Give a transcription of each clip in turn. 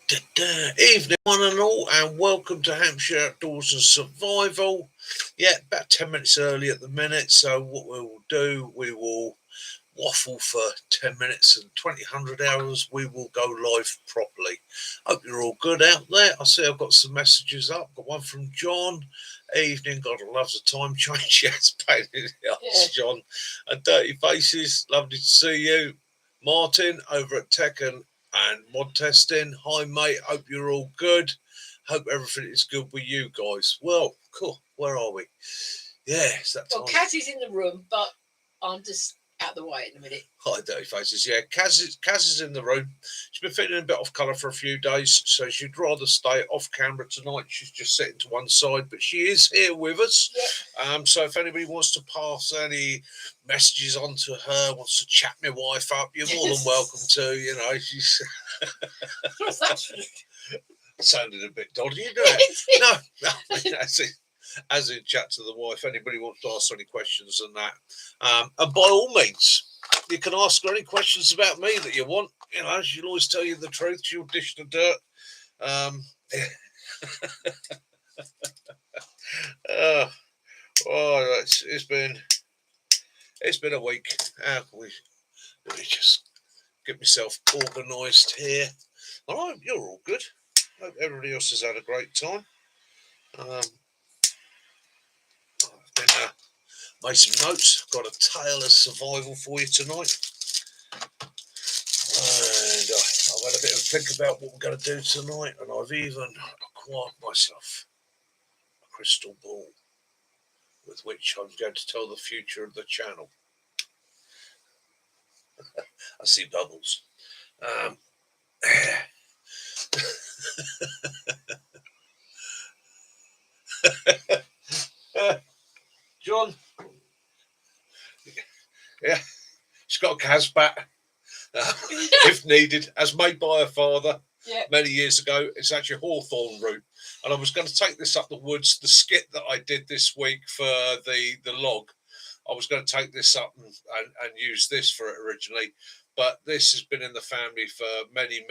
Evening, one and all, and welcome to Hampshire Outdoors and Survival. Yeah, about 10 minutes early at the minute, so what we will do, we will waffle for 10 minutes and 20 hours. We will go live properly. Hope you're all good out there. I see I've got some messages up. Got one from John. Evening, God loves a time change. Yes, pain in the arse, John. And Dirty Faces, lovely to see you. Martin over at Tech and Mod Testing. Hi, mate. Hope you're all good. Hope everything is good with you guys. Well, cool. Where are we? Yeah, it's that time. Well, Kaz is in the room, but I'm just out of the way in a minute. Hi, Dirty Faces. Yeah, Kaz is in the room. She's been feeling a bit off colour for a few days, so she'd rather stay off camera tonight. She's just sitting to one side, but she is here with us. Yep. So if anybody wants to pass any messages on to her, wants to chat my wife up, you're more than welcome to. You know, she's sounded a bit dodgy, didn't it? No, as in chat to the wife. Anybody wants to ask any questions and that, and by all means, you can ask her any questions about me that you want. You know, she'll always tell you the truth. She'll dish the dirt. It's been a week. Let me just get myself organised here. All right, you're all good. Hope everybody else has had a great time. I've been made some notes. Got a tale of survival for you tonight. And I've had a bit of a think about what we're going to do tonight, and I've even acquired myself a crystal ball with which I'm going to tell the future of the channel. I see bubbles. John, yeah, she's got a Casbat, if needed, as made by her father many years ago. It's actually hawthorn root, and I was going to take this up the woods. The skit that I did this week for the log, I was going to take this up and use this for it originally, but this has been in the family for many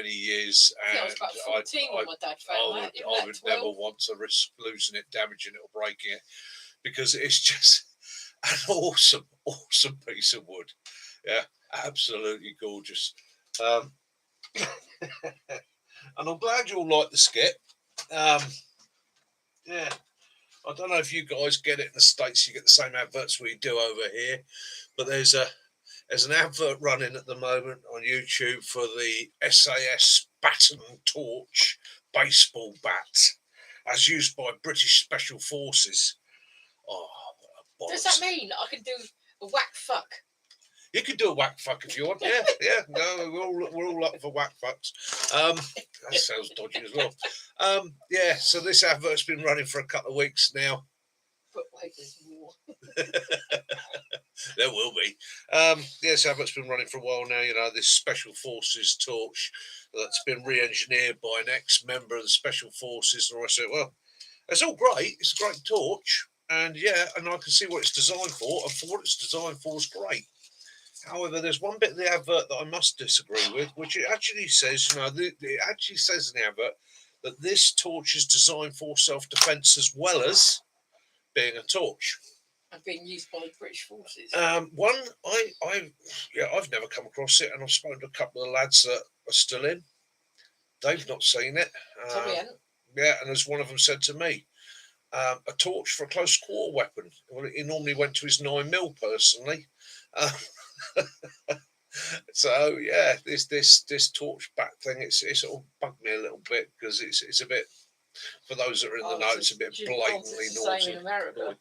years. And I was about 14 when my dad found that. I would never want to risk losing it, damaging it, or breaking it, because it's just an awesome piece of wood. Yeah, absolutely gorgeous. And I'm glad you all like the skit. Yeah, I don't know if you guys get it in the States. You get the same adverts we do over here, but there's an advert running at the moment on YouTube for the SAS Baton Torch baseball bat, as used by British Special Forces. Oh, does that mean I can do a whack fuck? You could do a whack fuck if you want. Yeah. No, we're all up for whack fucks. That sounds dodgy as well. Yeah. So this advert's been running for a couple of weeks now. But wait, there's more. There will be. This advert's been running for a while now. You know, this Special Forces torch that's been re-engineered by an ex-member of the Special Forces, and I said, well, it's all great. It's a great torch, and I can see what it's designed for, and for what it's designed for is great. However, there's one bit of the advert that I must disagree with, which it actually says, it actually says in the advert that this torch is designed for self-defense as well as being a torch. And being used by the British forces. I've never come across it, and I've spoken to a couple of lads that are still in. They've not seen it. Yeah, and as one of them said to me, a torch for a close quarter weapon. Well, he normally went to his 9mm personally. So yeah, this torch bat thing, it sort of bugged me a little bit, because it's a bit, for those that are in the know, it's a bit blatantly naughty. Same in America.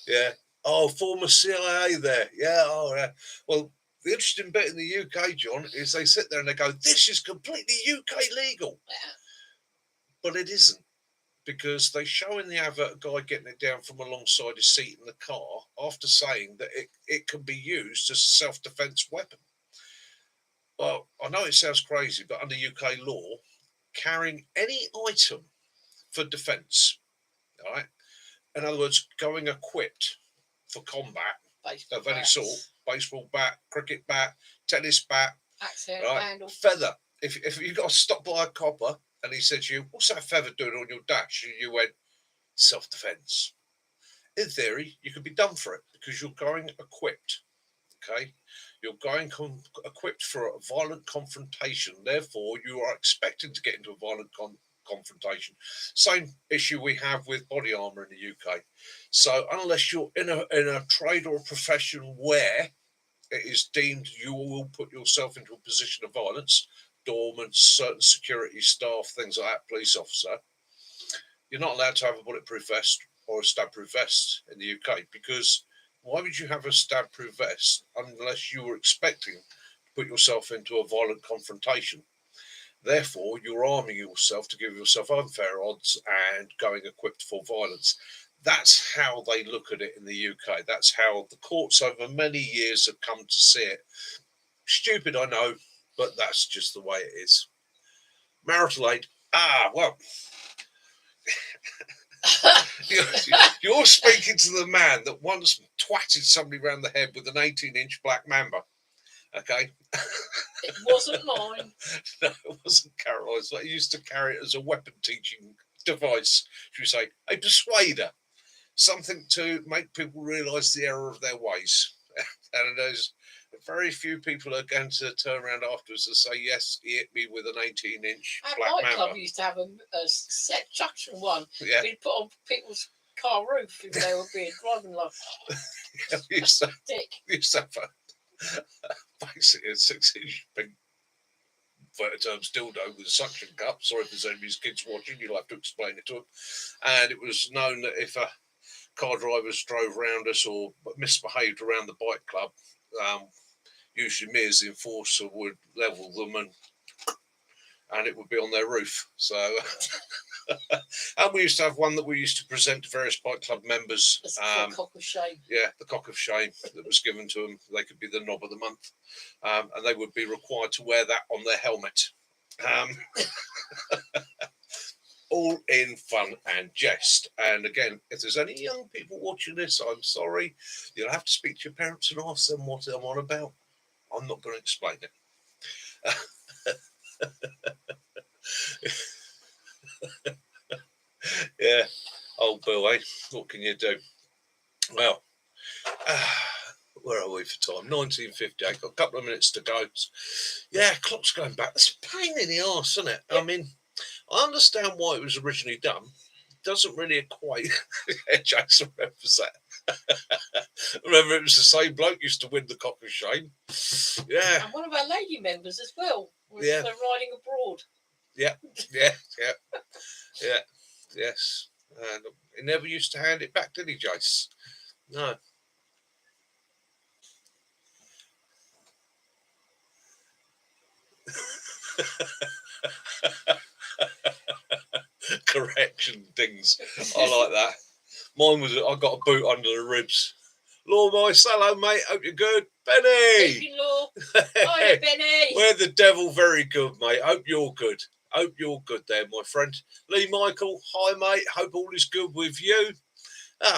Yeah. Oh, former CIA there. Yeah. Oh, yeah. Well, the interesting bit in the UK, John, is they sit there and they go, "This is completely UK legal," but it isn't. Because they show in the advert a guy getting it down from alongside his seat in the car after saying that it can be used as a self-defense weapon. Well, I know it sounds crazy, but under UK law, carrying any item for defence, all right, in other words, going equipped for combat any sort, baseball bat, cricket bat, tennis bat, axe right, handle, feather, if you got stopped by a copper and he said to you, "What's that feather doing on your dash?" and you went, "Self-defense." In theory, you could be done for it because you're going equipped. Okay, you're going equipped for a violent confrontation. Therefore, you are expected to get into a violent confrontation. Same issue we have with body armor in the UK. So unless you're in a trade or a profession where it is deemed you will put yourself into a position of violence, doormen, certain security staff, things like that, police officer, you're not allowed to have a bulletproof vest or a stab-proof vest in the UK, because why would you have a stab-proof vest unless you were expecting to put yourself into a violent confrontation? Therefore, you're arming yourself to give yourself unfair odds and going equipped for violence. That's how they look at it in the UK. That's how the courts over many years have come to see it. Stupid, I know, but that's just the way it is. Marital aid. Well, you're speaking to the man that once twatted somebody around the head with an 18-inch black mamba. Okay. It wasn't mine. No, it wasn't Caroline's. I used to carry it as a weapon teaching device, should we say, a persuader, something to make people realise the error of their ways. And there's very few people are going to turn around afterwards and say, yes, he hit me with an 18-inch black mamba. Our nightclub used to have a set suction one. Yeah. We'd put on people's car roof if they were being driving like we used to have basically a 6-inch big terms dildo with a suction cup. Sorry if there's any of these kids watching, you'll have to explain it to them. And it was known that if car drivers drove around us or misbehaved around the bike club, usually me as the enforcer would level them and it would be on their roof. So, and we used to have one that we used to present to various bike club members. The cock of shame. Yeah, the cock of shame that was given to them. They could be the knob of the month, and they would be required to wear that on their helmet. All in fun and jest. And again, if there's any young people watching this, I'm sorry. You'll have to speak to your parents and ask them what I'm on about. I'm not going to explain it. Yeah, old Bill, eh? What can you do? Well, where are we for time? 1958. Got a couple of minutes to go. Yeah, clock's going back. It's a pain in the arse, isn't it? I mean, I understand why it was originally done. It doesn't really equate. Yeah, Jason remembers that. Remember, it was the same bloke used to win the cock of shame. Yeah. And one of our lady members as well was riding abroad. Yeah. Yes. And he never used to hand it back, did he, Jace? No. Correction things. I like that. Mine was, I got a boot under the ribs. Law Mice, hello mate, hope you're good. Benny! Evening, Law. Hiya, Benny. We're the devil, very good mate. Hope you're good. Hope you're good there, my friend. Lee Michael, hi mate, hope all is good with you.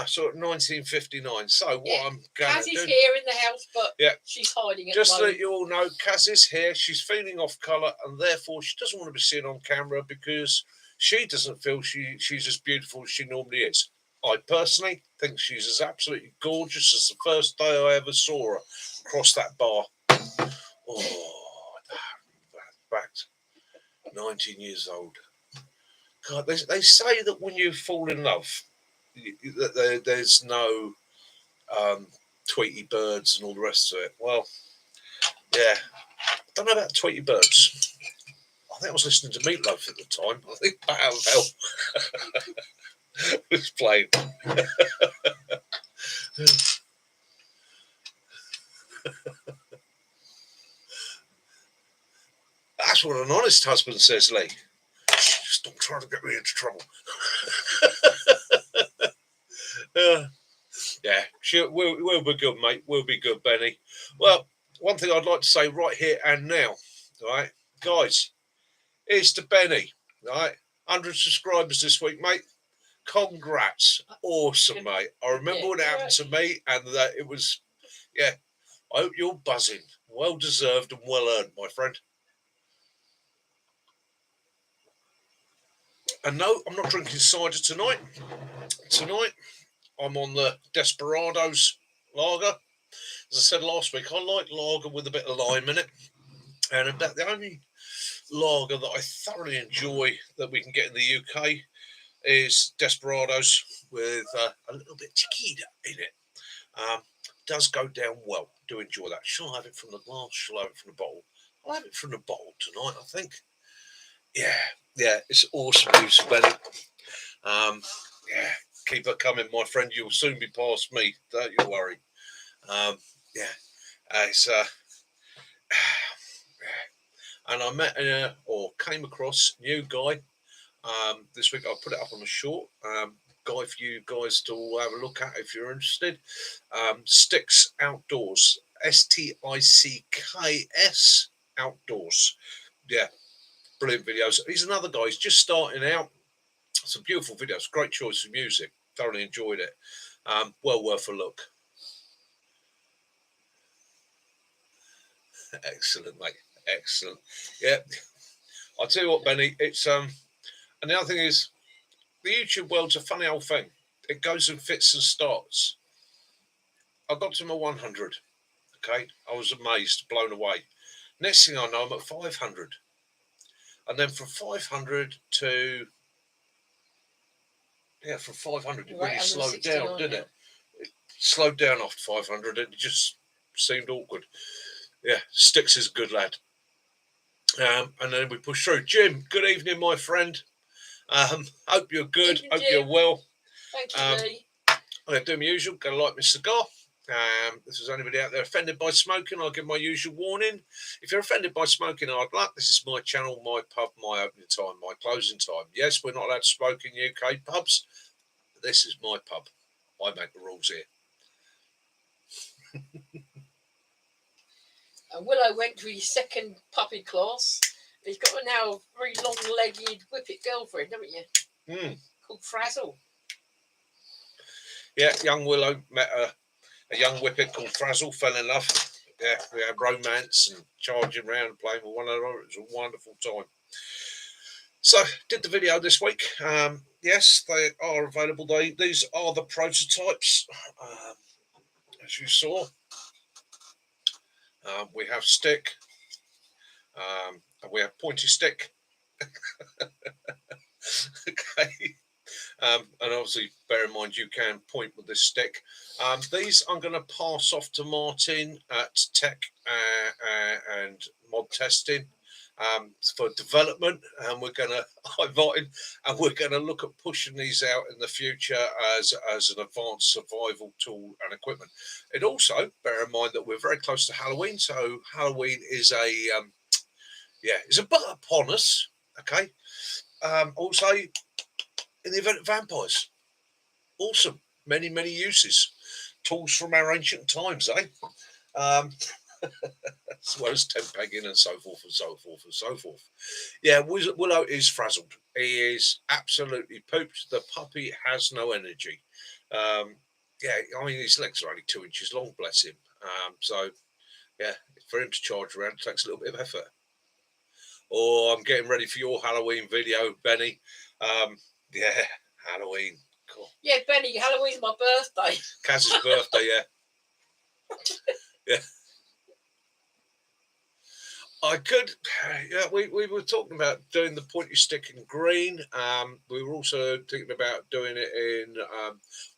So 1959. So what I'm going Kaz to is do... here in the house, but she's hiding at Just the so moment. that you all know, Kaz is here. She's feeling off colour, and therefore she doesn't want to be seen on camera because she doesn't feel she's as beautiful as she normally is. I personally think she's as absolutely gorgeous as the first day I ever saw her across that bar. Oh, back 19 years old. God, they say that when you fall in love, that there's no Tweety birds and all the rest of it. Well, yeah, I don't know about Tweety birds. I think I was listening to Meatloaf at the time. I think Bat Out of Hell was playing. That's what an honest husband says, Lee. Just don't try to get me into trouble. Yeah, we'll be good, mate. We'll be good, Benny. Well, one thing I'd like to say right here and now, right, guys, here's to Benny, right? 100 subscribers this week, mate. Congrats. Awesome, mate. I remember when it happened to me, and that it was, I hope you're buzzing. Well deserved and well earned, my friend. And no, I'm not drinking cider tonight. Tonight, I'm on the Desperados lager. As I said last week, I like lager with a bit of lime in it. And about the only lager that I thoroughly enjoy that we can get in the UK is Desperados with a little bit tequila in it. Does go down well. Do enjoy that. Shall I have it from the glass? Shall I have it from the bottle? I'll have it from the bottle tonight, I think. Yeah, it's awesome news, Benny. Yeah, keep her coming, my friend. You'll soon be past me. Don't you worry. Yeah, it's and I met or came across a new guy this week. I'll put it up on a short guy for you guys to have a look at if you're interested. Sticks Outdoors, STICKS Outdoors. Yeah, brilliant videos. He's another guy. He's just starting out. Some beautiful videos. Great choice of music. Thoroughly enjoyed it. Well worth a look. Excellent, mate. Excellent. Yeah. I'll tell you what, Benny. It's and the other thing is, the YouTube world's a funny old thing. It goes in fits and starts. I got to my 100. Okay, I was amazed, blown away. Next thing I know, I'm at 500, and then from 500 to from 500 it really slowed down, didn't it? It slowed down after 500. It just seemed awkward. Yeah, Sticks is a good lad. And then we push through. Jim, good evening, my friend. Hope you're good. Evening, hope Jim. you're well. Thank you, Lee. I'm going to do my usual. Going to light my cigar. If there's anybody out there offended by smoking, I'll give my usual warning. If you're offended by smoking hard luck, this is my channel, my pub, my opening time, my closing time. Yes, we're not allowed to smoke in UK pubs. But this is my pub. I make the rules here. And Willow went to his second puppy class. He's got a now very long-legged whippet girlfriend, haven't you? Called Frazzle. Yeah, young Willow met a young whippet called Frazzle, fell in love. Yeah, we had romance and charging around and playing with one another. It was a wonderful time. So, did the video this week. Yes, they are available. These are the prototypes, as you saw. We have stick. And we have pointy stick. Okay. And obviously, bear in mind, you can point with this stick. These I'm going to pass off to Martin at Tech and Mod Testing for development, and we're going to Martin, and we're going to look at pushing these out in the future as an advanced survival tool and equipment. It also, bear in mind that we're very close to Halloween, so Halloween is is a butt upon us. Okay. Also, in the event of vampires, awesome, many uses, tools from our ancient times, eh? As well as tent pegging and so forth and so forth and so forth. Yeah, Willow is frazzled. He is absolutely pooped. The puppy has no energy. Yeah, I mean, his legs are only 2 inches long, bless him. So, yeah, for him to charge around takes a little bit of effort. Oh, I'm getting ready for your Halloween video, Benny. Yeah, Halloween. Cool. Yeah, Benny, Halloween's my birthday. Kaz's birthday, yeah. Yeah. I could, yeah, we were talking about doing the pointy stick in green. We were also thinking about doing it in,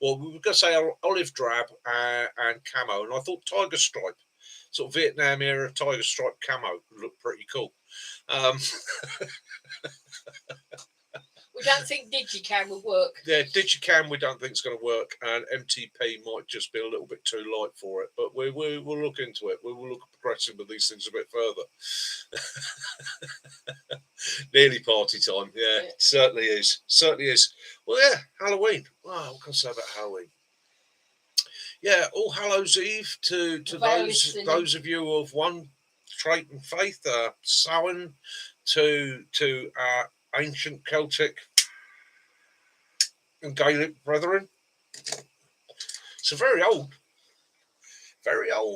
well, we were going to say olive drab and camo. And I thought tiger stripe, sort of Vietnam era tiger stripe camo looked pretty cool. We don't think Digicam will work. Yeah, Digicam we don't think is going to work, and MTP might just be a little bit too light for it. But we'll look into it. We will look at progressing with these things a bit further. Nearly party time. Yeah, certainly is. Certainly is. Well, yeah, Halloween. Wow, what can I say about Halloween? Yeah, All Hallows Eve to those of you of one trait and faith, Samhain to ancient Celtic and Gaelic brethren. It's a very old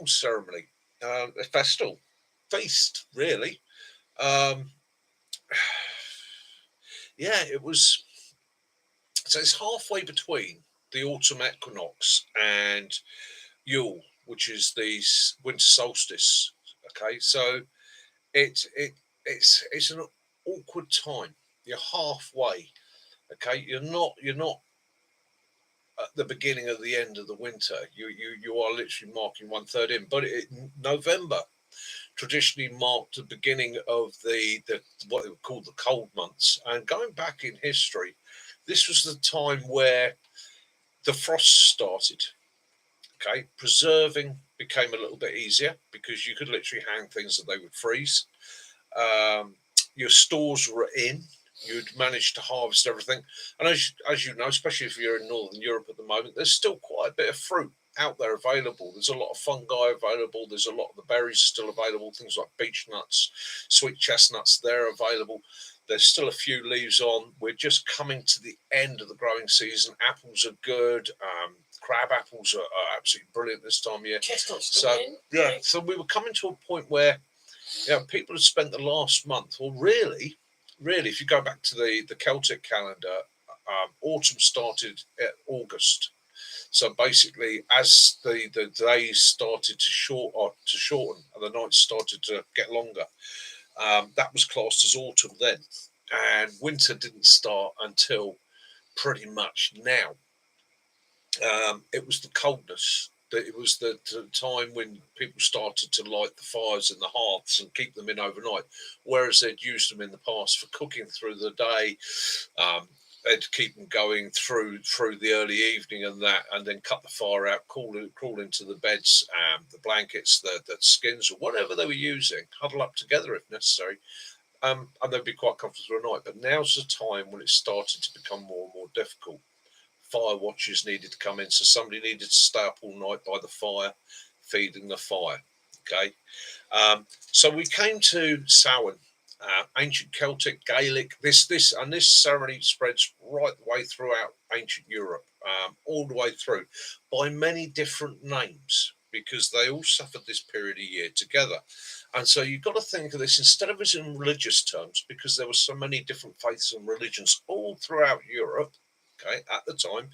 ceremony, a festival, feast, really. yeah, it was. So it's halfway between the autumn equinox and Yule, which is the winter solstice. Okay, so it's an awkward time. You're halfway. Okay, you're not at the beginning of the end of the winter. You are literally marking one third in. But November traditionally marked the beginning of the what they would call the cold months. And going back in history, this was the time where the frost started. Okay, preserving became a little bit easier because you could literally hang things that they would freeze. Um, your stores were in. You'd managed to harvest everything, and as you know, especially if you're in Northern Europe at the moment, there's still quite a bit of fruit out there available. There's a lot of fungi available. There's a lot of the berries are still available. Things like beech nuts, sweet chestnuts, they're available. There's still a few leaves on. We're just coming to the end of the growing season. Apples are good. Crab apples are absolutely brilliant this time of year. Chestnuts So in. yeah, so we were coming to a point where people have spent the last month, or really, if you go back to the Celtic calendar, autumn started at August. So basically, as the days started to shorten and the nights started to get longer, that was classed as autumn then, and winter didn't start until pretty much now. It was the coldness. That it was the time when people started to light the fires in the hearths and keep them in overnight, whereas they'd used them in the past for cooking through the day. They'd keep them going through the early evening and that, and then cut the fire out, crawl into the beds, the blankets, the skins, or whatever they were using, huddle up together if necessary, and they'd be quite comfortable for a night. But now's the time when it started to become more and more difficult. Fire watchers needed to come in, so somebody needed to stay up all night by the fire, feeding the fire. Okay, so we came to Samhain, ancient Celtic, Gaelic. This ceremony spreads right the way throughout ancient Europe, all the way through, by many different names because they all suffered this period of year together. And so you've got to think of this instead of as in religious terms, because there were so many different faiths and religions all throughout Europe. Okay, at the time,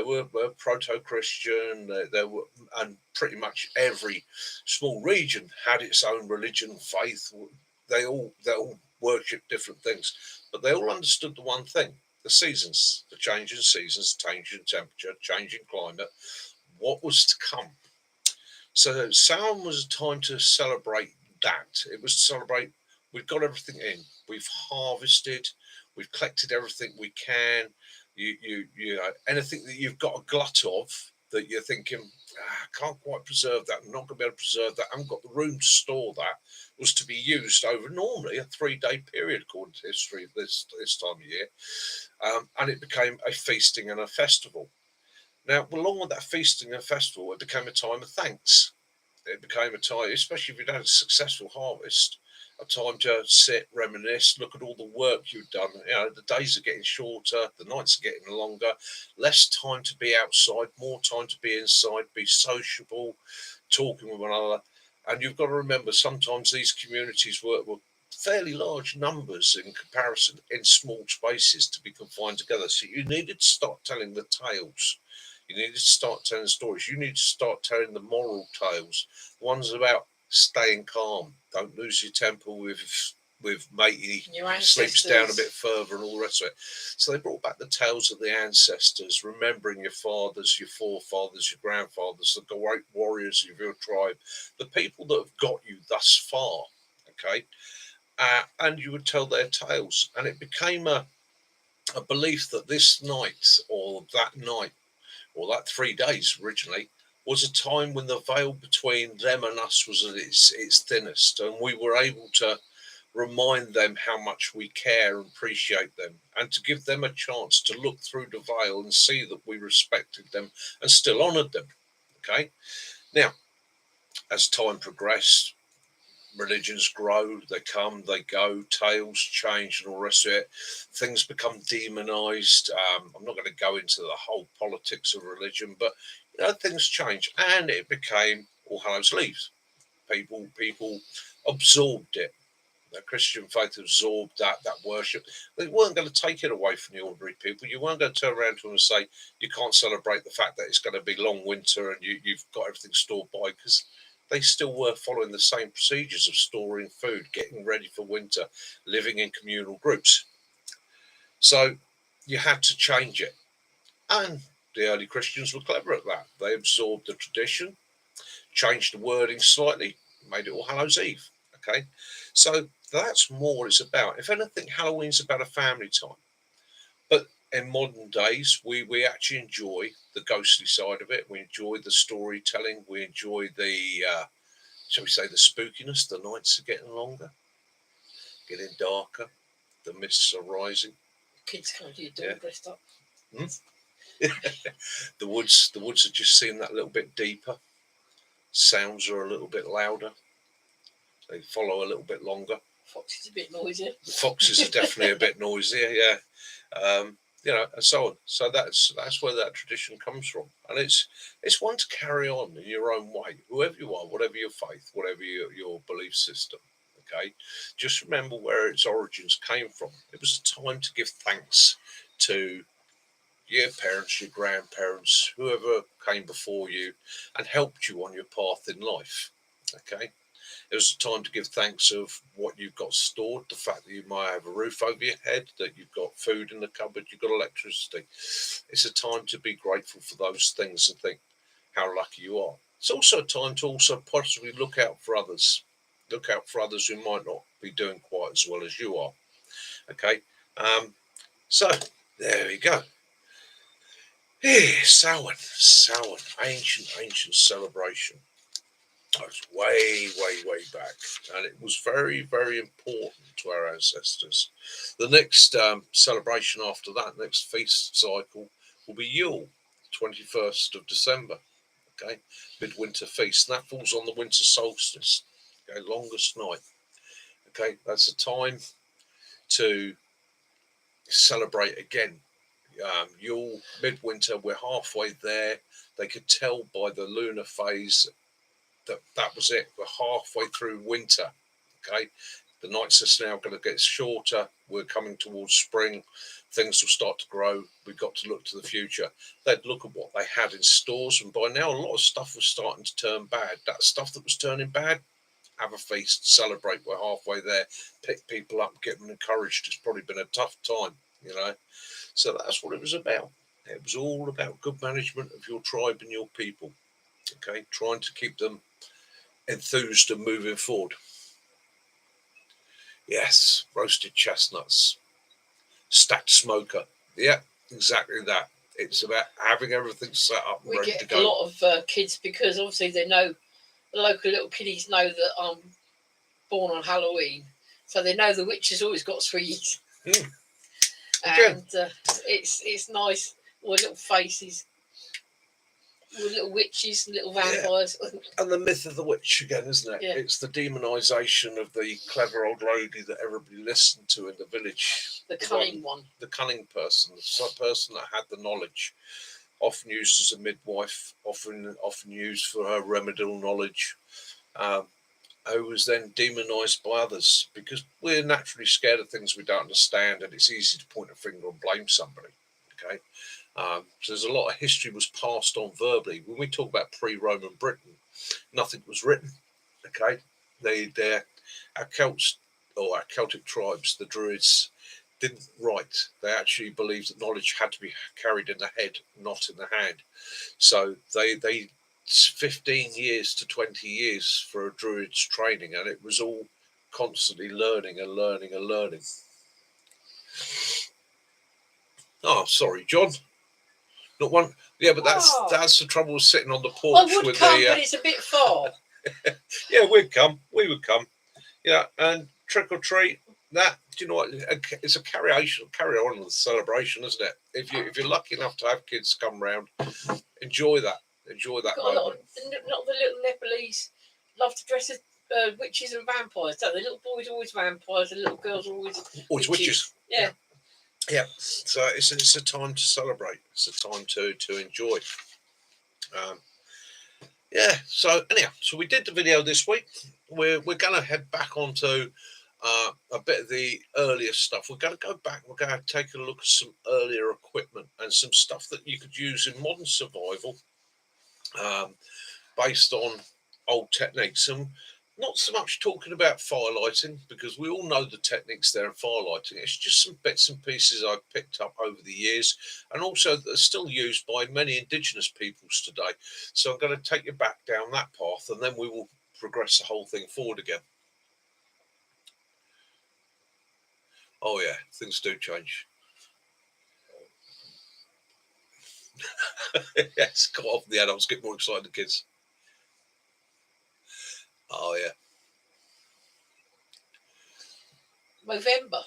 were proto-Christian. There were, and pretty much every small region had its own religion, faith. They all worshipped different things, but they all understood the one thing: the seasons, the changing seasons, changing temperature, changing climate. What was to come? So Samhain was a time to celebrate that. It was to celebrate we've got everything in, we've harvested, we've collected everything we can. You know anything that you've got a glut of that you're thinking I can't quite preserve that. I'm not going to be able to preserve that. I haven't got the room to store that. Was to be used over normally a 3-day period according to history this time of year, and it became a feasting and a festival. Now, along with that feasting and festival, it became a time of thanks. It became a time, especially if you'd had a successful harvest, a time to sit, reminisce, look at all the work you've done. You know, the days are getting shorter, the nights are getting longer, less time to be outside, more time to be inside, be sociable, talking with one another. And you've got to remember, sometimes these communities were fairly large numbers in comparison in small spaces to be confined together. So you needed to start telling the tales. You needed to start telling stories. You need to start telling the moral tales, ones about staying calm, don't lose your temper with matey sleeps down a bit further and all the rest of it. So they brought back the tales of the ancestors, remembering your fathers, your forefathers, your grandfathers, the great warriors of your tribe, the people that have got you thus far. Okay, and you would tell their tales, and it became a belief that this night or that night or that 3 days originally, was a time when the veil between them and us was at its thinnest, and we were able to remind them how much we care and appreciate them, and to give them a chance to look through the veil and see that we respected them and still honoured them. Okay, now as time progressed, religions grow, they come, they go, tales change, and all the rest of it. Things become demonized. I'm not going to go into the whole politics of religion, but things change, and it became all Hallows Eve. People absorbed it. The Christian faith absorbed that worship. They weren't going to take it away from the ordinary people. You weren't going to turn around to them and say you can't celebrate the fact that it's going to be long winter and you've got everything stored by, because they still were following the same procedures of storing food, getting ready for winter, living in communal groups. So you had to change it. And the early Christians were clever at that. They absorbed the tradition, changed the wording slightly, made it all Hallows Eve. Okay, so that's more what it's about. If anything, Halloween's about a family time. But in modern days, we actually enjoy the ghostly side of it. We enjoy the storytelling. We enjoy the, shall we say, the spookiness. The nights are getting longer, getting darker. The mists are rising. Kids can't do it dressed up. The woods are just seem that little bit deeper. Sounds are a little bit louder. They follow a little bit longer. Fox is a bit noisier. The foxes are definitely a bit noisier, yeah. And so on. So that's where that tradition comes from, and it's one to carry on in your own way, whoever you are, whatever your faith, whatever your belief system. Okay, just remember where its origins came from. It was a time to give thanks to your parents, your grandparents, whoever came before you and helped you on your path in life. Okay. It was a time to give thanks of what you've got stored, the fact that you might have a roof over your head, that you've got food in the cupboard, you've got electricity. It's a time to be grateful for those things and think how lucky you are. It's also a time to also possibly look out for others. Look out for others who might not be doing quite as well as you are. Okay, so there we go. Samhain, ancient celebration. That was way back, and it was very, very important to our ancestors. The next celebration after that, next feast cycle, will be Yule, 21st of December. Okay, midwinter feast, and that falls on the winter solstice. Okay, longest night. Okay, that's a time to celebrate again. Yule, midwinter, we're halfway there. They could tell by the lunar phase that was it. We're halfway through winter. Okay, the nights are now going to get shorter. We're coming towards spring. Things will start to grow. We've got to look to the future. They'd look at what they had in stores, and by now a lot of stuff was starting to turn bad. That stuff that was turning bad, have a feast, celebrate. We're halfway there. Pick people up, get them encouraged. It's probably been a tough time, So that's what it was about. It was all about good management of your tribe and your people. Okay, trying to keep them enthused and moving forward. Yes, roasted chestnuts, stacked smoker. Yeah, exactly that. It's about having everything set up and ready to go. We get a lot of kids, because obviously they know, the local little kiddies know that I'm born on Halloween, so they know the witch has always got sweets. And it's nice, with little faces, with little witches and little vampires. Yeah. And the myth of the witch again, isn't it? Yeah. It's the demonisation of the clever old lady that everybody listened to in the village. The cunning one. The cunning person, the person that had the knowledge, often used as a midwife, often used for her remedial knowledge, who was then demonised by others, because we're naturally scared of things we don't understand, and it's easy to point a finger and blame somebody. Okay. So there's a lot of history was passed on verbally. When we talk about pre-Roman Britain, nothing was written. Okay, our Celts, or our Celtic tribes, the Druids, didn't write. They actually believed that knowledge had to be carried in the head, not in the hand. So they 15 years to 20 years for a Druid's training, and it was all constantly learning. Oh, sorry, John. Not one. Yeah, but that's the trouble with sitting on the porch. I would come, but it's a bit far. Yeah, we would come. Yeah, and trick or treat. That, do you know what? It's a carry on with the celebration, isn't it? If you're lucky enough to have kids come round, enjoy that. Enjoy that moment. A lot of the little Nepalese love to dress as witches and vampires. So the little boys are always vampires, the little girls are always witches. Yeah. Yeah, so it's a time to celebrate. It's a time to enjoy. So anyhow, so we did the video this week. We're going to head back onto a bit of the earlier stuff. We're going to go back. We're going to take a look at some earlier equipment and some stuff that you could use in modern survival, based on old techniques. And not so much talking about firelighting, because we all know the techniques there in firelighting. It's just some bits and pieces I've picked up over the years, and also that are still used by many indigenous peoples today. So I'm going to take you back down that path, and then we will progress the whole thing forward again. Oh yeah, things do change. Yes, quite often the adults get more excited than the kids. Oh yeah. November.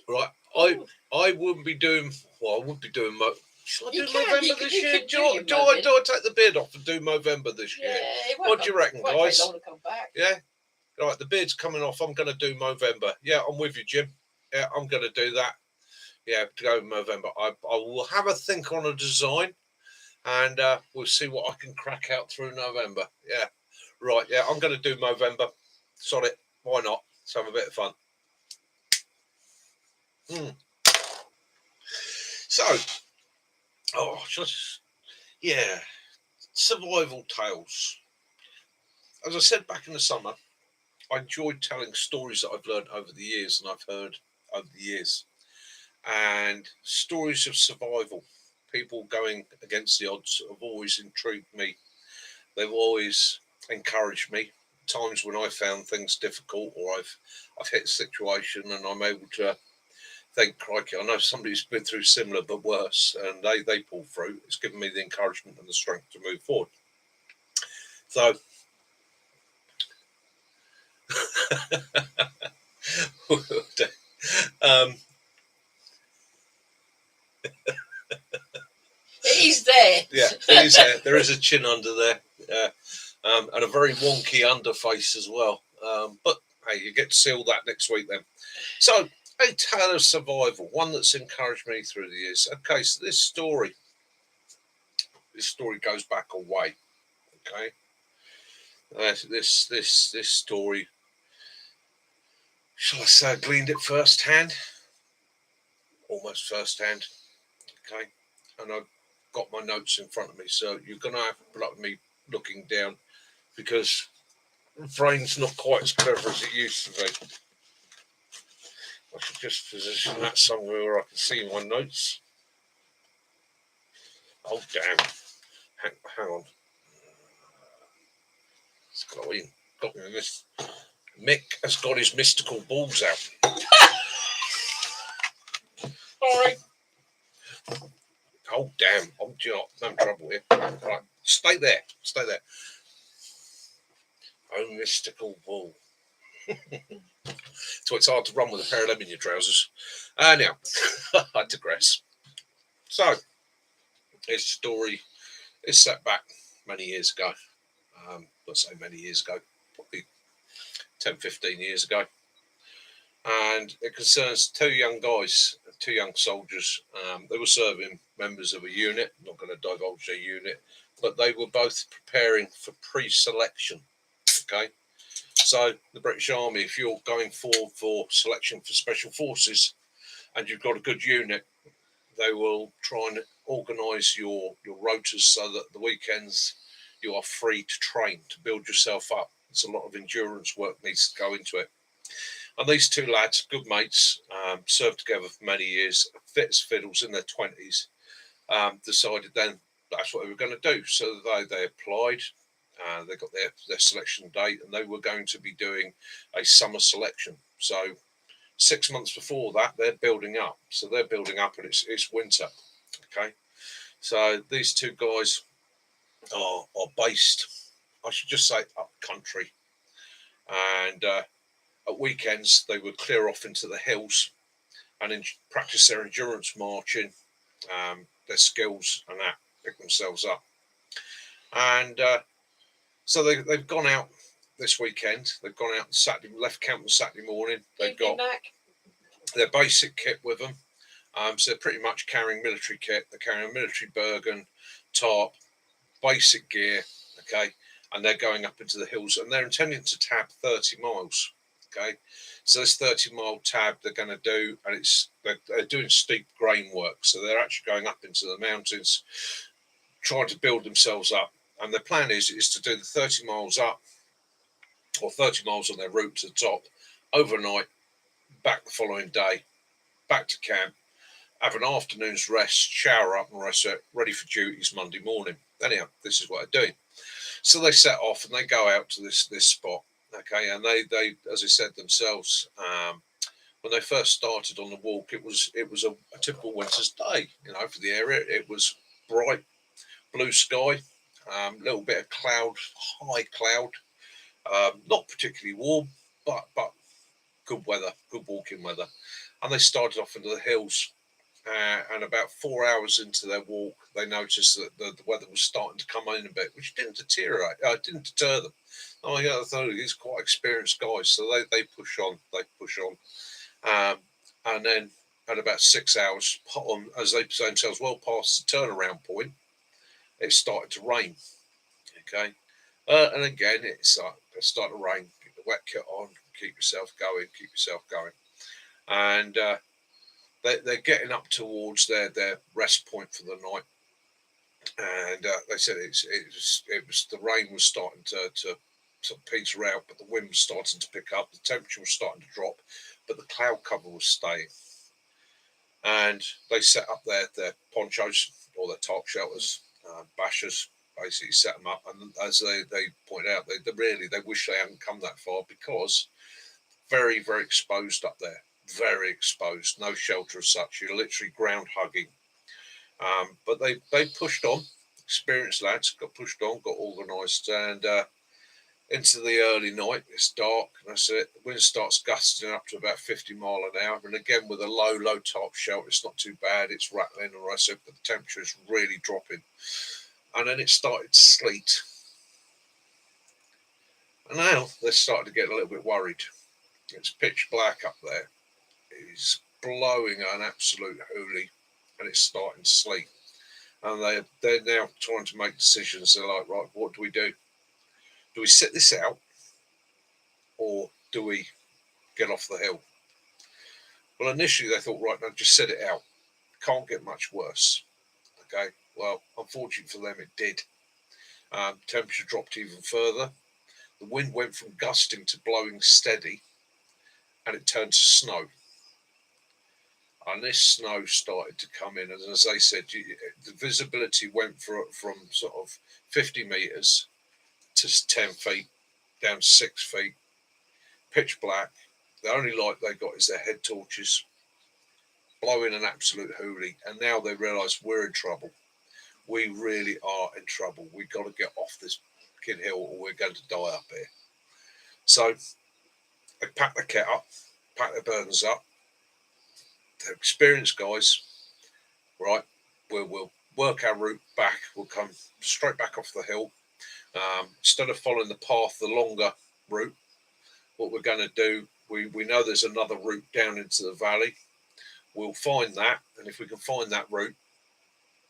Right. I wouldn't be doing. Well, I would be doing. Shall I do November this year? Do I take the beard off and do November this year? What do you reckon, guys? Take long to come back. Yeah. Right. The beard's coming off. I'm going to do November. Yeah, I'm with you, Jim. Yeah, I'm going to do that. Yeah, to go November. I will have a think on a design, and we'll see what I can crack out through November. Yeah. Right. Yeah, I'm going to do November. Sod it. Why not? Let's have a bit of fun. So, survival tales. As I said back in the summer, I enjoyed telling stories that I've learned over the years and I've heard over the years. And stories of survival, people going against the odds, have always intrigued me. They've always encouraged me. Times when I found things difficult, or I've hit a situation and I'm able to think, crikey, I know somebody's been through similar but worse, and they pull through. It's given me the encouragement and the strength to move forward. So, He's there. Yeah, it is there. There is a chin under there, and a very wonky underface as well. But hey, you get to see all that next week then. So, a tale of survival, one that's encouraged me through the years. Okay, so this story goes back a way. Okay, this story, shall I say, I gleaned it firsthand, almost firsthand. Okay, and I've got my notes in front of me, so you're gonna have to put up with me looking down, because the brain's not quite as clever as it used to be. I should just position that somewhere where I can see my notes. Oh damn! Hang on. It's got me in this. Mick has got his mystical balls out. All right. Oh damn! I'm no trouble here. Right, stay there. Oh, mystical ball. So it's hard to run with a pair of them in your trousers. Now, I digress. So, this story is set back many years ago. Let's say many years ago, probably 10, 15 years ago. And it concerns two young guys, two young soldiers. They were serving members of a unit, not going to divulge their unit, but they were both preparing for pre-selection. Okay. So the British Army, if you're going forward for selection for special forces and you've got a good unit, they will try and organise your rotas so that the weekends you are free to train, to build yourself up. It's a lot of endurance work needs to go into it. And these two lads, good mates, served together for many years, fit as fiddles in their 20s, decided then that's what they were going to do. So they applied. They got their selection date, and they were going to be doing a summer selection. So 6 months before that, they're building up. So they're building up, and it's winter. Okay, so these two guys are based, I should just say, up country, and at weekends they would clear off into the hills and practice their endurance marching, their skills, and that, pick themselves up. And so they've gone out this weekend. They've gone out Saturday, left camp on Saturday morning. They've got their basic kit with them. So they're pretty much carrying military kit. They're carrying a military Bergen, tarp, basic gear, okay? And they're going up into the hills, and they're intending to tap 30 miles, okay? So this 30-mile tab they're going to do, and they're doing steep grain work. So they're actually going up into the mountains, trying to build themselves up. And the plan is to do the 30 miles up, or 30 miles on their route to the top, overnight, back the following day, back to camp, have an afternoon's rest, shower up and rest it, ready for duties Monday morning. Anyhow, this is what they're doing. So they set off and they go out to this spot. Okay, and they as I said themselves, when they first started on the walk, it was a typical winter's day, for the area. It was bright blue sky, little bit of cloud, high cloud, not particularly warm, but good weather, good walking weather. And they started off into the hills. And about 4 hours into their walk, they noticed that the weather was starting to come in a bit, which didn't didn't deter them. Oh yeah, I thought these quite experienced guys, so they push on, and then at about 6 hours, as they say themselves, well past the turnaround point, it started to rain. Okay, and again it started to rain. Get the wet kit on, keep yourself going, and they're getting up towards their rest point for the night, and they said it was the rain was starting to sort of peter out, but the wind was starting to pick up, the temperature was starting to drop, but the cloud cover was staying, and they set up their ponchos or their tarp shelters, bashers. Basically set them up, and as they point out, they wish they hadn't come that far, because very, very exposed up there, very exposed, no shelter as such. You're literally ground hugging. But they pushed on. Experienced lads got pushed on, got organised, and into the early night. It's dark, and that's it. The wind starts gusting up to about 50 mile an hour, and again with a low top shelter, it's not too bad. It's rattling and rest, but the temperature is really dropping. And then it started to sleet, and now they're starting to get a little bit worried. It's pitch black up there. It's blowing an absolute hoolie, and it's starting to sleet. And they're now trying to make decisions. They're like, right, what do we do? Do we sit this out, or do we get off the hill? Well, initially they thought, right, now just sit it out. Can't get much worse. Okay. Well, unfortunately for them, it did. Temperature dropped even further. The wind went from gusting to blowing steady, and it turned to snow. And this snow started to come in, and as they said, the visibility went from sort of 50 metres to 10 feet, down to 6 feet, pitch black. The only light they got is their head torches, blowing an absolute hoolie. And now they realise we're in trouble. We really are in trouble. We've got to get off this kid hill, or we're going to die up here. So they pack the kit up, pack their burdens up. They're experienced guys, right? We'll work our route back. We'll come straight back off the hill. Instead of following the path, the longer route, what we're going to do, we know there's another route down into the valley. We'll find that, and if we can find that route,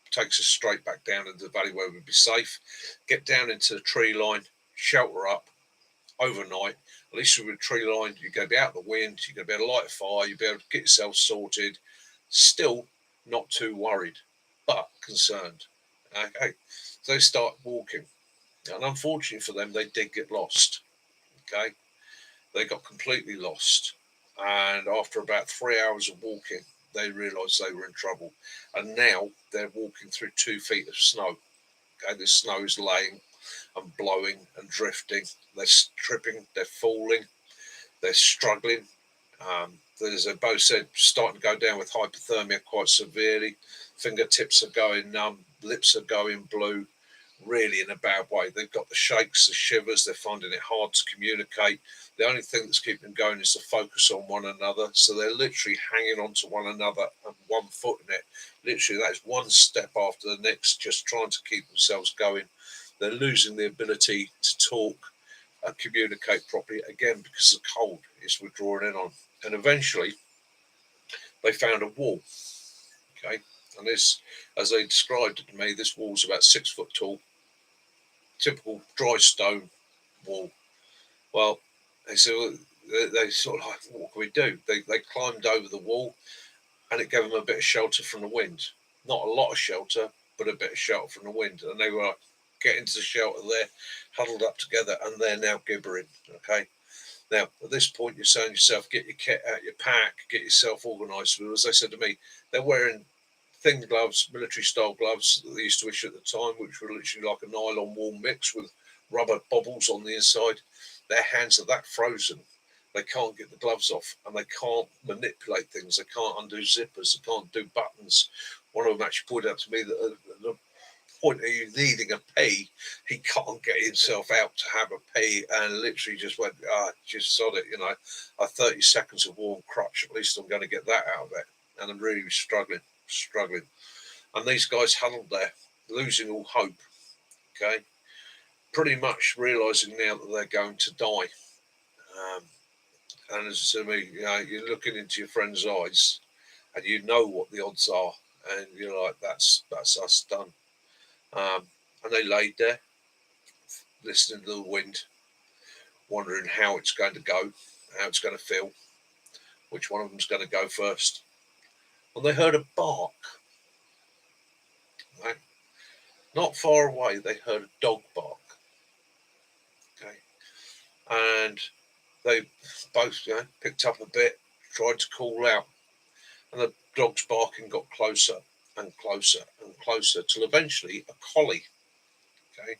it takes us straight back down into the valley where we'll be safe. Get down into the tree line, shelter up overnight. At least with a tree line, you're going to be out of the wind, you're going to be able to light a fire, you'll be able to get yourself sorted. Still not too worried, but concerned. Okay, so they start walking, and unfortunately for them, they did get lost. Okay, they got completely lost, and after about 3 hours of walking, they realised they were in trouble, and now they're walking through 2 feet of snow. Okay, this snow is laying and blowing and drifting. They're tripping, they're falling, they're struggling. There's, as Bo said, starting to go down with hypothermia quite severely. Fingertips are going numb, lips are going blue, really in a bad way. They've got the shakes, the shivers, they're finding it hard to communicate. The only thing that's keeping them going is to focus on one another. So they're literally hanging on to one another and 1 foot in it. Literally, that is one step after the next, just trying to keep themselves going. They're losing the ability to talk and communicate properly, again, because the cold is withdrawing in on. And eventually, they found a wall. Okay, and this, as they described it to me, this wall's about 6 foot tall, typical dry stone wall. Well, they said, well, they sort of like, what can we do? They climbed over the wall, and it gave them a bit of shelter from the wind. Not a lot of shelter, but a bit of shelter from the wind. And they were getting to the shelter there, huddled up together, and they're now gibbering. Okay. Now, at this point, you're saying to yourself, get your kit out your pack, get yourself organised. But as they said to me, they're wearing thin gloves, military-style gloves that they used to issue at the time, which were literally like a nylon wool mix with rubber bobbles on the inside. Their hands are that frozen, they can't get the gloves off, and they can't manipulate things. They can't undo zippers. They can't do buttons. One of them actually pointed out to me that at the point of you needing a pee, he can't get himself out to have a pee, and literally just went, just sod it, a 30 seconds of warm crotch, at least I'm going to get that out of it. And I'm really struggling. And these guys huddled there, losing all hope, okay? Pretty much realising now that they're going to die. And as to me, you're looking into your friend's eyes, and you know what the odds are, and you're like, that's us done. And they laid there, listening to the wind, wondering how it's going to go, how it's going to feel, which one of them's going to go first. And they heard a bark. Right? Not far away, they heard a dog bark. Okay, and they both picked up a bit, tried to call out, and the dog's barking got closer and closer and closer till eventually a collie. Okay,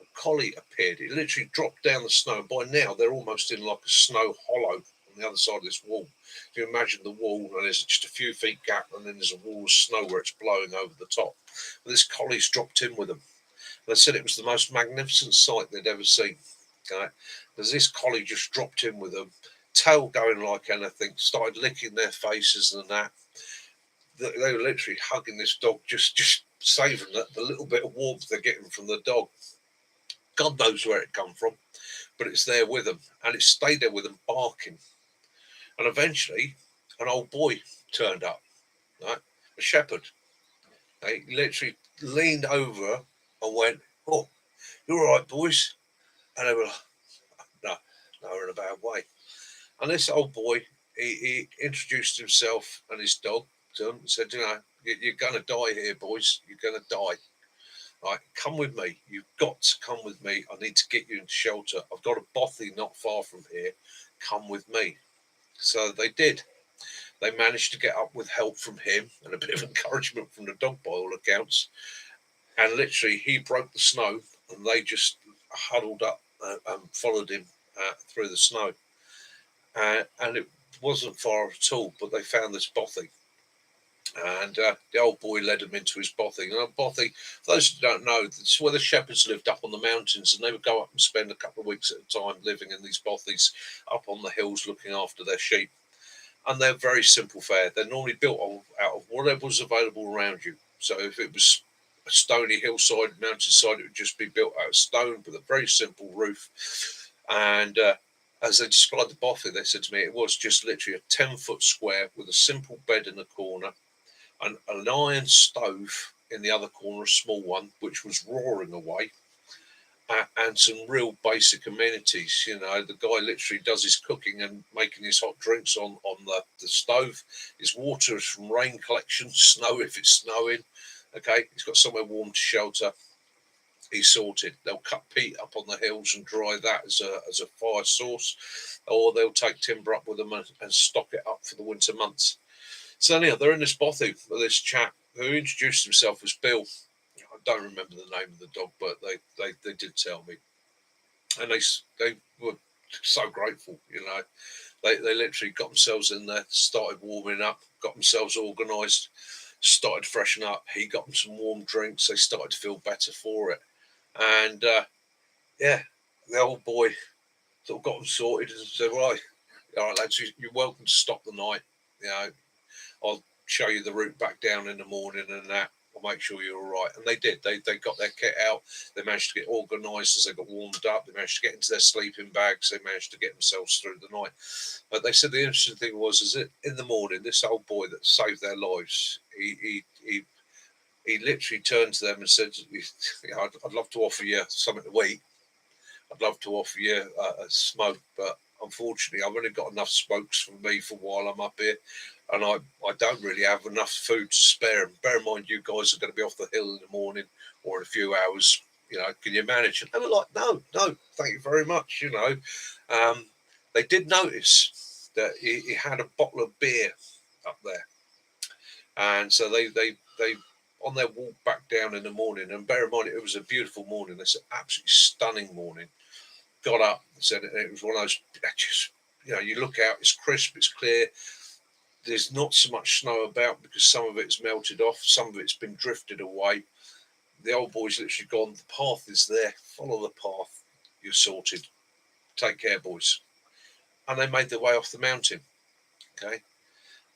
a collie appeared. It literally dropped down the snow. By now, they're almost in like a snow hollow on the other side of this wall. If you imagine the wall, and there's just a few feet gap, and then there's a wall of snow where it's blowing over the top. But this collie's dropped in with them. They said it was the most magnificent sight they'd ever seen. Okay? As this collie just dropped in with them, tail going like anything, started licking their faces and that. They were literally hugging this dog, just saving the little bit of warmth they're getting from the dog. God knows where it come from, but it's there with them, and it stayed there with them, barking. And eventually, an old boy turned up, right? A shepherd. He literally leaned over and went, "Oh, you're all right, boys?" And they were like, "No, we're in a bad way." And this old boy, he introduced himself and his dog to them and said, you're going to die here, boys. You're going to die. Right, come with me. You've got to come with me. I need to get you into shelter. I've got a bothy not far from here. Come with me. So they did. They managed to get up with help from him and a bit of encouragement from the dog by all accounts. And literally, he broke the snow, and they just huddled up and followed him through the snow. And it wasn't far at all, but they found this bothy. And the old boy led them into his bothy. And a bothy, for those who don't know, it's where the shepherds lived up on the mountains, and they would go up and spend a couple of weeks at a time living in these bothies up on the hills looking after their sheep. And they're very simple fare. They're normally built out of whatever was available around you. So if it was a stony hillside, mountainside, it would just be built out of stone with a very simple roof. And as they described the bothy, they said to me it was just literally a 10-foot square with a simple bed in the corner, an iron stove in the other corner, a small one, which was roaring away, and some real basic amenities. The guy literally does his cooking and making his hot drinks on the stove. His water is from rain collection, snow if it's snowing. Okay, he's got somewhere warm to shelter. He's sorted. They'll cut peat up on the hills and dry that as a fire source, or they'll take timber up with them and stock it up for the winter months. So anyhow, they're in this bothy with this chap who introduced himself as Bill. I don't remember the name of the dog, but they did tell me, and they were so grateful. They literally got themselves in there, started warming up, got themselves organised, started to freshen up. He got them some warm drinks. They started to feel better for it, and the old boy sort of got them sorted and said, "Right, all right, lads, you're welcome to stop the night. I'll show you the route back down in the morning and that. I'll make sure you're all right." And they did. They got their kit out. They managed to get organised as they got warmed up. They managed to get into their sleeping bags. They managed to get themselves through the night. But they said the interesting thing was that in the morning, this old boy that saved their lives, he literally turned to them and said, I'd love to offer you something to eat. I'd love to offer you a smoke, but unfortunately, I've only got enough smokes for me for while I'm up here, and I don't really have enough food to spare. And bear in mind, you guys are going to be off the hill in the morning or in a few hours. Can you manage? And they were like, no, thank you very much. They did notice that he had a bottle of beer up there, and so they on their walk back down in the morning, and bear in mind it was a beautiful morning. It's an absolutely stunning morning. Got up and said it was one of those. Just you look out, it's crisp, it's clear. There's not so much snow about because some of it's melted off, some of it's been drifted away. The old boy's literally gone. The path is there. Follow the path. You're sorted. Take care, boys. And they made their way off the mountain. Okay,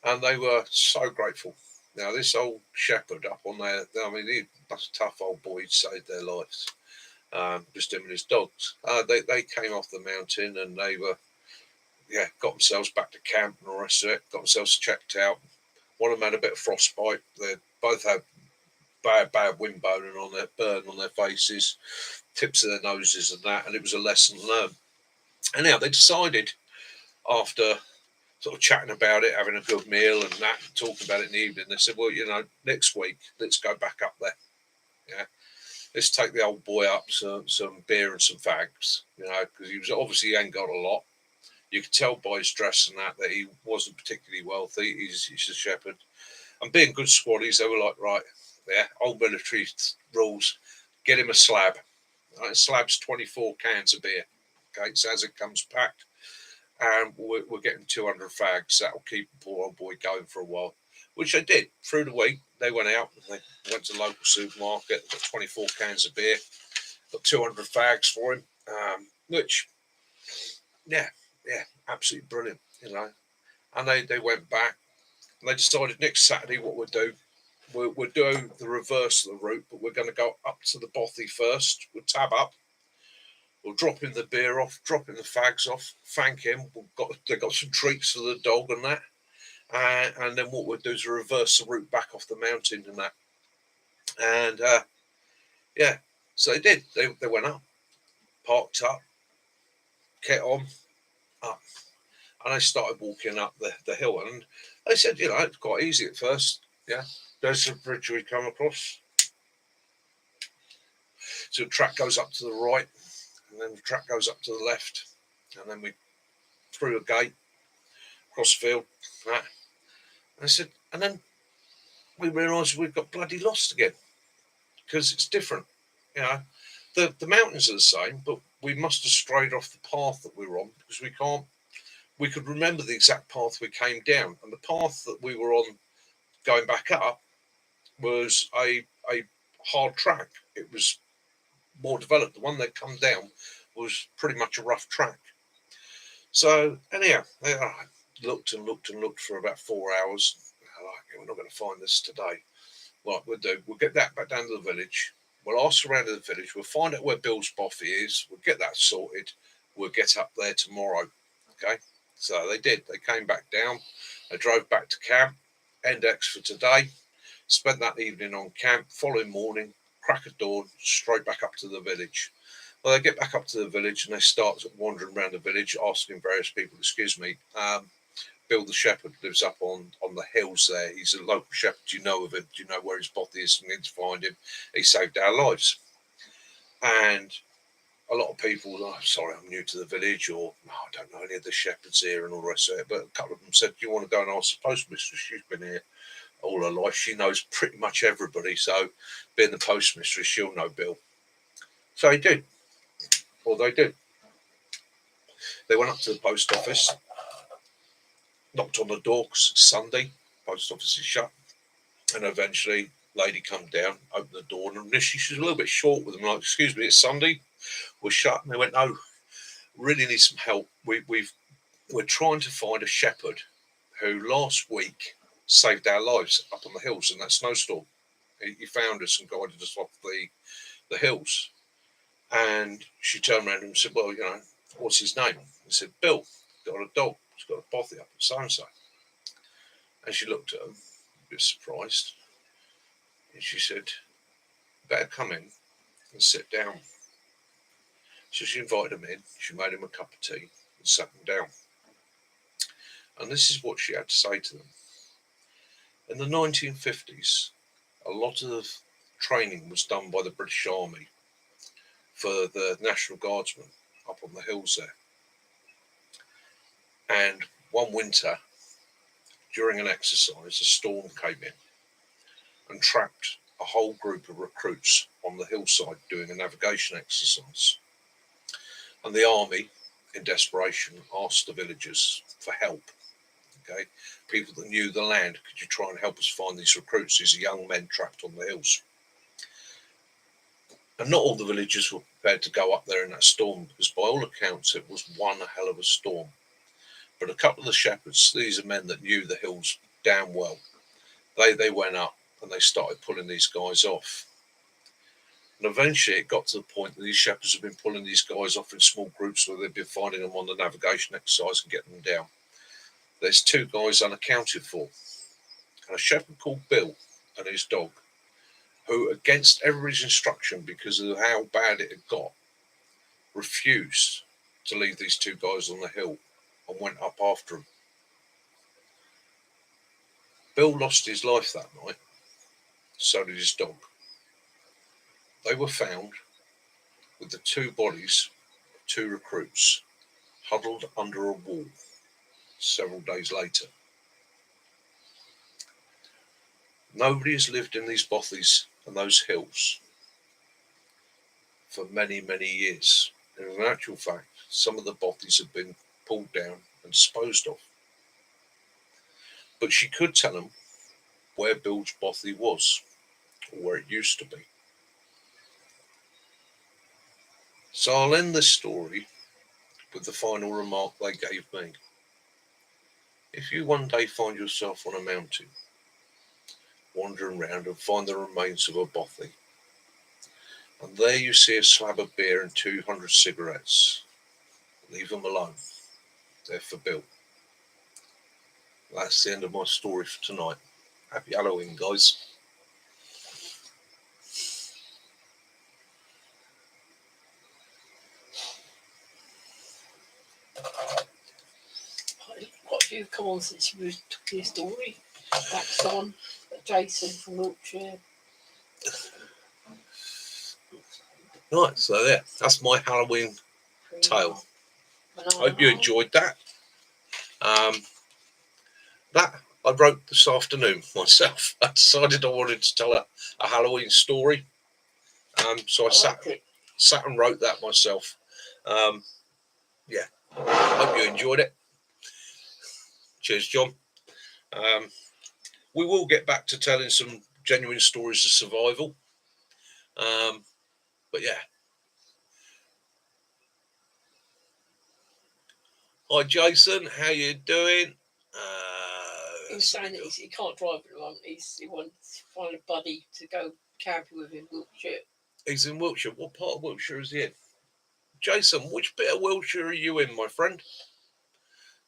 and they were so grateful. Now this old shepherd up on there, I mean, that's a tough old boy. He saved their lives. Just him and his dogs. They came off the mountain and they were, got themselves back to camp and all the rest of it. Got themselves checked out. One of them had a bit of frostbite. They both had bad wind burn on their faces, tips of their noses and that, and it was a lesson learned. Anyhow, they decided after sort of chatting about it, having a good meal and that, and talking about it in the evening, they said, well, next week, let's go back up there. Yeah. Let's take the old boy up some beer and some fags, because he ain't got a lot. You could tell by his dress and that he wasn't particularly wealthy. He's a shepherd. And being good squaddies, they were like, right, old military rules, get him a slab. Right, a slab's 24 cans of beer. Okay, so as it comes packed, and we're getting 200 fags. That'll keep the poor old boy going for a while, which they did. Through the week, they went out, and they went to the local supermarket, got 24 cans of beer, got 200 fags for him, which, absolutely brilliant, And they went back, and they decided next Saturday what we'll do. We'll do the reverse of the route, but we're going to go up to the bothy first. We'll tab up. We'll drop in the beer off, drop in the fags off, thank him. They got some treats for the dog and that. And then what we'll do is reverse the route back off the mountain and that. And so they did. They went up, parked up, get on, up. And they started walking up the hill. And they said, it's quite easy at first. Yeah. There's the bridge we come across. So the track goes up to the right, and then the track goes up to the left, and then we through a gate, across the field, that. And I said, and then we realised we've got bloody lost again because it's different. The mountains are the same, but we must have strayed off the path that we were on because we could remember the exact path we came down, and the path that we were on going back up was a hard track. It was more developed. The one that come down was pretty much a rough track. So anyhow, I looked and looked and looked for about 4 hours. We're not going to find this today. What we'll do, we'll get that back down to the village. We'll ask around the village. We'll find out where Bill's bothy is. We'll get that sorted. We'll get up there tomorrow. Okay. So they did. They came back down. They drove back to camp. Index for today. Spent that evening on camp. Following morning, crack of dawn, straight back up to the village. Well, they get back up to the village and they start wandering around the village, asking various people, excuse me, Bill the shepherd lives up on the hills there. He's a local shepherd. Do you know of him? Do you know where his bothy is? We need to find him. He saved our lives. And a lot of people, sorry, I'm new to the village, or I don't know any of the shepherds here and all the rest of it. But a couple of them said, do you want to go and ask the postmistress? She's been here all her life. She knows pretty much everybody. So being the postmistress, she'll know Bill. So he did. Or they did. They went up to the post office, knocked on the door because it's Sunday, post office is shut, and eventually lady come down, opened the door, and initially she was a little bit short with them, like, excuse me, it's Sunday, we're shut. And they went, no, really need some help. We're trying to find a shepherd who last week saved our lives up on the hills in that snowstorm. He found us and guided us off the hills. And she turned around and said, well, what's his name? I said, Bill. Got a dog. He's got a bothy up at so-and-so. And she looked at him, a bit surprised. And she said, better come in and sit down. So she invited him in. She made him a cup of tea. and sat them down. And this is what she had to say to them. In the 1950s, a lot of training was done by the British Army for the National Guardsmen up on the hills there. And one winter, during an exercise, a storm came in and trapped a whole group of recruits on the hillside doing a navigation exercise. And the army, in desperation, asked the villagers for help. Okay, people that knew the land, could you try and help us find these recruits? These are young men trapped on the hills. And not all the villagers were prepared to go up there in that storm, because by all accounts it was one hell of a storm. But a couple of the shepherds, these are men that knew the hills damn well, they went up and they started pulling these guys off. And eventually it got to the point that these shepherds have been pulling these guys off in small groups where they've been finding them on the navigation exercise and getting them down. There's two guys unaccounted for. And a shepherd called Bill and his dog, who, against everybody's instruction because of how bad it had got, refused to leave these two guys on the hill and went up after them. Bill lost his life that night. So did his dog. They were found with the two bodies of two recruits huddled under a wall several days later. Nobody has lived in these bothies and those hills for many, many years. And in actual fact, some of the bothies have been pulled down and disposed of. But she could tell them where Bill's bothy was, or where it used to be. So I'll end this story with the final remark they gave me. If you one day find yourself on a mountain, wandering around and find the remains of a bothy, and there you see a slab of beer and 200 cigarettes, leave them alone. They're for Bill. That's the end of my story for tonight. Happy Halloween, guys. Quite a few have come on since you took your story. That's on Jason from Wiltshire. Right, so there, that's my Halloween tale. Hope you enjoyed that. That I wrote this afternoon myself. I decided I wanted to tell a Halloween story. So I sat and wrote that myself. Yeah, hope you enjoyed it. Cheers, John. We will get back to telling some genuine stories of survival. But yeah. Hi, Jason. How you doing? He's saying that he can't drive at the moment. He wants to find a buddy to go camping with in Wiltshire. He's in Wiltshire. What part of Wiltshire is he in? Jason, which bit of Wiltshire are you in, my friend?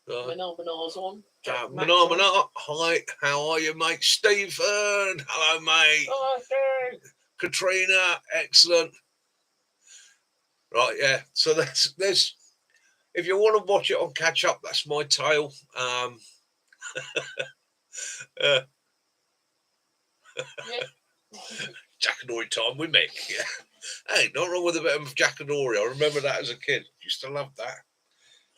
Manar's on. Manar. Hi, how are you, mate? Stephen. Hello, mate. Oh, okay. Katrina, excellent. Right, yeah. So there's if you want to watch it on catch up, that's my tale. Yeah. Jackanory time with Mick. Yeah. Hey, not wrong with a bit of Jackanory. I remember that as a kid. Used to love that.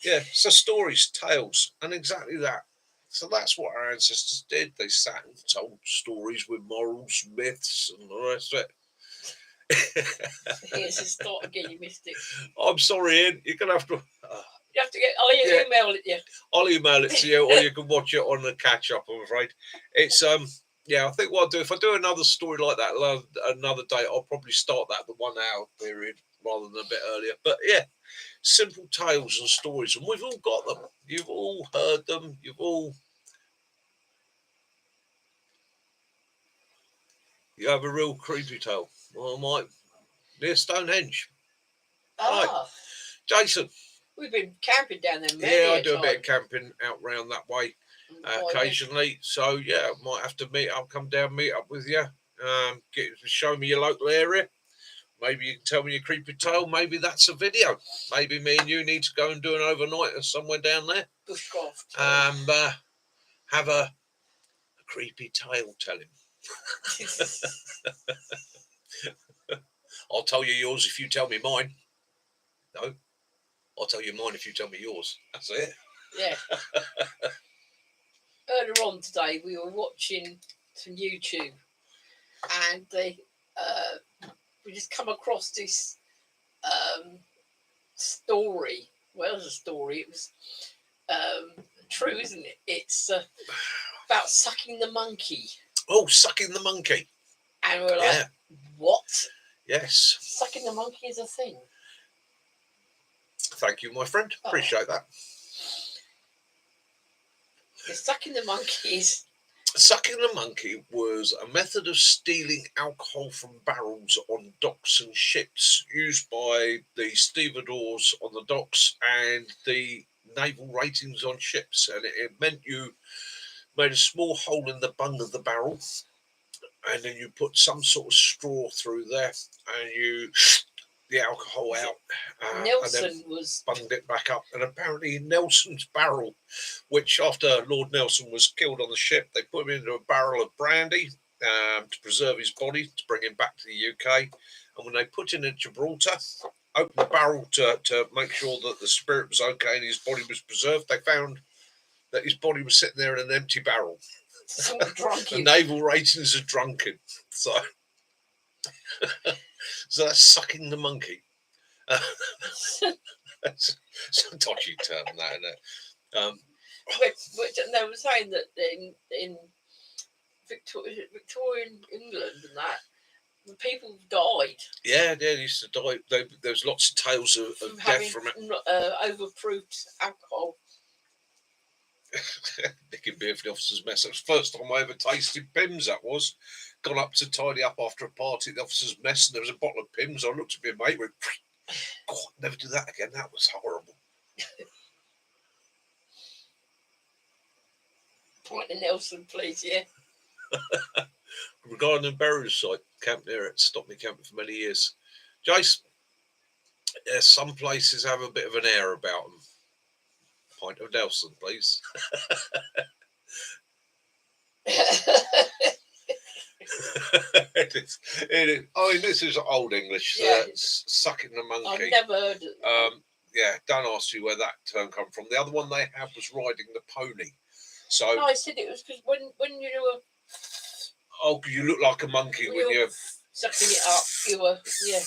Yeah, so stories, tales, and exactly that. So that's what our ancestors did. They sat and told stories with morals, myths, and the rest of it. Here's the start again. You missed it. I'm sorry, Ian. You're gonna have to. You have to get. I'll email it to you. I'll email it to you, or you can watch it on the catch up. I'm afraid it's Yeah, I think what I'll do if I do another story like that another day, I'll probably start that the 1 hour period rather than a bit earlier. But yeah, simple tales and stories, and we've all got them. You've all heard them. You have a real creepy tale. Well, I might near Stonehenge. Ah, right. Jason. We've been camping down there. Yeah, I do a bit of camping out round that way occasionally. Yeah. So yeah, might have to meet up, come down, meet up with you. Show me your local area. maybe you can tell me your creepy tale. Maybe that's a video. Maybe me and you need to go and do an overnight somewhere down there. Bushcraft. Have a creepy tale telling. I'll tell you yours if you tell me mine. No, I'll tell you mine if you tell me yours. That's it. Yeah. Earlier on today, we were watching some YouTube, and we just come across this story. Well, it was a story. It was true, isn't it? It's about sucking the monkey. Oh, sucking the monkey. And we're like, what? Yes. Sucking the monkey is a thing. Thank you, my friend. Appreciate that. Sucking the monkeys. Sucking the monkey was a method of stealing alcohol from barrels on docks and ships, used by the stevedores on the docks and the naval ratings on ships. And it meant you made a small hole in the bung of the barrel, and then you put some sort of straw through there, and you the alcohol out. Nelson and then bunged it back up. And apparently Nelson's barrel, which after Lord Nelson was killed on the ship, they put him into a barrel of brandy to preserve his body, to bring him back to the UK. And when they put him in Gibraltar, opened the barrel to make sure that the spirit was okay and his body was preserved, they found that his body was sitting there in an empty barrel. The naval ratings are drunken. So that's sucking the monkey. That's a dodgy term, that, isn't it? Which they were saying that in Victorian England and that, the people died. Yeah, they used to die. There's lots of tales of death from it. Overproofed alcohol. Nicking beer for the officers' mess. That was the first time I ever tasted Pimm's. That was. Gone up to tidy up after a party at the officers' mess, and there was a bottle of Pimm's. I looked at my mate, went, God, never do that again. That was horrible. Point to Nelson, please, yeah. Regarding the burial site, camp near it, stopped me camping for many years. Jace, some places have a bit of an air about them. Pint of Nelson, please. It is. I mean, this is old English. Sucking the monkey. I've never heard it. Yeah, don't ask you where that term come from. The other one they had was riding the pony. So no, I said it was because when you were. Oh, you look like a monkey when you're sucking it up. You were, yeah.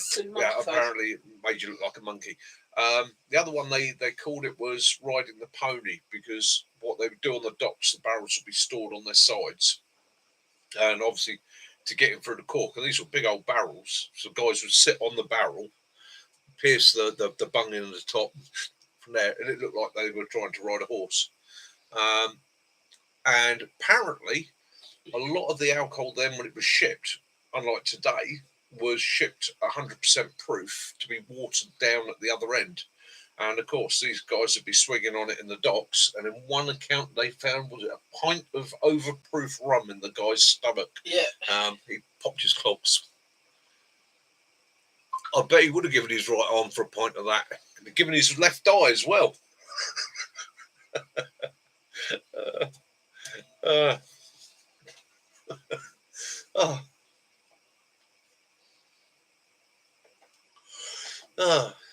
Apparently, it made you look like a monkey. The other one they called it was riding the pony, because what they would do on the docks, the barrels would be stored on their sides, and obviously to get in through the cork, and these were big old barrels, so guys would sit on the barrel, pierce the bung in the top from there, and it looked like they were trying to ride a horse. And apparently a lot of the alcohol then, when it was shipped, unlike today, was shipped 100% proof to be watered down at the other end. And of course, these guys would be swigging on it in the docks. And in one account, they found, was it a pint of overproof rum in the guy's stomach? Yeah. He popped his clogs. I bet he would have given his right arm for a pint of that. And given his left eye as well.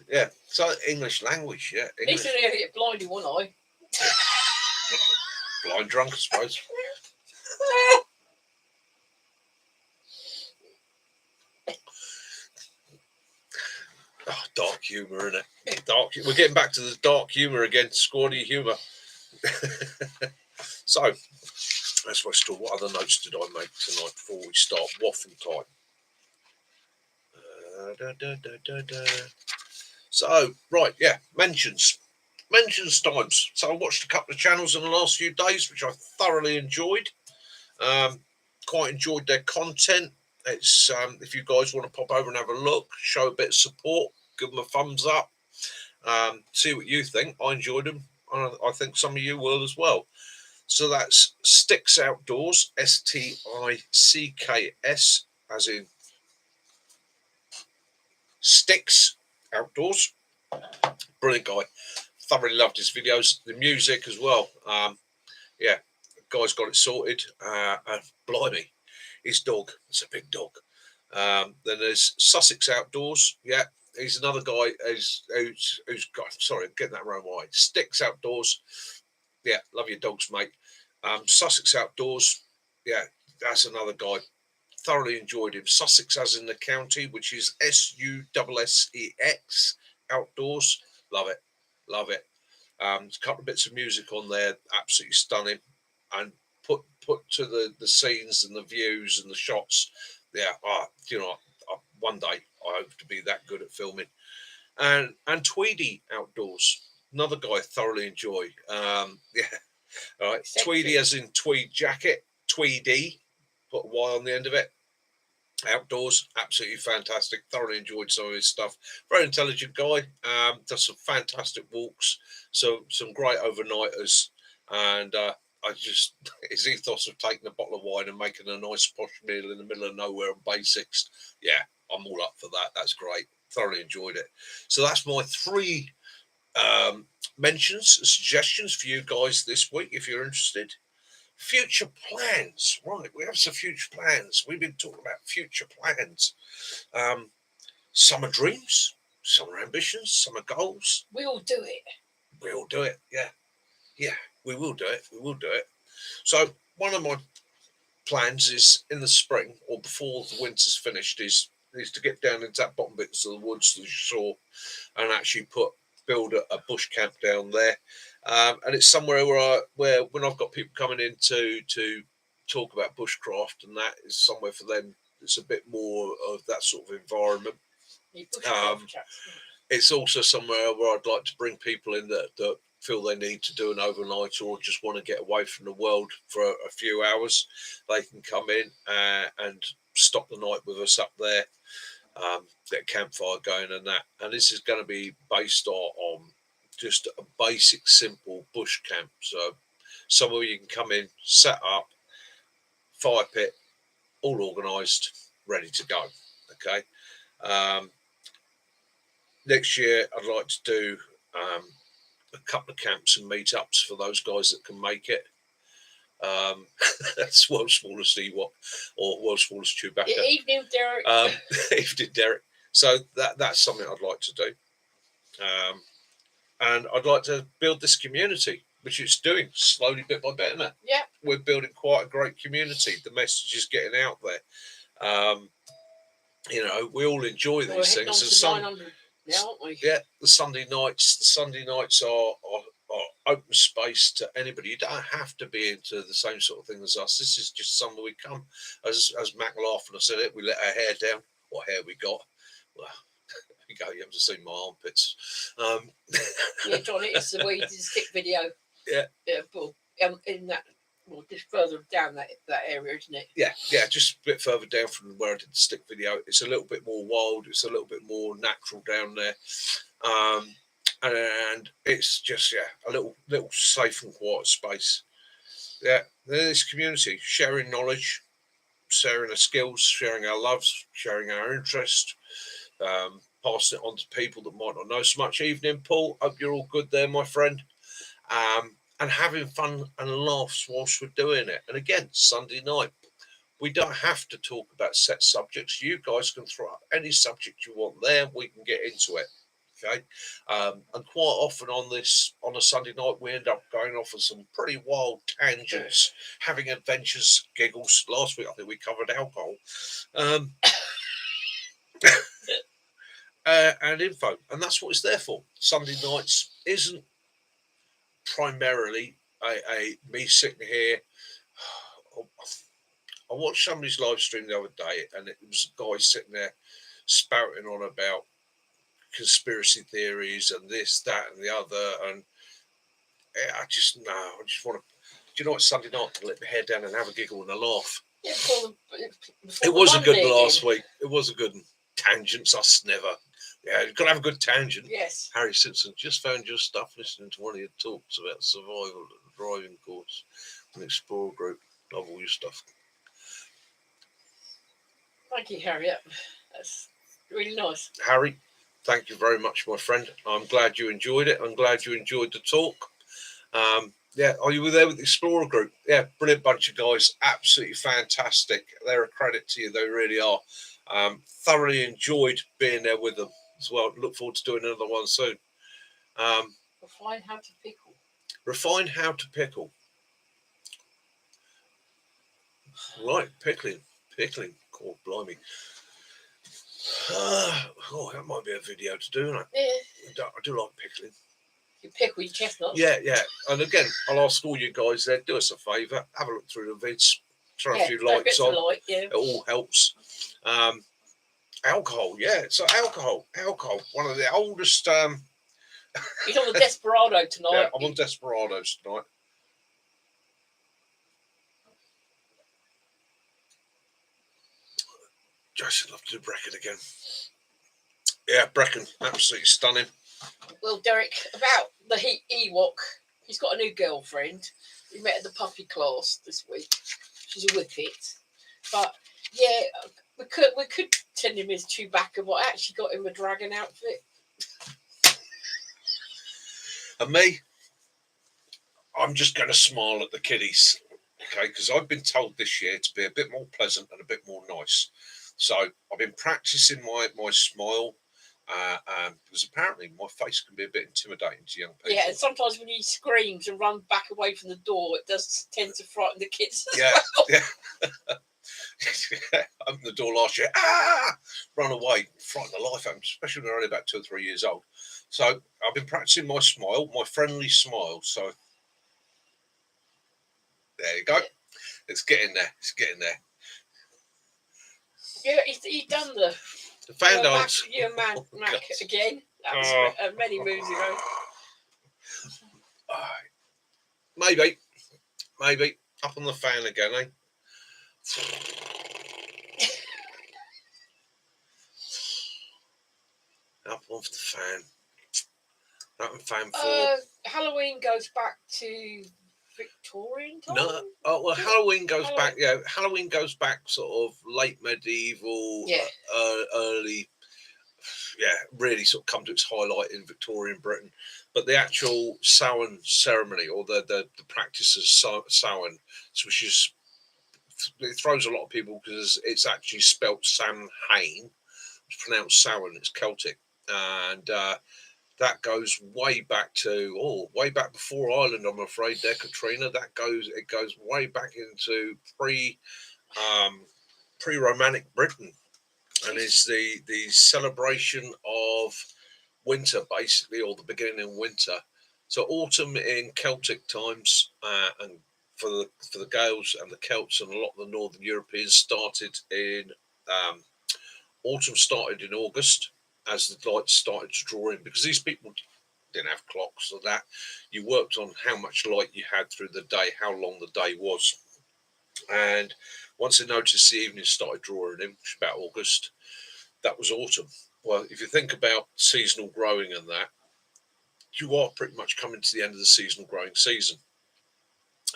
Yeah. So English language, yeah. He's going to get blind in one eye. Blind drunk, I suppose. Dark humour, isn't it? We're getting back to the dark humour again. Squaddy humour. So, that's what I what other notes did I make tonight before we start waffle time? So, right, yeah, mentions times. So I watched a couple of channels in the last few days, which I thoroughly enjoyed. Quite enjoyed their content. It's if you guys want to pop over and have a look, show a bit of support, give them a thumbs up, see what you think. I enjoyed them. I think some of you will as well. So that's Sticks Outdoors, STICKS, as in Sticks Outdoors. Brilliant guy. Thoroughly loved his videos. The music as well. Yeah, guy's got it sorted. And blimey, his dog. It's a big dog. Then there's Sussex Outdoors. Yeah, he's another guy who's got. Sorry, I'm getting that wrong. Wide. Sticks Outdoors. Yeah, love your dogs, mate. Sussex Outdoors. Yeah, that's another guy. Thoroughly enjoyed him. Sussex, as in the county, which is SUSSEX Outdoors. Love it, love it. There's a couple of bits of music on there, absolutely stunning, and put to the scenes and the views and the shots. Yeah, one day I hope to be that good at filming. And Tweedy Outdoors, another guy I thoroughly enjoy. Yeah, all right. Tweedy as in tweed jacket, Tweedy, put a Y on the end of it. Outdoors, absolutely fantastic. Thoroughly enjoyed some of his stuff. Very intelligent guy. Does some fantastic walks. So some great overnighters. And I just his ethos of taking a bottle of wine and making a nice posh meal in the middle of nowhere on basics. Yeah, I'm all up for that. That's great. Thoroughly enjoyed it. So that's my three mentions, suggestions for you guys this week if you're interested. Future plans, right? We have some future plans. We've been talking about future plans. Some are dreams, some are ambitions, some are goals. We all do it. We all do it. Yeah. We will do it. We will do it. So one of my plans is in the spring or before the winter's finished is to get down into that bottom bits of the woods that you saw and actually build a bush camp down there. And it's somewhere where when I've got people coming in to talk about bushcraft, and that is somewhere for them. It's a bit more of that sort of environment. It's also somewhere where I'd like to bring people in that feel they need to do an overnight or just want to get away from the world for a few hours. They can come in and stop the night with us up there. Get a campfire going and that. And this is going to be based on just a basic, simple bush camp. So somewhere you can come in, set up, fire pit, all organised, ready to go. Okay. Next year, I'd like to do a couple of camps and meetups for those guys that can make it. That's world's smallest Ewok or world's smallest Chewbacca. Evening, Derek. Evening, Derek. So that's something I'd like to do. And I'd like to build this community, which it's doing slowly, bit by bit, isn't it? Yeah. We're building quite a great community. The message is getting out there. We all enjoy these things. And now, aren't we? Yeah, the Sunday nights are open space to anybody. You don't have to be into the same sort of thing as us. This is just somewhere we come. As Mac laughed and I said it, we let our hair down. What hair we got? Well, you go, you haven't seen my armpits. Yeah, Johnny, it's the way you did the stick video. Yeah. Yeah, but in that, well, just further down that area, isn't it? Yeah, just a bit further down from where I did the stick video. It's a little bit more wild. It's a little bit more natural down there. And it's just, a little safe and quiet space. Yeah, there's community, sharing knowledge, sharing our skills, sharing our loves, sharing our interest, passing it on to people that might not know so much. Evening, Paul. Hope you're all good there, my friend. And having fun and laughs whilst we're doing it. And again, Sunday night, we don't have to talk about set subjects. You guys can throw up any subject you want there. We can get into it. Okay. And quite often on a Sunday night, we end up going off on some pretty wild tangents, having adventures, giggles. Last week, I think we covered alcohol. And info. And that's what it's there for. Sunday nights isn't primarily me sitting here. I watched somebody's live stream the other day, and it was a guy sitting there spouting on about conspiracy theories and this, that, and the other. And I just want to. Do you know what? Sunday night, I let my hair down and have a giggle and a laugh. Yeah, it was a good last week. It was a good one. Tangents, us never. Yeah, you've got to have a good tangent. Yes. Harry Simpson, just found your stuff listening to one of your talks about survival at the driving course and Explorer Group. Love all your stuff. Thank you, Harriet. That's Really nice. Harry, thank you very much, my friend. I'm glad you enjoyed it. I'm glad you enjoyed the talk. Yeah, you were there with the Explorer group. Yeah, brilliant bunch of guys. Absolutely fantastic. They're a credit to you. They really are. Thoroughly enjoyed being there with them as well. Look forward to doing another one soon. Refine how to pickle. Refine how to pickle. Right, pickling. God, blimey. Oh, that might be a video to do, isn't it? Yeah. I do like pickling. You pickle your chestnuts. Yeah. And again, I'll ask all you guys there, do us a favour, have a look through the vids, throw a few likes on. It all helps. Alcohol, yeah. So alcohol. One of the oldest. He's on the Desperado tonight. Yeah, I'm on Desperados tonight. Jason, love to do Brecon again. Yeah, Brecon, absolutely stunning. Well, Derek, about the Ewok, he's got a new girlfriend. We met at the puppy class this week. She's a whippet. But yeah, we could send him his Chewbacca, but I actually got him a dragon outfit. And me, I'm just going to smile at the kiddies, okay? Because I've been told this year to be a bit more pleasant and a bit more nice. So I've been practicing my smile. Because apparently my face can be a bit intimidating to young people. Yeah, and sometimes when he screams and runs back away from the door, it does tend to frighten the kids. Yeah. Opened the door last year, run away, frighten the life out of them, especially when they're only about 2 or 3 years old. So I've been practicing my smile, my friendly smile. So there you go. Yeah. It's getting there. Yeah, he's done the fan dance. Mac again. That was many moons ago. Maybe. Up on the fan again, eh? Up off the fan. That and fan 4. Halloween goes back to Victorian time? No. Oh, well, Halloween goes back, yeah. Halloween goes back sort of late medieval, early, really sort of come to its highlight in Victorian Britain. But the actual Samhain ceremony, or the practice of Samhain, which is, it throws a lot of people because it's actually spelt Samhain. It's pronounced Samhain. It's Celtic, and that goes way back way back before Ireland. I'm afraid there, Katrina. It goes way back into pre-Romantic Britain, and it's the celebration of winter, basically, or the beginning of winter. So autumn in Celtic times, and for the Gaels and the Celts and a lot of the Northern Europeans started in autumn. Started in August as the lights started to draw in, because these people didn't have clocks, so that you worked on how much light you had through the day, how long the day was, and once they noticed the evening started drawing in, which is about August, that was autumn. Well, if you think about seasonal growing and that, you are pretty much coming to the end of the seasonal growing season.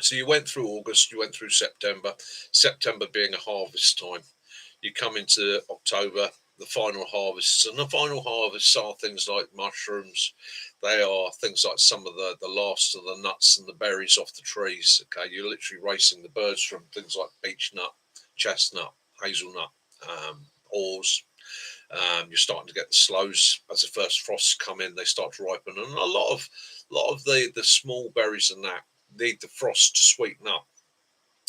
So you went through August, you went through September being a harvest time. You come into October, the final harvests, and the final harvests are things like mushrooms. They are things like some of the last of the nuts and the berries off the trees. Okay, you're literally racing the birds from things like beech nut, chestnut, hazelnut, haws. You're starting to get the sloes as the first frosts come in. They start to ripen, and a lot of the small berries and that need the frost to sweeten up.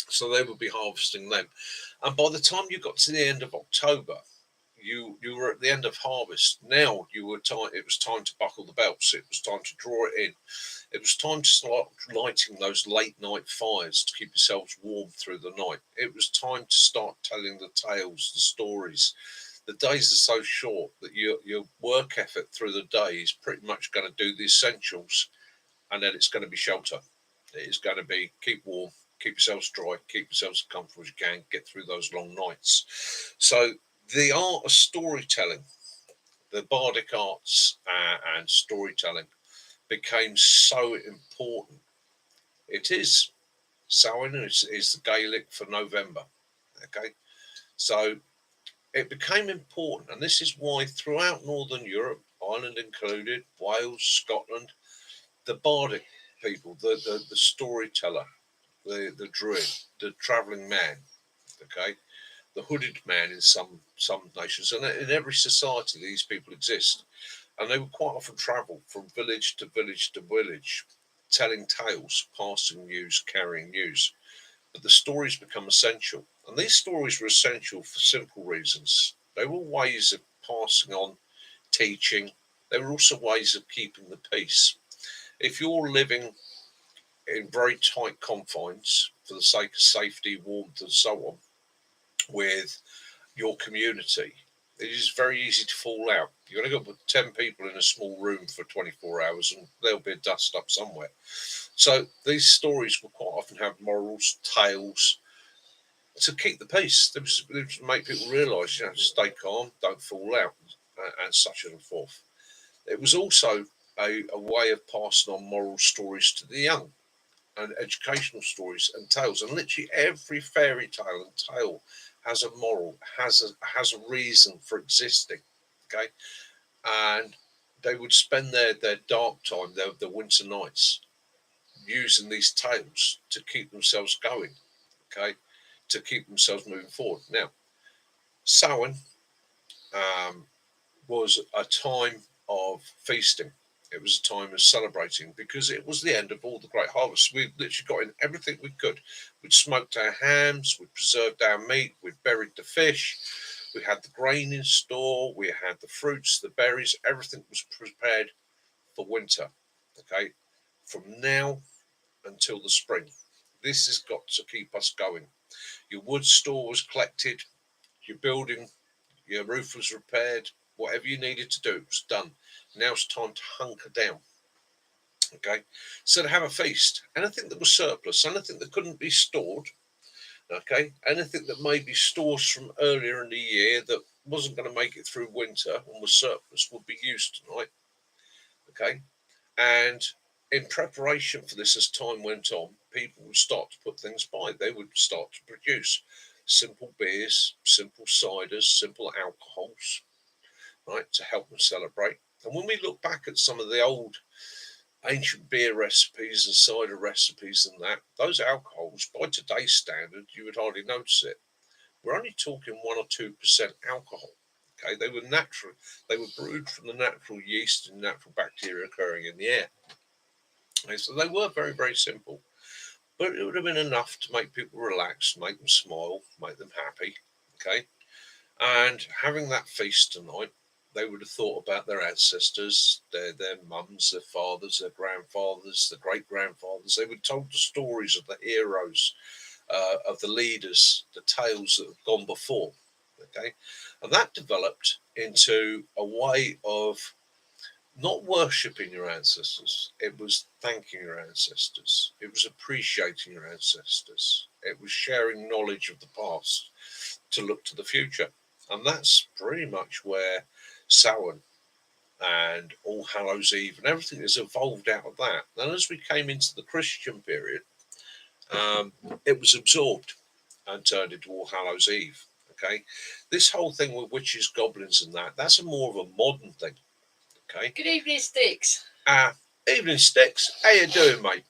So they will be harvesting them, and by the time you got to the end of October, you were at the end of harvest. Now it was time to buckle the belts. It was time to draw it in. It was time to start lighting those late night fires to keep yourselves warm through the night. It was time to start telling the tales, the stories. The days are so short that your work effort through the day is pretty much going to do the essentials, and then it's going to be shelter. It is going to be keep warm, keep yourselves dry, keep yourselves as comfortable as you can, get through those long nights. So the art of storytelling, the bardic arts and storytelling became so important. It is Samhain is the Gaelic for November. Okay, so it became important, and this is why throughout Northern Europe, Ireland included, Wales, Scotland, the bardic people, the storyteller, the druid, the travelling man, okay, the hooded man in some nations, and in every society these people exist, and they would quite often travel from village to village to village, telling tales, passing news, carrying news. But the stories become essential, and these stories were essential for simple reasons. They were ways of passing on teaching. They were also ways of keeping the peace. If you're living in very tight confines for the sake of safety, warmth, and so on, with your community, it is very easy to fall out. You're going to go put 10 people in a small room for 24 hours and there'll be a dust up somewhere. So these stories will quite often have morals, tales to keep the peace. They just make people realise, stay calm, don't fall out, and such and forth. It was also a way of passing on moral stories to the young and educational stories and tales. And literally every fairy tale and tale has a moral, has a reason for existing. Okay, and they would spend their dark time, their winter nights, using these tales to keep themselves going. Okay, to keep themselves moving forward. Now, Samhain um, was a time of feasting. It was a time of celebrating because it was the end of all the great harvests. We literally got in everything we could. We'd smoked our hams, we'd preserved our meat, we'd buried the fish, we had the grain in store, we had the fruits, the berries, everything was prepared for winter. Okay, from now until the spring. This has got to keep us going. Your wood store was collected, your building, your roof was repaired, whatever you needed to do, it was done. Now it's time to hunker down. Okay, so to have a feast, anything that was surplus, anything that couldn't be stored, okay, anything that may be stores from earlier in the year that wasn't going to make it through winter and was surplus would be used tonight. Okay, and in preparation for this, as time went on, people would start to put things by. They would start to produce simple beers, simple ciders, simple alcohols, right, to help them celebrate. And when we look back at some of the old ancient beer recipes and cider recipes and that, those alcohols, by today's standard, you would hardly notice it. We're only talking 1 or 2% alcohol. Okay, they were natural. They were brewed from the natural yeast and natural bacteria occurring in the air. Okay, so they were very, very simple. But it would have been enough to make people relax, make them smile, make them happy. Okay, and having that feast tonight, they would have thought about their ancestors, their mums, their fathers, their grandfathers, their great grandfathers. They would told the stories of the heroes, of the leaders, the tales that have gone before. Okay, and that developed into a way of not worshipping your ancestors. It was thanking your ancestors. It was appreciating your ancestors. It was sharing knowledge of the past to look to the future. And that's pretty much where Samhain and All Hallows Eve and everything has evolved out of that. And as we came into the Christian period, it was absorbed and turned into All Hallows Eve. Okay, this whole thing with witches, goblins, and that's a more of a modern thing. Okay. Good evening, Sticks. Evening, Sticks. How you doing, mate?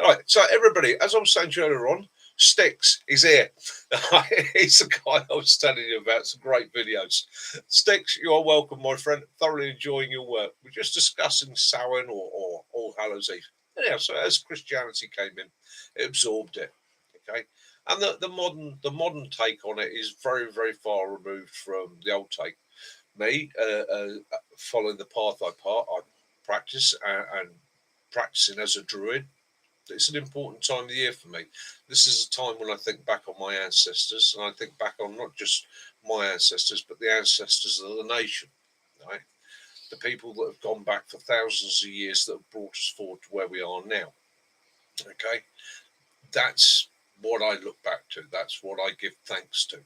All right. So everybody, as I was saying to you earlier on, Sticks is here. He's the guy I was telling you about. Some great videos. Sticks, you are welcome, my friend. Thoroughly enjoying your work. We're just discussing Samhain or All Hallows Eve. Anyhow, so as Christianity came in, it absorbed it. Okay. And the modern take on it is very, very far removed from the old take. Me, following the path I practice and practicing as a druid, it's an important time of the year for me. This is a time when I think back on my ancestors, and I think back on not just my ancestors, but the ancestors of the nation, right? The people that have gone back for thousands of years that have brought us forward to where we are now. Okay, that's what I look back to. That's what I give thanks to.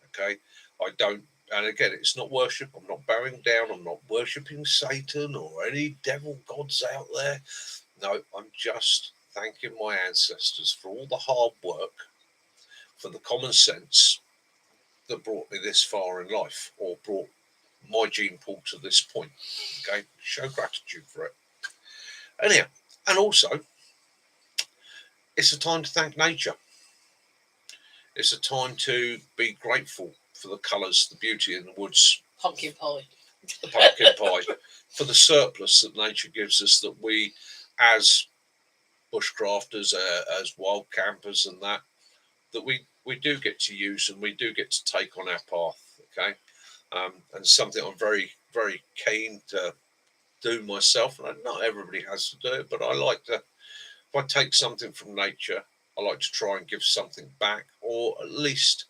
Okay, I don't. And again, it's not worship. I'm not bowing down. I'm not worshipping Satan or any devil gods out there. No, I'm just thanking my ancestors for all the hard work, for the common sense, that brought me this far in life, or brought my gene pool to this point. Okay, show gratitude for it. Anyhow, and also, it's a time to thank nature. It's a time to be grateful for the colours, the beauty in the woods. Pumpkin pie. Pumpkin pie. For the surplus that nature gives us, that we, as bushcrafters, as wild campers and that we do get to use, and we do get to take on our path. Okay, and something I'm very, very keen to do myself, and not everybody has to do it, but I like to, if I take something from nature, I like to try and give something back, or at least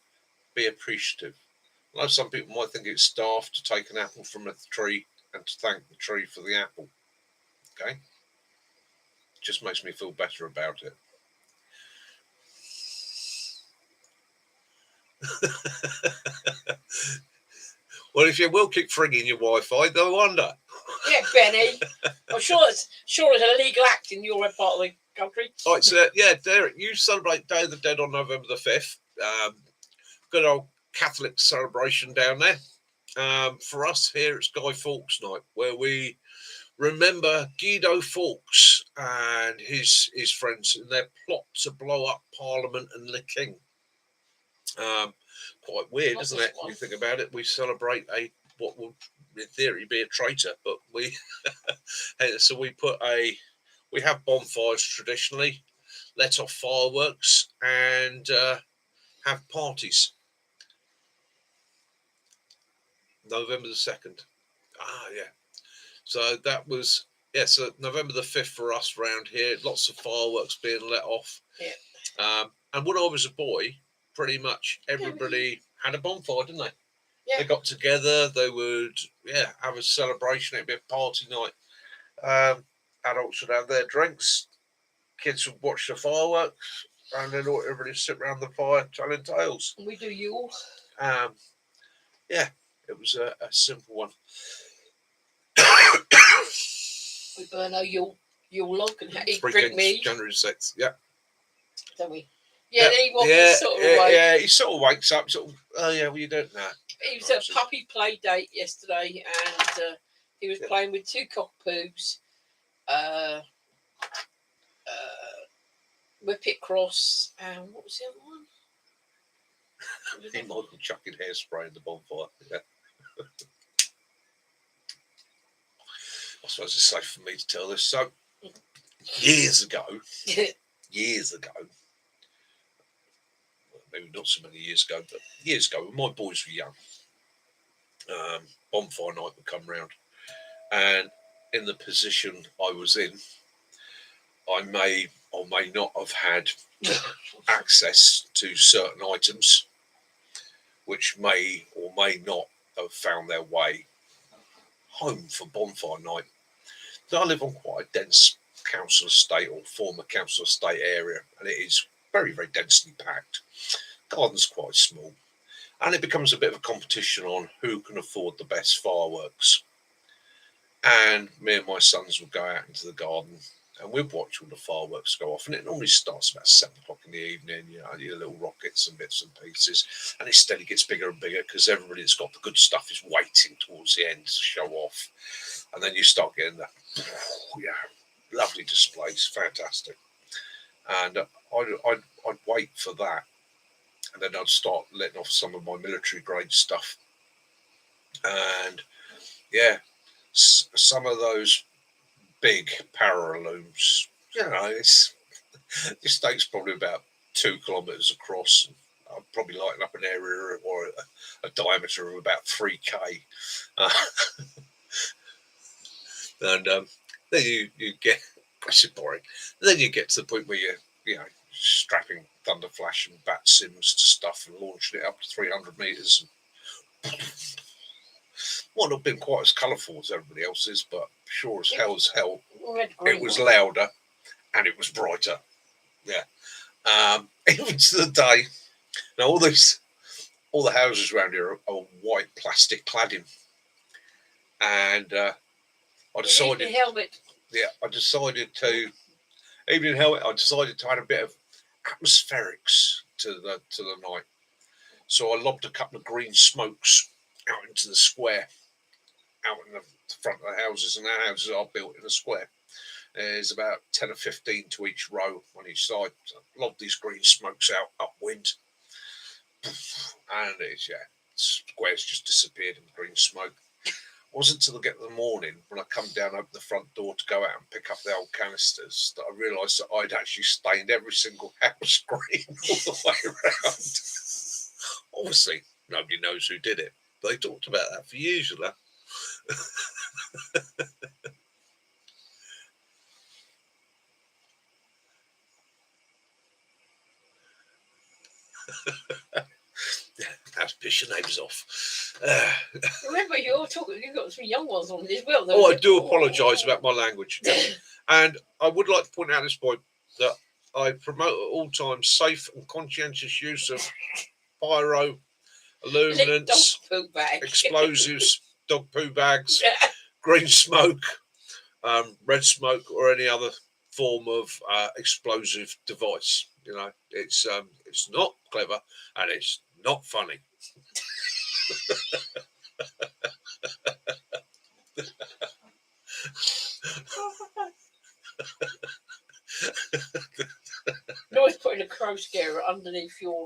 be appreciative. I know some people might think it's daft to take an apple from a tree and to thank the tree for the apple. Okay, it just makes me feel better about it. Well, if you will keep frigging your Wi-Fi, no wonder. Yeah, Benny. I'm sure it's a legal act in your part of the country. Right, so yeah, Derek, you celebrate Day of the Dead on November the 5th. Good old Catholic celebration down there. For us here, it's Guy Fawkes night, where we remember Guido Fawkes and his friends in their plot to blow up Parliament and the King. Quite weird, isn't it? When you think about it, we celebrate what would in theory be a traitor, but we so we have bonfires traditionally, let off fireworks, and have parties. November the 2nd. Yeah. So that was, so November the 5th for us around here. Lots of fireworks being let off. Yeah. And when I was a boy, pretty much everybody had a bonfire, didn't they? Yeah. They got together, they would, have a celebration. It'd be a party night. Adults would have their drinks, kids would watch the fireworks, and then everybody would sit around the fire telling tales. We do Yule. It was a simple one. We burn our Yule log and drink me. January 6th, yeah. Don't we? Yeah, he sort of wakes up, sort of, oh yeah, well you don't know. It was a puppy play date yesterday, and he was playing with two cockatoos, Whippet Cross, and what was the other one? He might be chucking hairspray in the bonfire. Yeah. I suppose it's safe for me to tell this. So, years ago, maybe not so many years ago, but years ago, when my boys were young, bonfire night would come round, and in the position I was in, I may or may not have had access to certain items, which may or may not have found their way home for bonfire night. So I live on quite a dense council estate, or former council estate area, and it is very, very densely packed. Garden's quite small, and it becomes a bit of a competition on who can afford the best fireworks. And me and my sons would go out into the garden, and we'd watch all the fireworks go off, and it normally starts about 7 o'clock in the evening, your little rockets and bits and pieces, and it steadily gets bigger and bigger because everybody that's got the good stuff is waiting towards the end to show off. And then you start getting the lovely displays, fantastic. And I'd wait for that, and then I'd start letting off some of my military grade stuff. And some of those big paralooms, this estate's probably about 2 kilometres across. I'd probably lighten up an area or a diameter of about 3K. And then you get, it's boring. Then you get to the point where you're strapping Thunder Flash and Bat Sims to stuff and launching it up to 300 metres. Might not have been quite as colourful as everybody else's, but sure as hell, it was louder and it was brighter. Yeah. Even to the day, now all the houses around here are white plastic cladding, and I decided to add a bit of atmospherics to the night. So I lobbed a couple of green smokes out into the square, out in the front of the houses, and our houses are built in a square. There's about 10 or 15 to each row on each side. So I lobbed these green smokes out upwind, and the squares just disappeared in green smoke. It wasn't until I get to the morning when I come down, open the front door to go out and pick up the old canisters, that I realised that I'd actually stained every single house green all the way around. Obviously, nobody knows who did it. They talked about that for years, you know. That's piss your neighbours off. Remember, you've got some young ones on as well. Oh, I do apologise about my language. And I would like to point out at this point that I promote at all times safe and conscientious use of pyro, illuminants, explosives, dog poo bags, green smoke, red smoke, or any other form of explosive device. You know, it's not clever and it's not funny. You always putting a crow scarer underneath your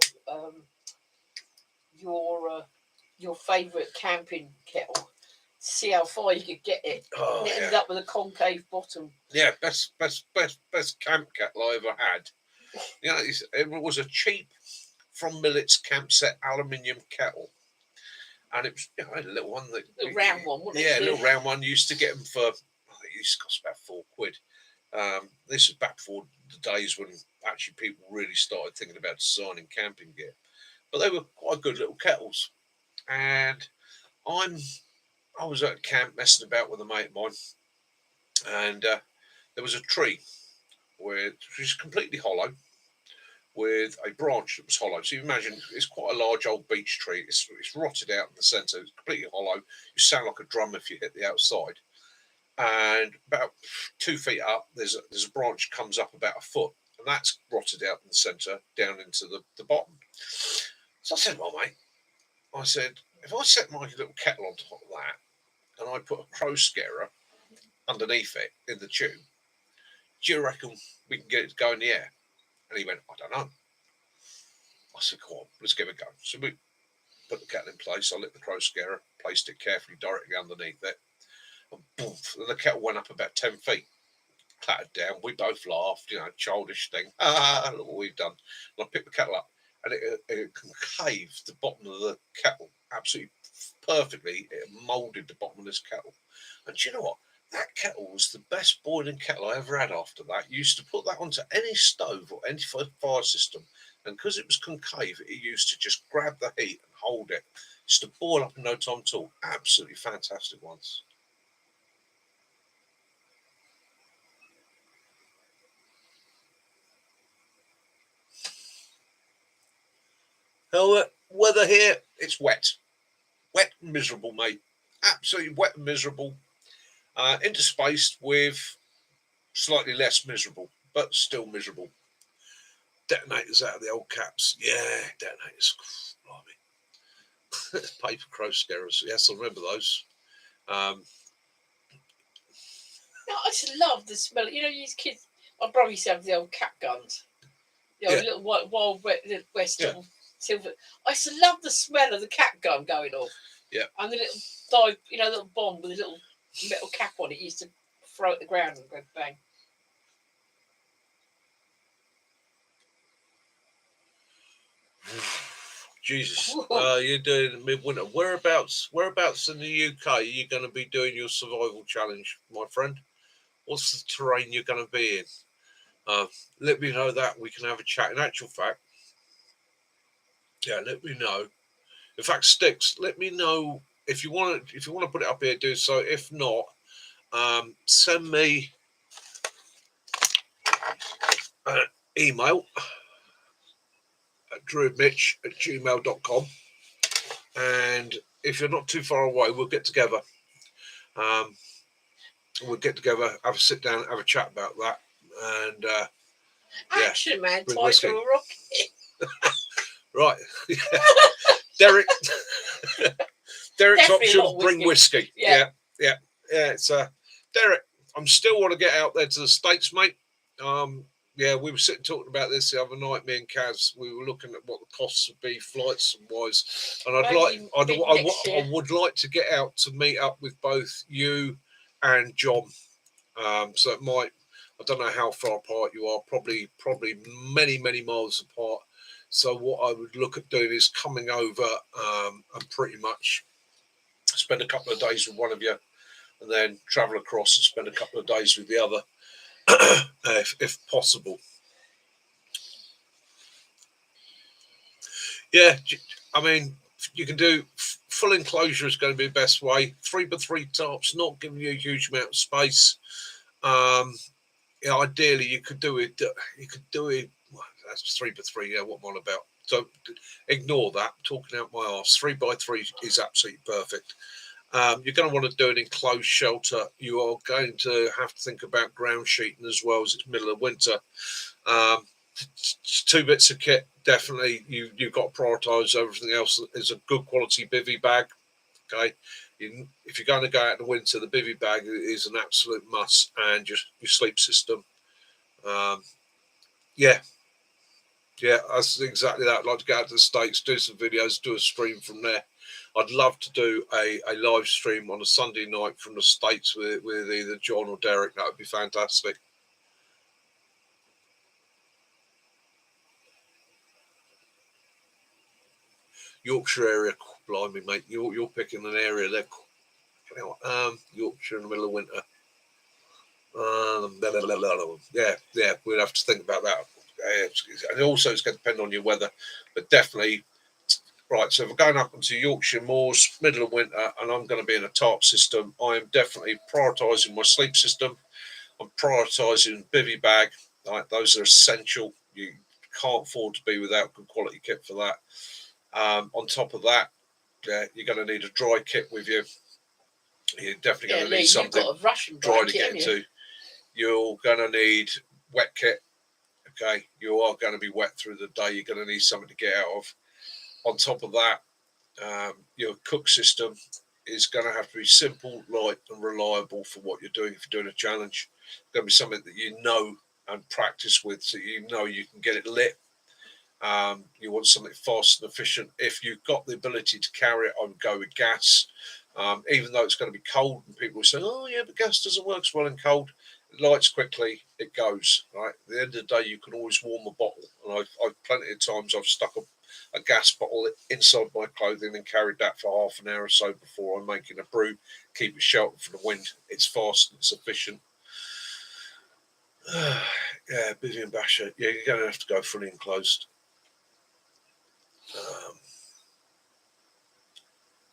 favourite camping kettle. See how far you could get it. Oh, it ended up with a concave bottom. Yeah, best camp kettle I ever had. You know, it was a cheap from Millet's camp set aluminium kettle, and it was a little one, little round one, wasn't it? Yeah, a little round one. Used to get them for it used to cost about £4. This was back before the days when actually people really started thinking about designing camping gear, but they were quite good little kettles. And I was at camp messing about with a mate of mine, and there was a tree which was completely hollow, with a branch that was hollow. So you imagine it's quite a large old beech tree. It's rotted out in the centre. It's completely hollow. You sound like a drum if you hit the outside. And about 2 feet up, there's a branch comes up about a foot, and that's rotted out in the centre down into the bottom. So I said, well, mate, I said, if I set my little kettle on top of that and I put a crow scarer underneath it in the tube, do you reckon we can get it to go in the air? And he went, I don't know. I said, come on, let's give it a go. So we put the kettle in place. I lit the crow scarer, placed it carefully directly underneath it, and boom, and the kettle went up about 10 feet, clattered down. We both laughed, childish thing. Look what we've done. And I picked the kettle up, and it concaved the bottom of the kettle absolutely perfectly. It moulded the bottom of this kettle. And do you know what? That kettle was the best boiling kettle I ever had after that. You used to put that onto any stove or any fire system, and because it was concave, it used to just grab the heat and hold it. Used to boil up in no time at all. Absolutely fantastic ones. Weather here, it's wet. Wet and miserable, mate. Absolutely wet and miserable. Interspaced with slightly less miserable, but still miserable. Detonators out of the old caps. Yeah, detonators. Paper crow scarers. Yes, I remember those. I just love the smell. These kids. My brother used to have the old cap guns. Little wild west silver. I used to love the smell of the cap gun going off. Yeah. And the little little bomb with a little metal cap on it. Used to throw at the ground and go bang. Jesus, you're doing midwinter. Whereabouts in the UK are you going to be doing your survival challenge, my friend? What's the terrain you're going to be in? Let me know that. We can have a chat. In actual fact, let me know. In fact, Sticks, let me know if you want to put it up here. Do so. If not, send me an email at drewmitch@gmail.com, and if you're not too far away, we'll get together. Have a sit down, have a chat about that, and Action, man, tied to a rocket. Right. Derek's Definitely option, not bring whiskey. Yeah. It's Derek, I'm still want to get out there to the States, mate. Yeah, we were sitting talking about this the other night, me and Kaz. We were looking at what the costs would be, flights and wise. And I would like to get out to meet up with both you and John. So it might, I don't know how far apart you are, probably many miles apart. So what I would look at doing is coming over and pretty much spend a couple of days with one of you, and then travel across and spend a couple of days with the other, if possible. Yeah, I mean, you can do full enclosure is going to be the best way. 3x3 tops, not giving you a huge amount of space. Yeah, ideally you could do it. Well, that's 3x3. Yeah, what I'm on about. So ignore that. I'm talking out my arse. 3x3 is absolutely perfect. You're going to want to do an enclosed shelter. You are going to have to think about ground sheeting as well, as it's middle of winter. 2 bits of kit, definitely. You've got to prioritise everything else. Is a good quality bivvy bag. Okay, if you're going to go out in the winter, the bivvy bag is an absolute must, and your sleep system. Yeah, that's exactly that. I'd like to get out to the States, do some videos, do a stream from there. I'd love to do a live stream on a Sunday night from the States with either John or Derek. That would be fantastic. Yorkshire area, blimey, mate. You're picking an area there. Yorkshire in the middle of winter. Yeah, we'd have to think about that. And also, it's going to depend on your weather, but definitely. Right, so if we're going up into Yorkshire moors, middle of winter, and I'm going to be in a tarp system, I am definitely prioritising my sleep system. I'm prioritising bivvy bag. Right, those are essential. You can't afford to be without good quality kit for that. On top of that, you're going to need a dry kit with you. You're definitely going to need something dry to get into. You're going to need wet kit. Okay, you are going to be wet through the day. You're going to need something to get out of. On top of that, your cook system is going to have to be simple, light, and reliable for what you're doing. If you're doing a challenge, it's going to be something that you know and practice with, so you know you can get it lit. You want something fast and efficient. If you've got the ability to carry it, I would go with gas. Even though it's going to be cold, and people will say, "Oh, yeah, but gas doesn't work as well in cold." It lights quickly, it goes. Right. At the end of the day, you can always warm a bottle, and I've plenty of times I've stuck a gas bottle inside my clothing and carried that for half an hour or so before I'm making a brew. Keep it sheltered from the wind. It's fast and it's efficient. Yeah, Bivvy and Basher. Yeah, you're going to have to go fully enclosed.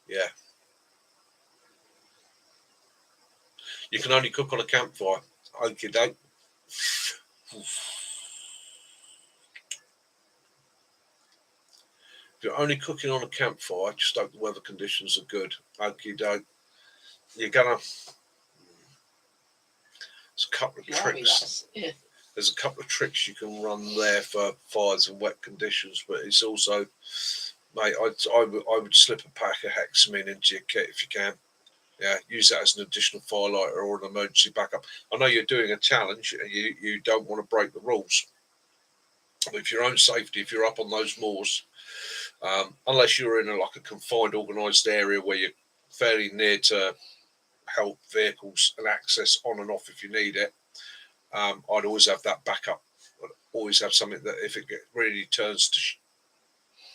Yeah. You can only cook on a campfire. Okie doke. If you're only cooking on a campfire, just hope the weather conditions are good. Okie doke. You're gonna. There's a couple of tricks. Yeah. There's a couple of tricks you can run there for fires and wet conditions, but it's also, mate, I would slip a pack of Hexamine into your kit if you can. Yeah, use that as an additional firelighter or an emergency backup. I know you're doing a challenge and you don't want to break the rules. But for your own safety, if you're up on those moors, unless you're in a confined, organised area where you're fairly near to help vehicles and access on and off if you need it, I'd always have that backup. I'd always have something that if it really turns to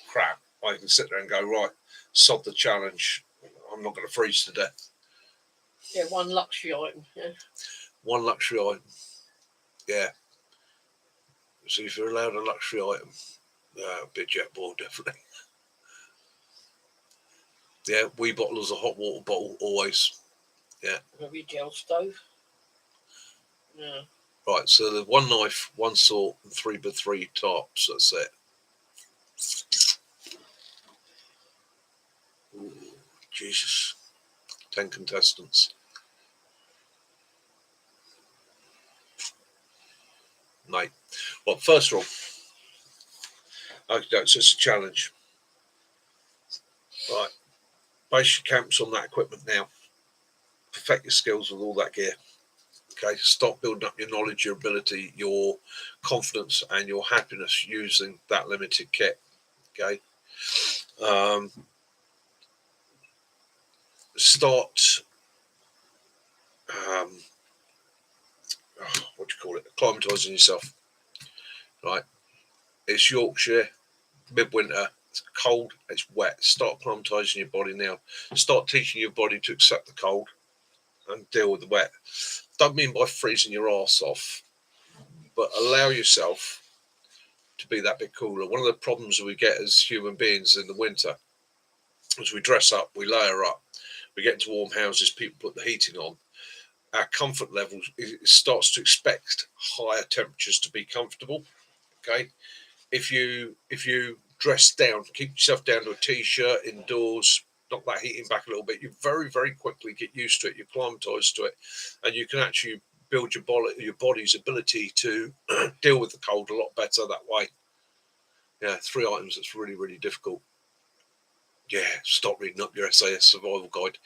crap, I can sit there and go, right, sod the challenge. I'm not going to freeze to death. Yeah, one luxury item. Yeah. One luxury item. Yeah. So if you're allowed a luxury item, big jet ball, definitely. Yeah, wee bottle as a hot water bottle, always. Yeah. Maybe a gel stove. Yeah. Right, so the one knife, one salt, and 3x3 tops. That's it. Ooh, Jesus. 10 contestants. Mate. Well, first of all, okay, so it's a challenge. base your camps on that equipment now. Perfect your skills with all that gear. Okay, start building up your knowledge, your ability, your confidence, and your happiness using that limited kit. Okay, start. What do you call it? Acclimatizing yourself. Right, it's Yorkshire, midwinter. It's cold. It's wet. Start acclimatizing your body now. Start teaching your body to accept the cold and deal with the wet. Don't mean by freezing your arse off, but allow yourself to be that bit cooler. One of the problems we get as human beings in the winter is we dress up, we layer up, we get into warm houses, people put the heating on. Our comfort level starts to expect higher temperatures to be comfortable. Okay, if you dress down, keep yourself down to a t-shirt indoors, knock that heating back a little bit, you very, very quickly get used to it, you acclimatise to it, and you can actually build your body's ability to deal with the cold a lot better that way. Yeah, 3 items that's really, really difficult. Yeah, stop reading up your SAS survival guide.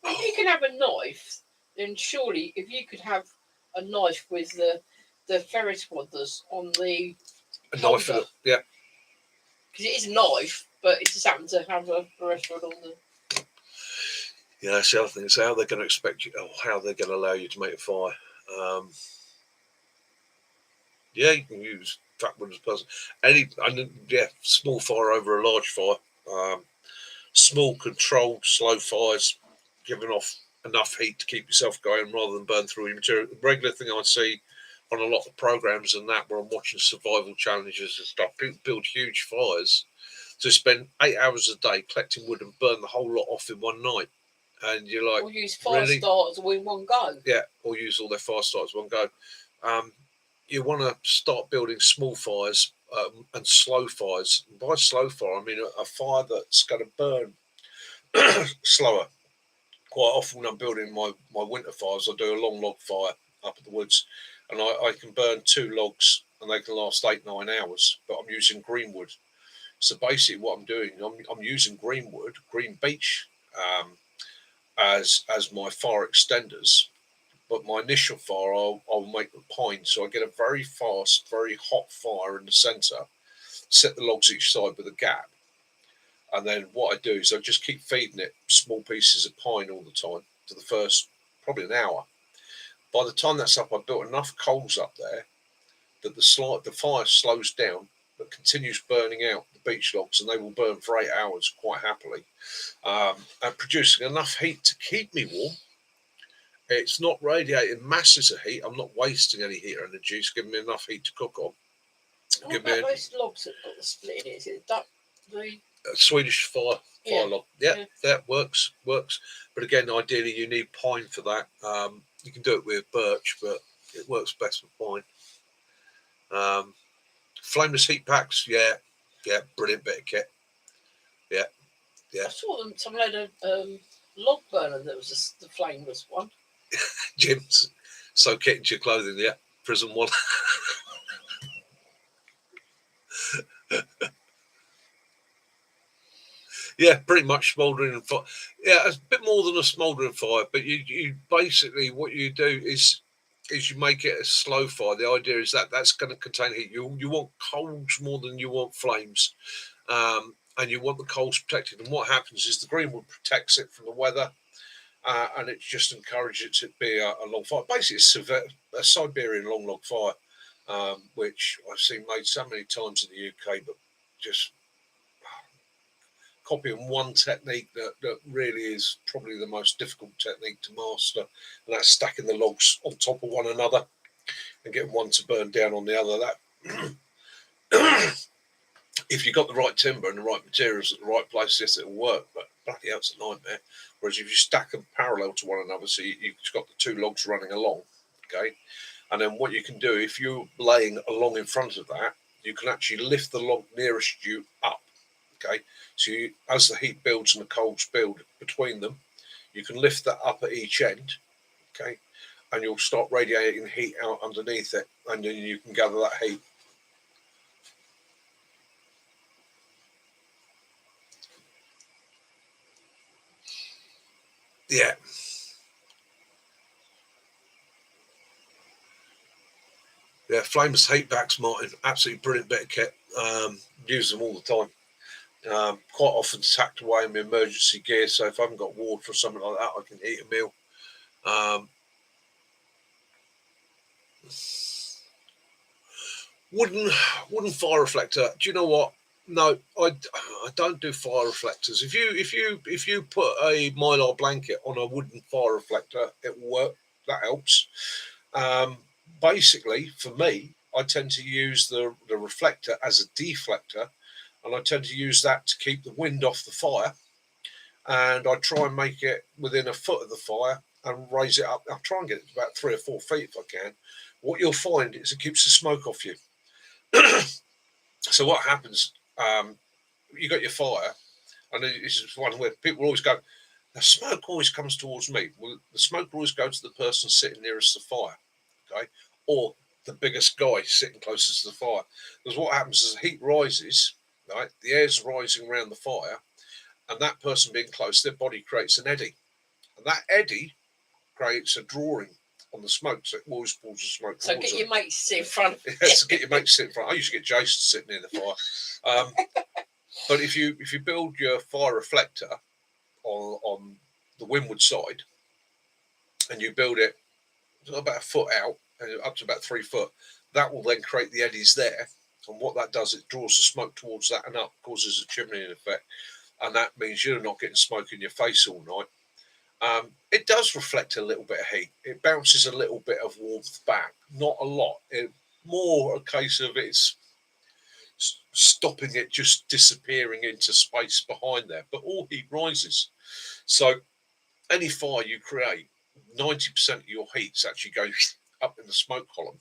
If you can have a knife, then surely if you could have a knife with the ferret wadders on the knife, yeah. Because it is a knife, but it just happens to have a ferret rod on the... Yeah, that's the other thing. It's how they're going to expect you, or how they're going to allow you to make a fire. Yeah, you can use fat wood as person. Small fire over a large fire. Small, controlled, slow fires, giving off enough heat to keep yourself going rather than burn through your material. The regular thing I see on a lot of programs and that, where I'm watching survival challenges and stuff, people build huge fires to spend 8 hours a day collecting wood and burn the whole lot off in one night. And you're like, or use fire starters in one go. Yeah, or use all their fire starters in one go. You want to start building small fires and slow fires. And by slow fire, I mean a fire that's going to burn slower. Quite often when I'm building my winter fires, I do a long log fire up at the woods, and I can burn 2 logs and they can last 8-9 hours, but I'm using green wood. So basically what I'm doing, I'm using green beech as my fire extenders. But my initial fire, I'll make the pine, so I get a very fast, very hot fire in the centre, set the logs each side with a gap, and then what I do is I just keep feeding it small pieces of pine all the time for the first probably an hour. By the time that's up, I've built enough coals up there that the fire slows down but continues burning out the beech logs, and they will burn for 8 hours quite happily, and producing enough heat to keep me warm. It's not radiating masses of heat. I'm not wasting any heat or energy. It's giving me enough heat to cook on. What about those logs that got the split in it? Is it the Swedish fire log? Yeah, that works. But again, ideally, you need pine for that. You can do it with birch, but it works best with pine. Flameless heat packs, yeah, brilliant bit of kit. Yeah. I saw them. Someone had a log burner that was the flameless one. Jim's soak it into your clothing, yeah. Prison one. Yeah, pretty much smouldering fire. Yeah, it's a bit more than a smouldering fire, but you basically what you do is you make it a slow fire. The idea is that that's going to contain heat. You want coals more than you want flames, and you want the coals protected. And what happens is the greenwood protects it from the weather, and it just encourages it to be a long fire. Basically, it's a Siberian long log fire, which I've seen made so many times in the UK, but just copying one technique that really is probably the most difficult technique to master, and that's stacking the logs on top of one another and getting one to burn down on the other. That if you've got the right timber and the right materials at the right place, yes, it'll work, but bloody hell, it's a nightmare. Whereas if you stack them parallel to one another, so you've got the 2 logs running along, okay, and then what you can do, if you're laying along in front of that, you can actually lift the log nearest you up. Okay, so as the heat builds and the coals build between them, you can lift that up at each end, okay, and you'll start radiating heat out underneath it, and then you can gather that heat. Yeah. Yeah, Flameless Heat Backs, Martin, absolutely brilliant bit of kit. Use them all the time. Quite often tacked away in my emergency gear, so if I haven't got water or something like that, I can heat a meal. Wooden fire reflector. Do you know what? No, I don't do fire reflectors. If you put a mylar blanket on a wooden fire reflector, it will work. That helps. Basically, for me, I tend to use the reflector as a deflector, and I tend to use that to keep the wind off the fire. And I try and make it within a foot of the fire and raise it up. I'll try and get it to about 3 or 4 feet if I can. What you'll find is it keeps the smoke off you. So what happens? You got your fire, and it's one where people always go, the smoke always comes towards me. Well, the smoke will always go to the person sitting nearest the fire, okay, or the biggest guy sitting closest to the fire. Because what happens is the heat rises, right? The air's rising around the fire, and that person being close, their body creates an eddy, and that eddy creates a drawing on the smoke, so it always pulls the smoke So towards get them. your mates to sit in front. Yes, get your mates sit in front. I used to get Jason sitting near the fire. But if you build your fire reflector on the windward side, and you build it about a foot out and up to about 3 foot, that will then create the eddies there. And what that does, it draws the smoke towards that and up, causes a chimney effect, and that means you're not getting smoke in your face all night. It does reflect a little bit of heat. It bounces a little bit of warmth back, not a lot. More a case of it's stopping it just disappearing into space behind there. But all heat rises. So any fire you create, 90% of your heat's actually going up in the smoke column.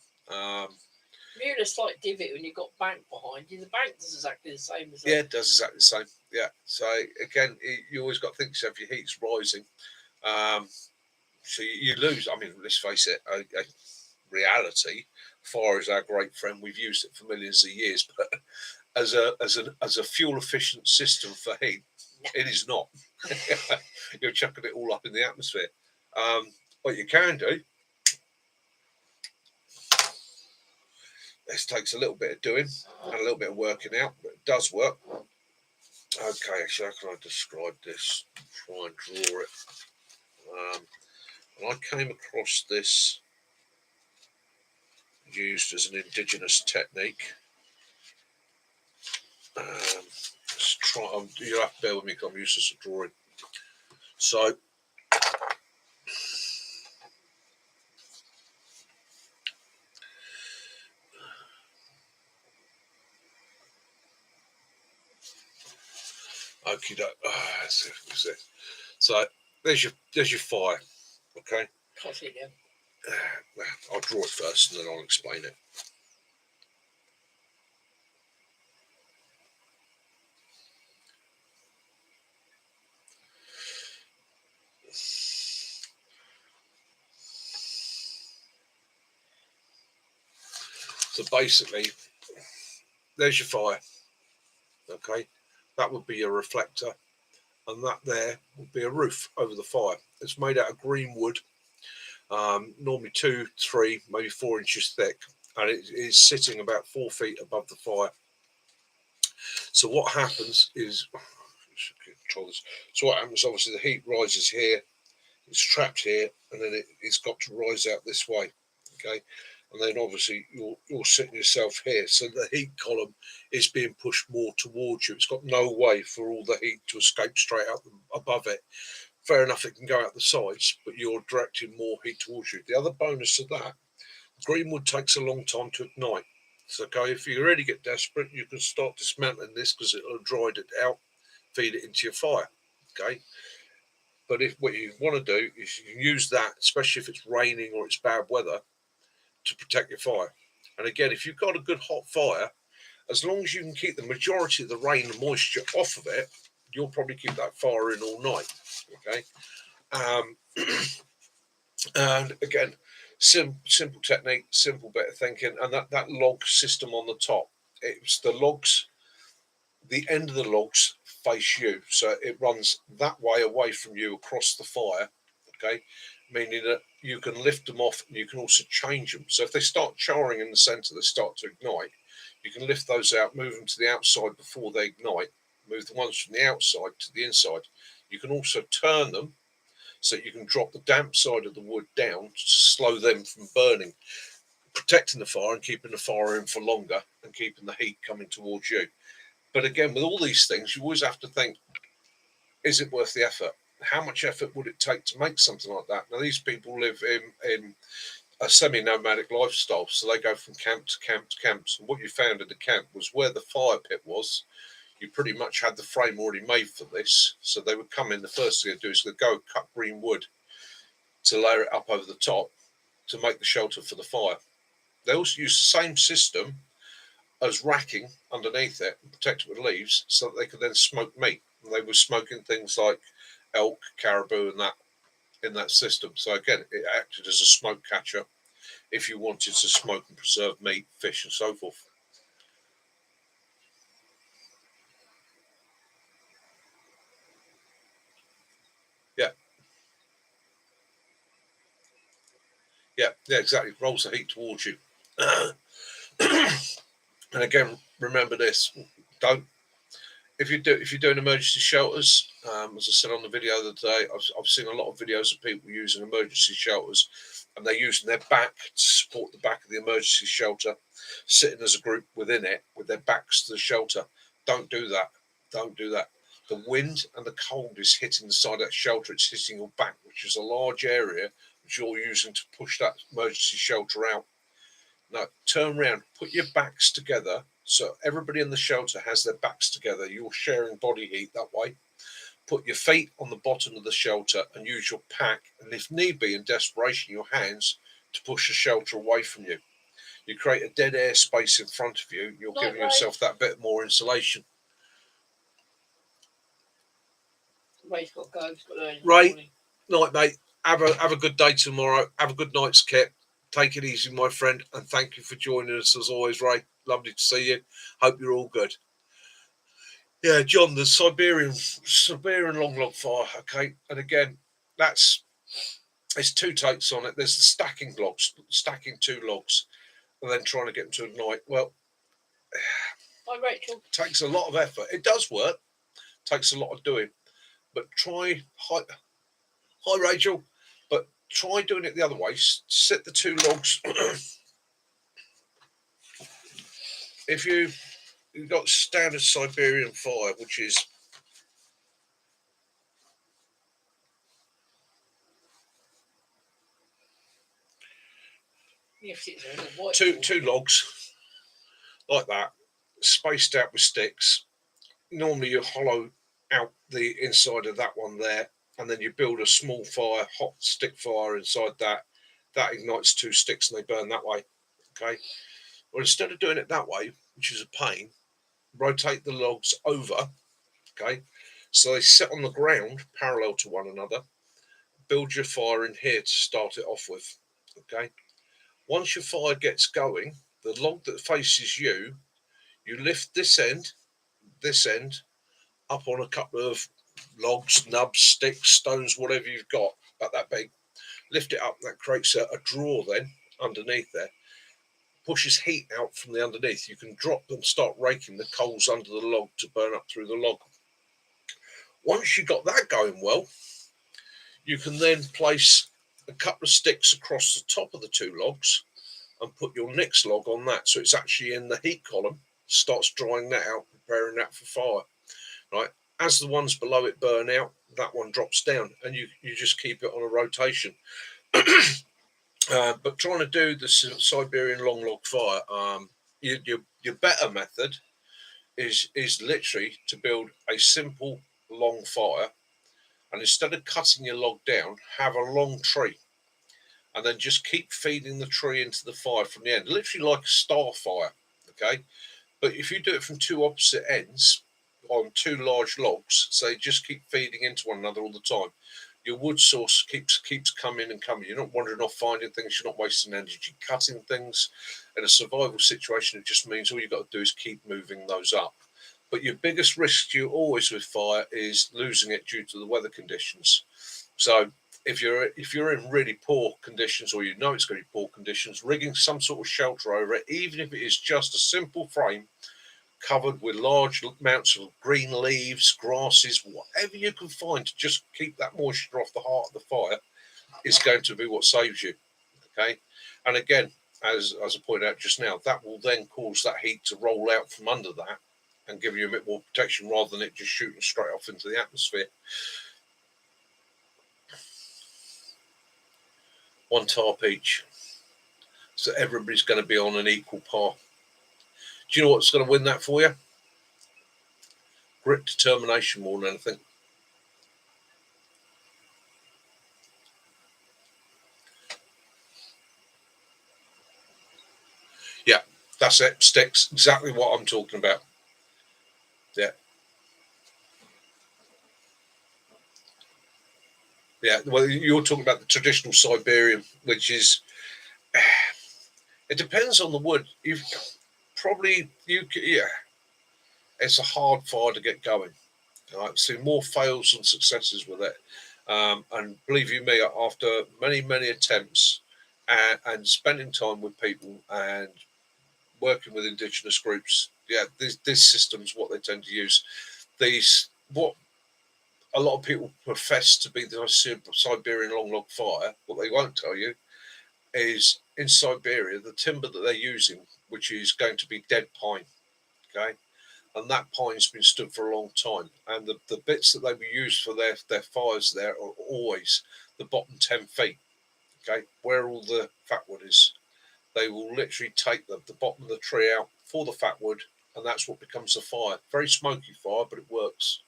You're in a slight divot when you've got bank behind you. The bank does exactly the same as yeah, it does exactly the same. Yeah. So again, you always got to think yourself, your heat's rising. So you lose. I mean, let's face it, a reality, fire is our great friend. We've used it for millions of years, but as a fuel efficient system for heat, it is not. You're chucking it all up in the atmosphere. What you can do, this takes a little bit of doing and a little bit of working out, but it does work. Okay, so how can I describe this? Try and draw it. And I came across this used as an indigenous technique. Let's try. You'll have to bear with me because I'm useless at drawing. So, okay, so there's your fire. Okay. Can't see it now. I'll draw it first and then I'll explain it. So basically, there's your fire. Okay, that would be your reflector, and that there would be a roof over the fire. It's made out of green wood, normally 2, 3, maybe 4 inches thick, and it is sitting about 4 feet above the fire. So what happens is, so what happens? Obviously, the heat rises here, it's trapped here, and then it's got to rise out this way. Okay, and then obviously you're sitting yourself here, so the heat column is being pushed more towards you. It's got no way for all the heat to escape straight out above it. Fair enough, it can go out the sides, but you're directing more heat towards you. The other bonus of that, greenwood takes a long time to ignite. So, okay, if you really get desperate, you can start dismantling this because it'll have dried it out, feed it into your fire. Okay. But if what you want to do is you can use that, especially if it's raining or it's bad weather, to protect your fire. And again, if you've got a good hot fire, as long as you can keep the majority of the rain and moisture off of it, you'll probably keep that fire in all night. Okay. And again, simple technique, simple bit of thinking, and that log system on the top. It's the logs. The end of the logs face you, so it runs that way away from you across the fire, okay, meaning that you can lift them off and you can also change them. So if they start charring in the centre, they start to ignite, you can lift those out, move them to the outside before they ignite, move the ones from the outside to the inside. You can also turn them so you can drop the damp side of the wood down to slow them from burning, protecting the fire and keeping the fire in for longer and keeping the heat coming towards you. But again, with all these things, you always have to think, is it worth the effort? How much effort would it take to make something like that? Now, these people live in a semi-nomadic lifestyle, so they go from camp to camp to camp. So what you found in the camp was where the fire pit was, you pretty much had the frame already made for this. So they would come in, the first thing they do is they go cut green wood to layer it up over the top to make the shelter for the fire. They also use the same system as racking underneath it and protect it with leaves so that they could then smoke meat. And they were smoking things like elk, caribou, and that in that system. So again, it acted as a smoke catcher if you wanted to smoke and preserve meat, fish, and so forth. Yeah. Yeah, exactly. Rolls the heat towards you. And again, remember this: don't if you're doing emergency shelters. As I said on the video the other day, I've seen a lot of videos of people using emergency shelters, and they're using their back to support the back of the emergency shelter, sitting as a group within it with their backs to the shelter. Don't do that. Don't do that. The wind and the cold is hitting the side of that shelter. It's hitting your back, which is a large area which you're using to push that emergency shelter out. Now, turn around, put your backs together so everybody in the shelter has their backs together. You're sharing body heat that way. Put your feet on the bottom of the shelter and use your pack, and if need be, in desperation, your hands to push the shelter away from you. You create a dead air space in front of you. You're giving yourself that bit more insulation. Ray's got to go. He's got to Ray, night, mate. Have a good day tomorrow. Have a good night's kit. Take it easy, my friend, and thank you for joining us as always, Ray. Lovely to see you. Hope you're all good. Yeah, John, the Siberian long log fire. Okay, and again, there's two takes on it. There's the stacking logs, stacking two logs, and then trying to get them to ignite. Well, hi Rachel. Takes a lot of effort. It does work. Takes a lot of doing, but try. Hi, Rachel. But try doing it the other way. Set the two logs. If you've got standard Siberian fire, which is two logs like that, spaced out with sticks. Normally you hollow out the inside of that one there, and then you build a small fire, hot stick fire inside that. That ignites two sticks and they burn that way. Okay. Well, instead of doing it that way, which is a pain, rotate the logs over. Okay. So they sit on the ground parallel to one another. Build your fire in here to start it off with. Okay. Once your fire gets going, the log that faces you, you lift this end up on a couple of logs, nubs, sticks, stones, whatever you've got about that big. Lift it up, and that creates a drawer then underneath there. Pushes heat out from the underneath. You can drop and start raking the coals under the log to burn up through the log. Once you've got that going well, you can then place a couple of sticks across the top of the two logs and put your next log on that. So it's actually in the heat column, starts drying that out, preparing that for fire. Right. As the ones below it burn out, that one drops down and you just keep it on a rotation. But trying to do the Siberian long log fire, your better method is literally to build a simple long fire, and instead of cutting your log down, have a long tree, and then just keep feeding the tree into the fire from the end, literally like a star fire. Okay, but if you do it from two opposite ends on two large logs, so they just keep feeding into one another all the time, your wood source keeps coming and coming. You're not wandering off finding things. You're not wasting energy cutting things. In a survival situation, it just means all you've got to do is keep moving those up. But your biggest risk you always with fire is losing it due to the weather conditions. So if you're in really poor conditions, or you know it's going to be poor conditions, rigging some sort of shelter over it, even if it is just a simple frame covered with large amounts of green leaves, grasses, whatever you can find to just keep that moisture off the heart of the fire, is going to be what saves you. Okay, and again, as I pointed out just now, that will then cause that heat to roll out from under that and give you a bit more protection rather than it just shooting straight off into the atmosphere. One tarp each, so everybody's going to be on an equal par. Do you know what's going to win that for you? Grit, determination more than anything. Yeah, that's it. Sticks. Exactly what I'm talking about. Yeah. Yeah. Well, you're talking about the traditional Siberian, which is, it depends on the wood. You've probably, yeah, it's a hard fire to get going. I've seen more fails than successes with it. And believe you me, after many attempts and spending time with people and working with indigenous groups, yeah, this system's what they tend to use. What a lot of people profess to be the Siberian long log fire, what they won't tell you is in Siberia, the timber that they're using, which is going to be dead pine, okay? And that pine's been stood for a long time. And the bits that they will use for their fires there are always the bottom 10 feet, okay, where all the fat wood is. They will literally take the bottom of the tree out for the fat wood, and that's what becomes the fire. Very smoky fire, but it works.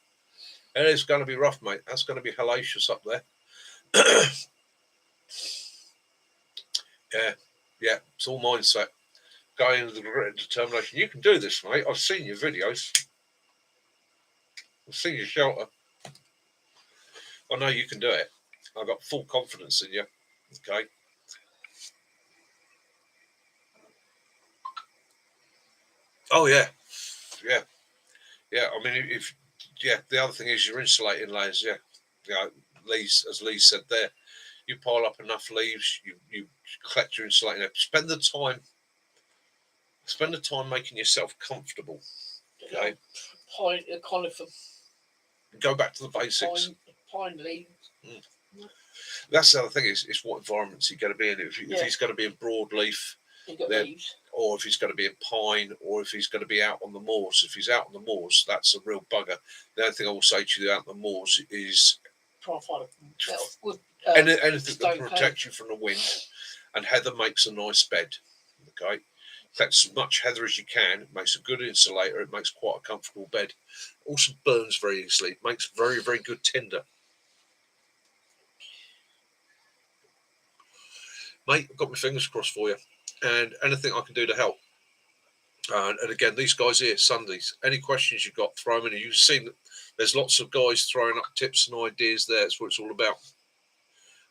And it's going to be rough, mate. That's going to be hellacious up there. Yeah, it's all mindset. Going into the grit and determination. You can do this, mate. I've seen your videos. I've seen your shelter. I know you can do it. I've got full confidence in you. Okay. Oh yeah, yeah. I mean, the other thing is your insulating layers. Yeah. As Lee said there, you pile up enough leaves, you collect your insulating. Spend the time making yourself comfortable. Okay. Conifer. Go back to the basics. Pine leaves. That's the other thing is what environments you're going to be in. If he's going to be in broadleaf, or if he's going to be in pine, or if he's going to be out on the moors. If he's out on the moors, that's a real bugger. The other thing I will say to you out on the moors is try and find anything that protects you from the wind. And heather makes a nice bed. Okay, collect as much heather as you can. It makes a good insulator. It makes quite a comfortable bed. Also burns very easily. It makes very, very good tinder. Mate, I've got my fingers crossed for you. And anything I can do to help. And again, these guys here, Sundays, any questions you've got, throw them in. You've seen that there's lots of guys throwing up tips and ideas there. That's what it's all about.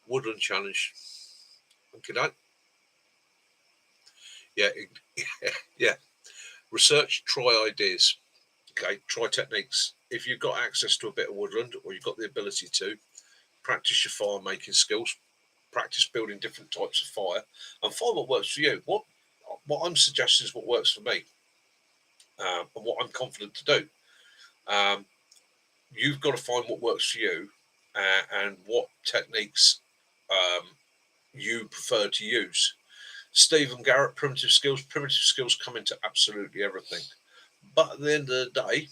Woodland Challenge. Okay, yeah. Research, try ideas. Okay, try techniques. If you've got access to a bit of woodland, or you've got the ability to, practice your fire making skills. Practice building different types of fire, and find what works for you. What I'm suggesting is what works for me, and what I'm confident to do. You've got to find what works for you, and what techniques you prefer to use. Stephen Garrett, primitive skills. Primitive skills come into absolutely everything. But at the end of the day,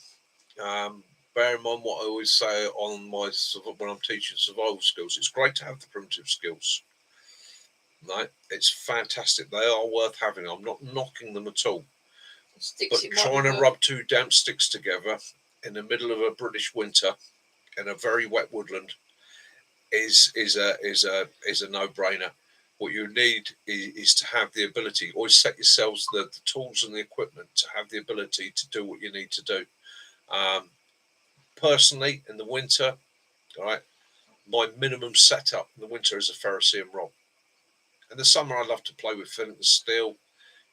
bear in mind what I always say on when I'm teaching survival skills. It's great to have the primitive skills. Right? It's fantastic. They are worth having. I'm not knocking them at all. But trying to rub two damp sticks together in the middle of a British winter in a very wet woodland is a no-brainer. What you need is to have the ability. Always set yourselves the tools and the equipment to have the ability to do what you need to do. Personally, in the winter, all right, my minimum setup in the winter is a ferrocerium rod. In the summer, I love to play with flint and steel.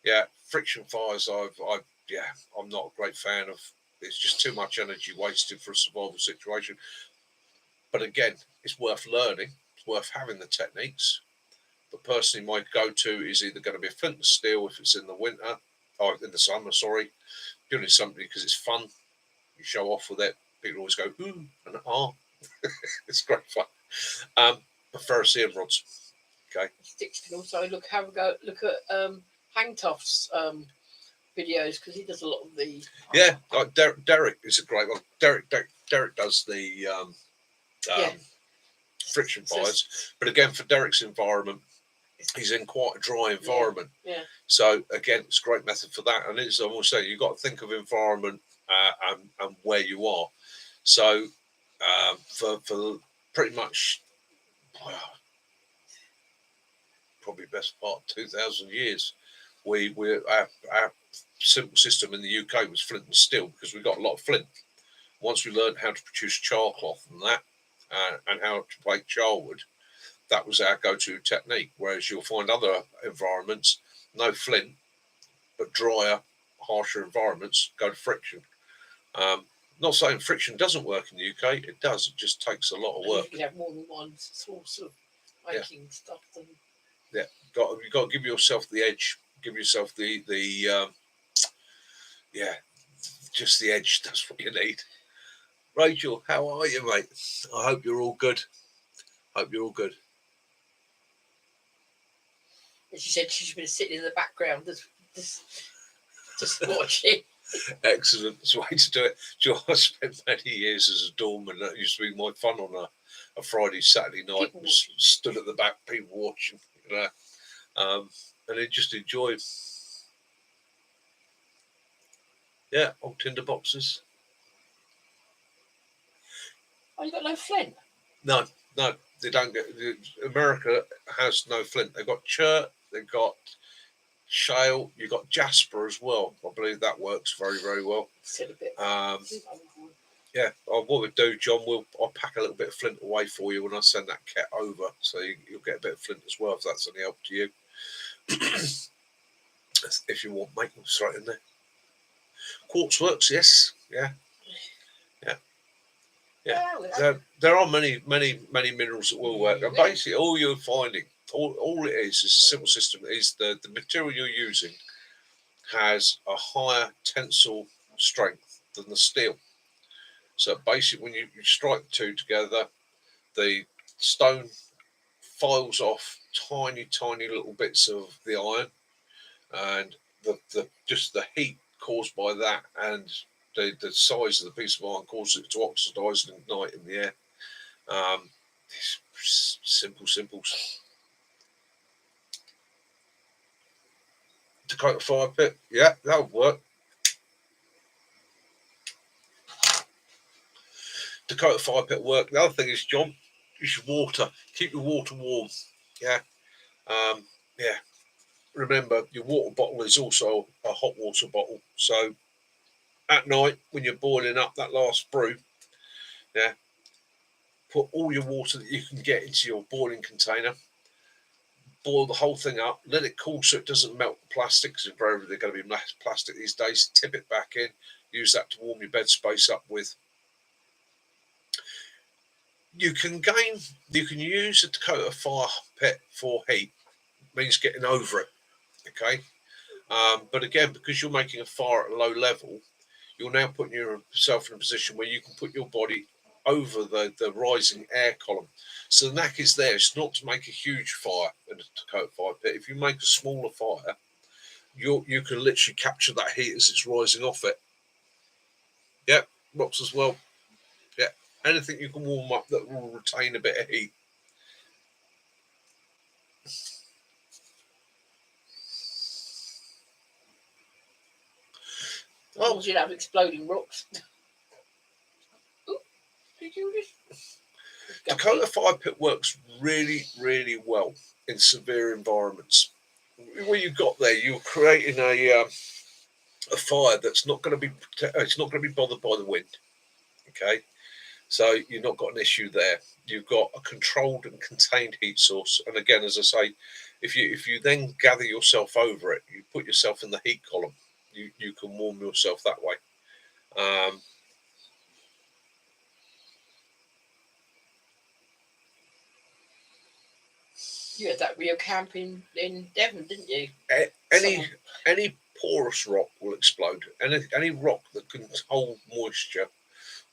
Yeah, friction fires. I'm not a great fan of. It's just too much energy wasted for a survival situation. But again, it's worth learning. It's worth having the techniques. But personally, my go-to is either going to be a flint and steel if it's in the winter, or in the summer, sorry. Purely something because it's fun. You show off with it. People always go, ooh, and ah. It's great fun. But ferrocerium rods. Okay. Sticks can also look at Hang Tough's videos, because he does a lot of the. Yeah, like Derek is a great one. Derek does the friction fires, but again, for Derek's environment, he's in quite a dry environment. Yeah. So again, it's a great method for that. And it's, I will say, you've got to think of environment and where you are. So for pretty much probably best part of 2,000 years, our simple system in the UK was flint and steel, because we got a lot of flint. Once we learned how to produce charcloth and that, and how to make charwood, that was our go-to technique. Whereas you'll find other environments, no flint, but drier, harsher environments, go to friction. Not saying friction doesn't work in the UK, it does. It just takes a lot of work. You can have more than one source of making stuff. Yeah, you've got to give yourself the edge. Give yourself the just the edge. That's what you need. Rachel, how are you, mate? I hope you're all good. As she said, she's been sitting in the background just watching. Excellent. That's the way to do it. I spent many years as a doorman. That used to be my fun on a Friday, Saturday night. Stood at the back, people watching, and I just enjoyed. Yeah, old tinder boxes. Oh, you got no flint? No, they don't get. America has no flint. They've got chert, they've got shale, you've got jasper as well. I believe that works very, very well. Yeah, what we'll do, John, I'll pack a little bit of flint away for you when I send that kit over, so you'll get a bit of flint as well, if that's any help to you. If you want, mate, it's right in there. Quartz works, yes, yeah. There are many minerals that will work. And basically, all you're finding, all it is a simple system. Is the material you're using has a higher tensile strength than the steel. So basically, when you strike the two together, the stone files off tiny little bits of the iron, and the heat caused by that, and the size of the piece of iron causes it to oxidize and ignite in the air. Simple. Dakota fire pit, yeah, that'll work. Dakota fire pit work. The other thing is, John, is your water. Keep your water warm. Yeah. Remember, your water bottle is also a hot water bottle. So at night, when you're boiling up that last brew, put all your water that you can get into your boiling container. Boil the whole thing up, let it cool so it doesn't melt the plastic, because invariably they're going to be plastic these days. Tip it back in, use that to warm your bed space up with. You can use a Dakota fire pit for heat. It means getting over it, okay? But again, because you're making a fire at a low level, you're now putting yourself in a position where you can put your body over the rising air column. So the knack is there. It's not to make a huge fire in a Dakota fire pit. If you make a smaller fire, you can literally capture that heat as it's rising off it. Yeah, rocks as well. Yeah, anything you can warm up that will retain a bit of heat. Oh, you'd have exploding rocks. Ooh, did you just? Dakota fire pit works really, really well in severe environments. What you've got there, you're creating a fire that's not going to be bothered by the wind. Okay, so you've not got an issue there. You've got a controlled and contained heat source. And again, as I say, if you then gather yourself over it, you put yourself in the heat column, you can warm yourself that way. You had that real camp in Devon, didn't you? Any porous rock will explode. Any rock that can hold moisture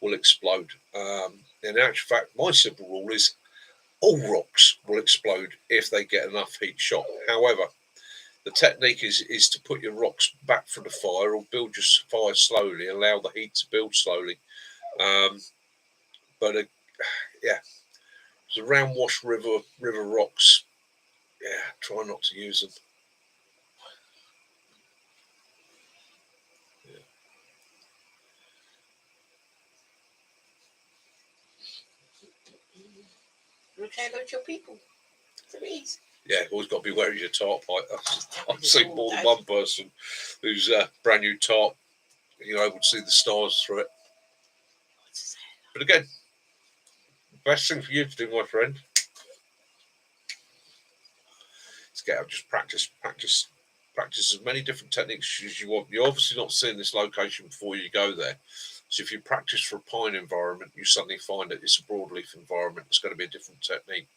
will explode. In actual fact, my simple rule is all rocks will explode if they get enough heat shock. However, the technique is to put your rocks back from the fire or build your fire slowly, allow the heat to build slowly. But yeah, the round wash river rocks. Yeah, try not to use them. Okay, go to your people. Please. Yeah, always got to be wearing your tarp. I've seen more than one person whose brand new tarp, able to see the stars through it. But again, best thing for you to do, my friend, is get out, just practice as many different techniques as you want. You're obviously not seeing this location before you go there. So if you practice for a pine environment, you suddenly find that it's a broadleaf environment. It's going to be a different technique.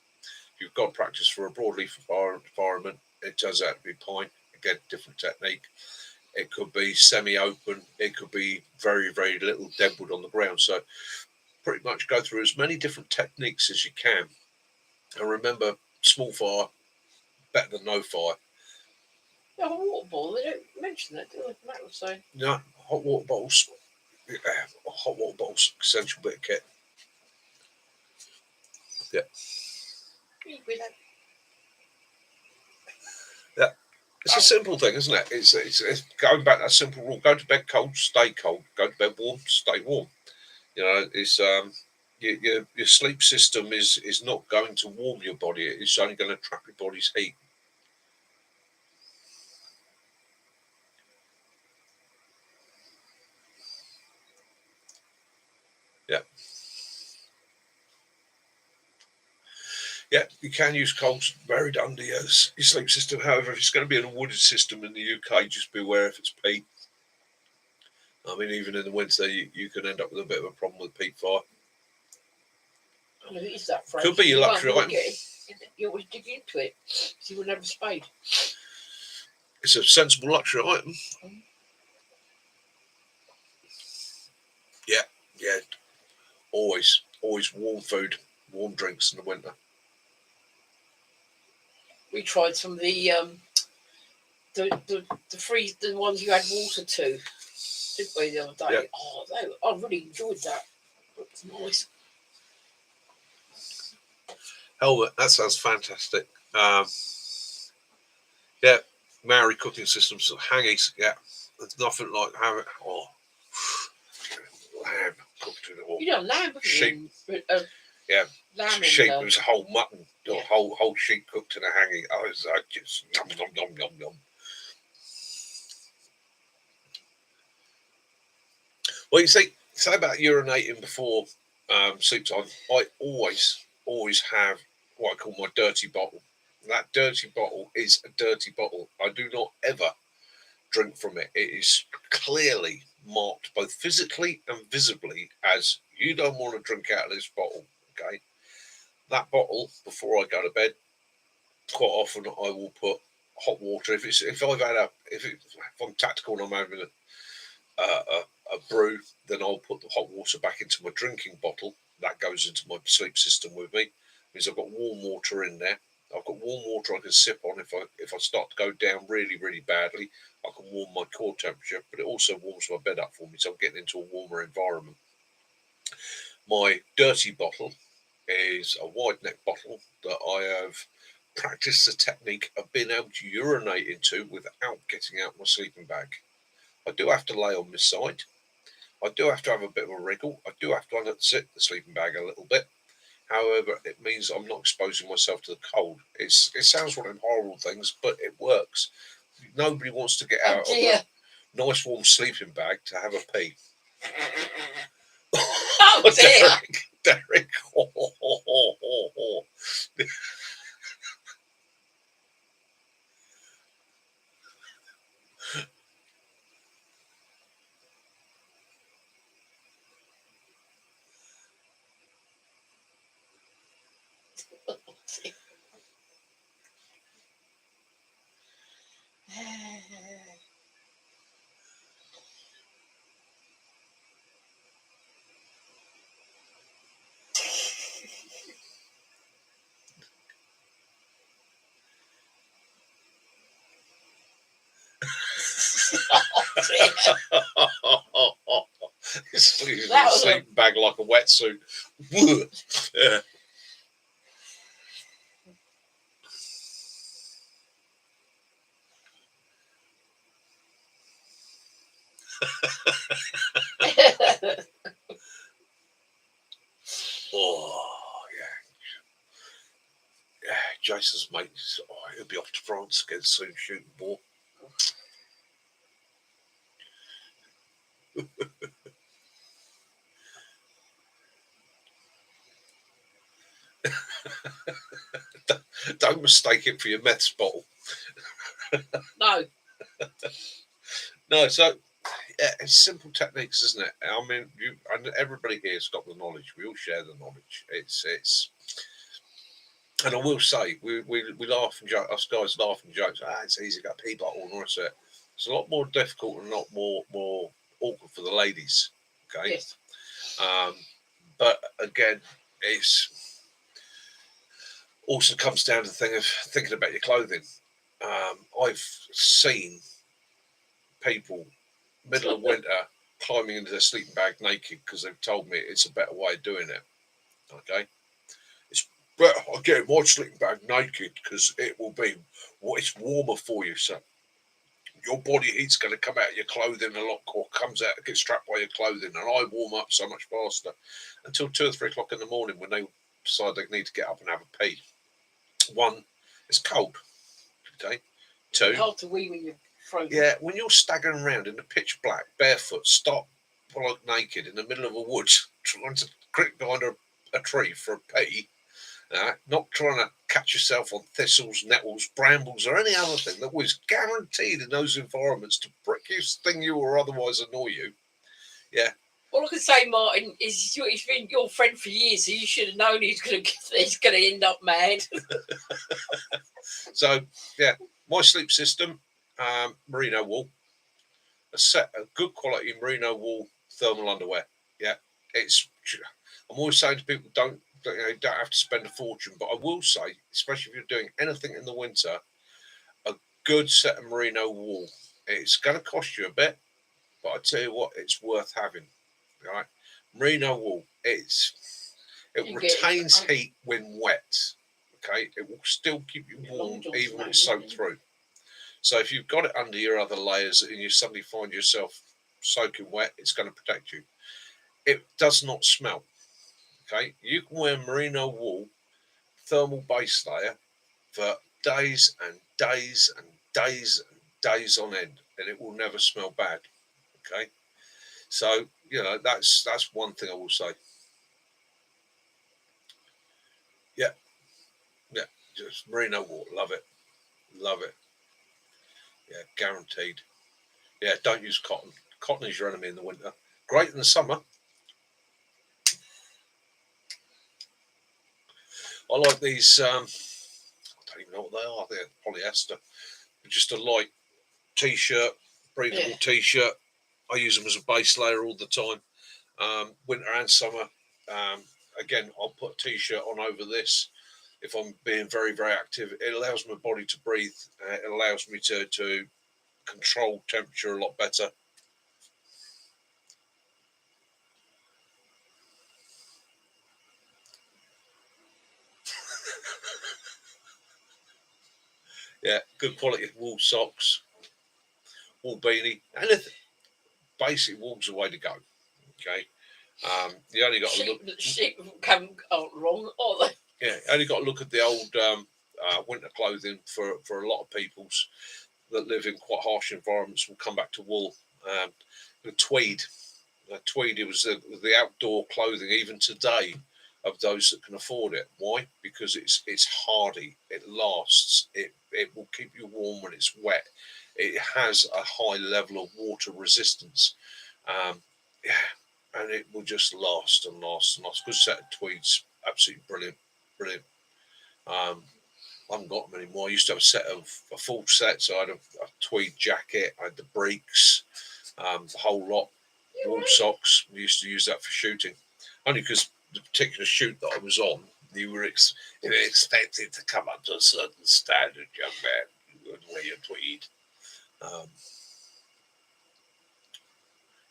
If you've got practice for a broadleaf environment, it turns out to be pine. Again, different technique. It could be semi-open. It could be very, very little deadwood on the ground. So pretty much go through as many different techniques as you can. And remember, small fire, better than no fire. Yeah, a water bottle, they don't mention that, do they? Matt was saying. No, hot water bottles. Yeah, hot water bottles, essential bit of kit. Yeah. Yeah. It's a simple thing, isn't it? It's going back to that simple rule. Go to bed cold, stay cold. Go to bed warm, stay warm. It's your sleep system is not going to warm your body. It's only going to trap your body's heat. Yeah. Yeah, you can use coals buried under your sleep system. However, if it's going to be in a wooded system in the UK, just be aware if it's peat. I mean, even in the winter, you can end up with a bit of a problem with peat fire. It is that phrase. Could be your luxury item. You always dig into it, so you wouldn't have a spade. It's a sensible luxury item. Yeah. Always warm food, warm drinks in the winter. We tried some of the freeze, the ones you add water to, didn't we, the other day? Yeah. Oh, I really enjoyed that. It was nice. Helmet, that sounds fantastic. Yeah, Maori cooking systems, hangies. Yeah, there's nothing like having lamb cooked in it. You know, lamb, sheep. Yeah, lamb sheep. It was a whole mutton, yeah. whole sheep cooked in a hanging. I was just yum yum yum yum yum. Well, you say about urinating before sleep time. I always have what I call my dirty bottle. That dirty bottle is a dirty bottle. I do not ever drink from it. It is clearly marked both physically and visibly as you don't want to drink out of this bottle. Okay, that bottle before I go to bed, quite often I will put hot water. If I'm tactical and I'm having a brew, then I'll put the hot water back into my drinking bottle. That goes into my sleep system with me. It means I've got warm water in there. I've got warm water I can sip on if I start to go down really, really badly. I can warm my core temperature, but it also warms my bed up for me, so I'm getting into a warmer environment. My dirty bottle is a wide neck bottle that I have practiced the technique of being able to urinate into without getting out my sleeping bag. I do have to lay on my side. I do have to have a bit of a wriggle. I do have to unzip the sleeping bag a little bit. However, it means I'm not exposing myself to the cold. It sounds one of them horrible things, but it works. Nobody wants to get out of a nice warm sleeping bag to have a pee. Oh, Derek. He's using a sleeping bag like a wetsuit. Yeah. Oh, yeah. Jason's mate, he'll be off to France again soon, shooting ball. Don't mistake it for your meths bottle. No. No, so yeah, it's simple techniques, isn't it? I mean, and everybody here's got the knowledge. We all share the knowledge. It's. And I will say, we laugh and joke. Us guys laugh and joke. It's easy. Got a pee bottle and all that. It's a lot more difficult and a lot more awkward for the ladies. Okay. Yes. But again, it's also comes down to the thing of thinking about your clothing. I've seen people middle of winter climbing into their sleeping bag naked because they've told me it's a better way of doing it. Okay, it's better. I get my sleeping bag naked because it will be it's warmer for you. So your body heat's going to come out of your clothing a lot, or comes out, gets trapped by your clothing, and I warm up so much faster until 2 or 3 o'clock in the morning when they decide they need to get up and have a pee. One, it's cold. Okay. Two, it's hard to wee when you're frozen. Yeah, when you're staggering around in the pitch black, barefoot, stop, like naked in the middle of a woods, trying to creep behind a tree for a pee, not trying to catch yourself on thistles, nettles, brambles, or any other thing that was guaranteed in those environments to prick you, sting you, or otherwise annoy you. Yeah. All I can say, Martin, is he's been your friend for years, so you should have known he's going to end up mad. So, yeah, my sleep system, merino wool, a set of good quality merino wool thermal underwear. Yeah, I'm always saying to people, don't have to spend a fortune, but I will say, especially if you're doing anything in the winter, a good set of merino wool. It's going to cost you a bit, but I tell you what, it's worth having. Right, merino wool. It retains heat when wet. Okay, it will still keep you warm even when it's soaked through. So if you've got it under your other layers and you suddenly find yourself soaking wet, it's going to protect you. It does not smell. Okay, you can wear merino wool thermal base layer for days and days and days and days on end, and it will never smell bad. Okay, so that's one thing I will say. Yeah, just merino wool, love it. Yeah, guaranteed. Yeah, don't use cotton. Cotton is your enemy in the winter. Great in the summer. I like these. I don't even know what they are. They're polyester. They're just a light t-shirt, breathable t-shirt. I use them as a base layer all the time, winter and summer. Again, I'll put a t-shirt on over this if I'm being very, very active. It allows my body to breathe. It allows me to control temperature a lot better. Yeah, good quality wool socks, wool beanie, anything. Basic wool's the way to go. Okay, you only got to look. Sheep come wrong, are they? Yeah, only got to look at the old winter clothing for a lot of peoples that live in quite harsh environments. Will come back to wool. The tweed, it was the outdoor clothing even today of those that can afford it. Why? Because it's hardy. It lasts. It will keep you warm when it's wet. It has a high level of water resistance. Yeah, and it will just last and last and last. Good set of tweeds, absolutely brilliant. I haven't got them anymore. I used to have a full set, so I had a tweed jacket, I had the breeks, the whole lot, wool socks. We used to use that for shooting, only because the particular shoot that I was on, you were expected to come up to a certain standard, young man. You would wear your tweed.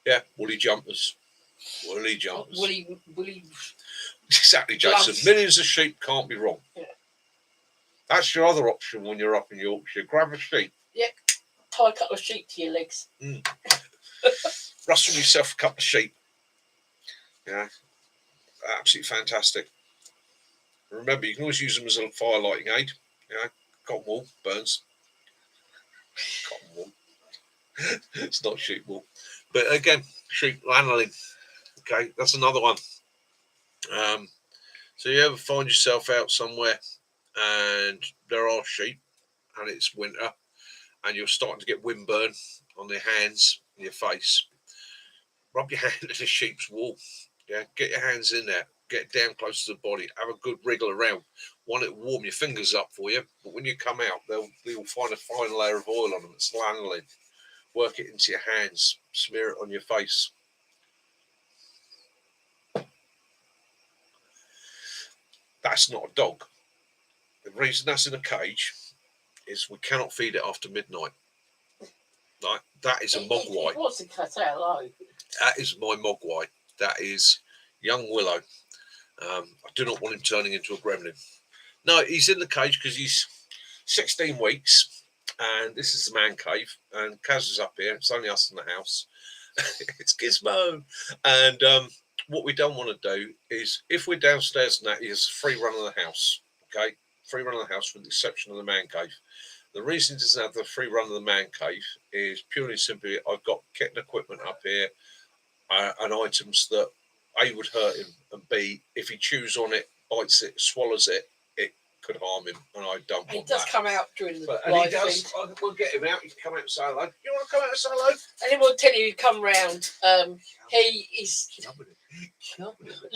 Yeah, woolly jumpers. Woolly jumpers. Woolly. Exactly, Jason. Gloves. Millions of sheep can't be wrong. Yeah. That's your other option when you're up in Yorkshire. Grab a sheep. Yeah. Tie a couple of sheep to your legs. Rustle yourself a couple of sheep. Yeah. Absolutely fantastic. Remember, you can always use them as a fire lighting aid. Yeah. Cotton wool burns. Cotton wool. It's not sheep wool. But again, sheep lanolin. Okay, that's another one. So you ever find yourself out somewhere and there are sheep and it's winter and you're starting to get windburn on your hands and your face, rub your hand in a sheep's wool. Yeah, get your hands in there, get down close to the body, have a good wriggle around. Want it to warm your fingers up for you, but when you come out, you'll find a fine layer of oil on them. It's lanolin. Work it into your hands, smear it on your face. That's not a dog. The reason that's in a cage is we cannot feed it after midnight. Like, that is a mogwai. It wants to cut out low. That is my mogwai. That is young Willow. I do not want him turning into a gremlin. No, he's in the cage because he's 16 weeks, and this is the man cave, and Kaz is up here. It's only us in the house. It's Gizmo. And what we don't want to do is, if we're downstairs and that, he has a free run of the house. Okay? Free run of the house with the exception of the man cave. The reason he doesn't have the free run of the man cave is purely and simply I've got kit and equipment up here and items that A, would hurt him, and B, if he chews on it, bites it, swallows it, it could harm him, and I don't want that. He does come out during the and he live does. feed. We'll get him out. He can come out and say hello. You want to come out and say hello? And he will tell you to come round. He is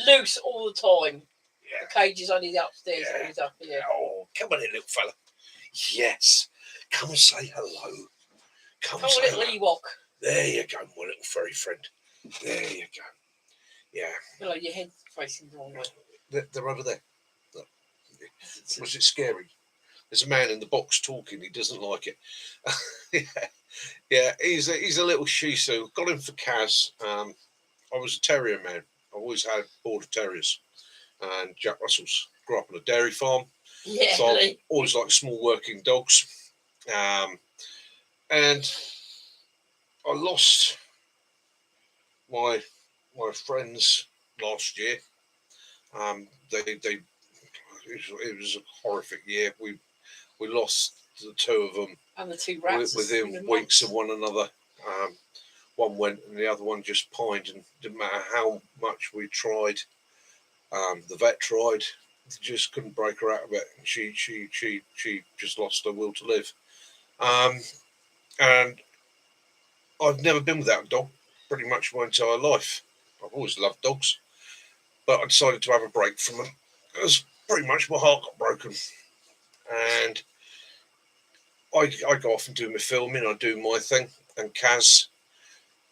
loose all the time. Yeah. The cage is only upstairs. Yeah. And he's up here. Oh, come on in, little fella. Yes. Come and say hello. Come on, little Ewok. There you go, my little furry friend. There you go. Yeah. Hello, your head facing the wrong way. They're over there. Look. Was it scary? There's a man in the box talking. He doesn't like it. Yeah. He's a little Shih Tzu. Got him for Kaz. I was a terrier man. I always had border terriers. And Jack Russell's grew up on a dairy farm. Yeah. So I always liked small working dogs. And I lost my friends last year. It was a horrific year. We lost the two of them, and the two rats within weeks of one another. One went and the other one just pined, and didn't matter how much we tried. The vet tried, just couldn't break her out of it. She just lost her will to live. And I've never been without a dog pretty much my entire life. I've always loved dogs, but I decided to have a break from them. It was pretty much my heart got broken. And I go off and do my filming, I do my thing, and Kaz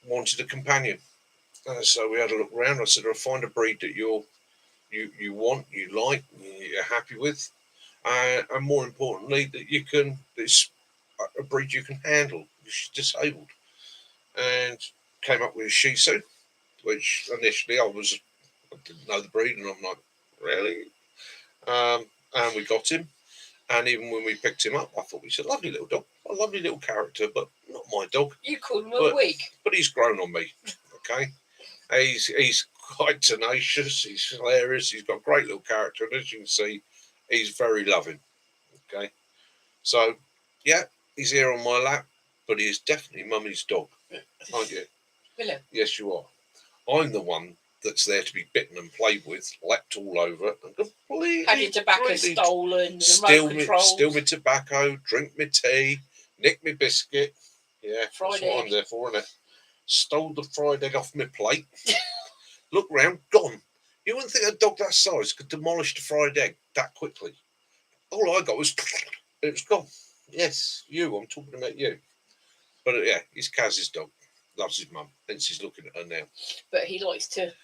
wanted a companion. So we had a look around. I said, I'll find a breed that you want, you like, you're happy with, and more importantly, that it's a breed you can handle. She's disabled. And came up with a Shih Tzu, which initially I didn't know the breed, and I'm like, really? And we got him. And even when we picked him up, I thought he's a lovely little dog, a lovely little character, but not my dog. You called him a wig. But he's grown on me, okay? He's quite tenacious, he's hilarious, he's got a great little character, and as you can see, he's very loving, okay? So, yeah, he's here on my lap, but he is definitely Mummy's dog, aren't you? Willow. Yes, you are. I'm the one that's there to be bitten and played with, leapt all over, and completely had your tobacco stolen, steal my tobacco, drink my tea, nick my biscuit. Yeah, fried that's egg. what I'm there for, isn't it? Stole the fried egg off my plate. Look round, gone. You wouldn't think a dog that size could demolish the fried egg that quickly. All I got was, it was gone. Yes, I'm talking about you. But yeah, he's Kaz's dog. Loves his mum. Hence he's looking at her now. But he likes to.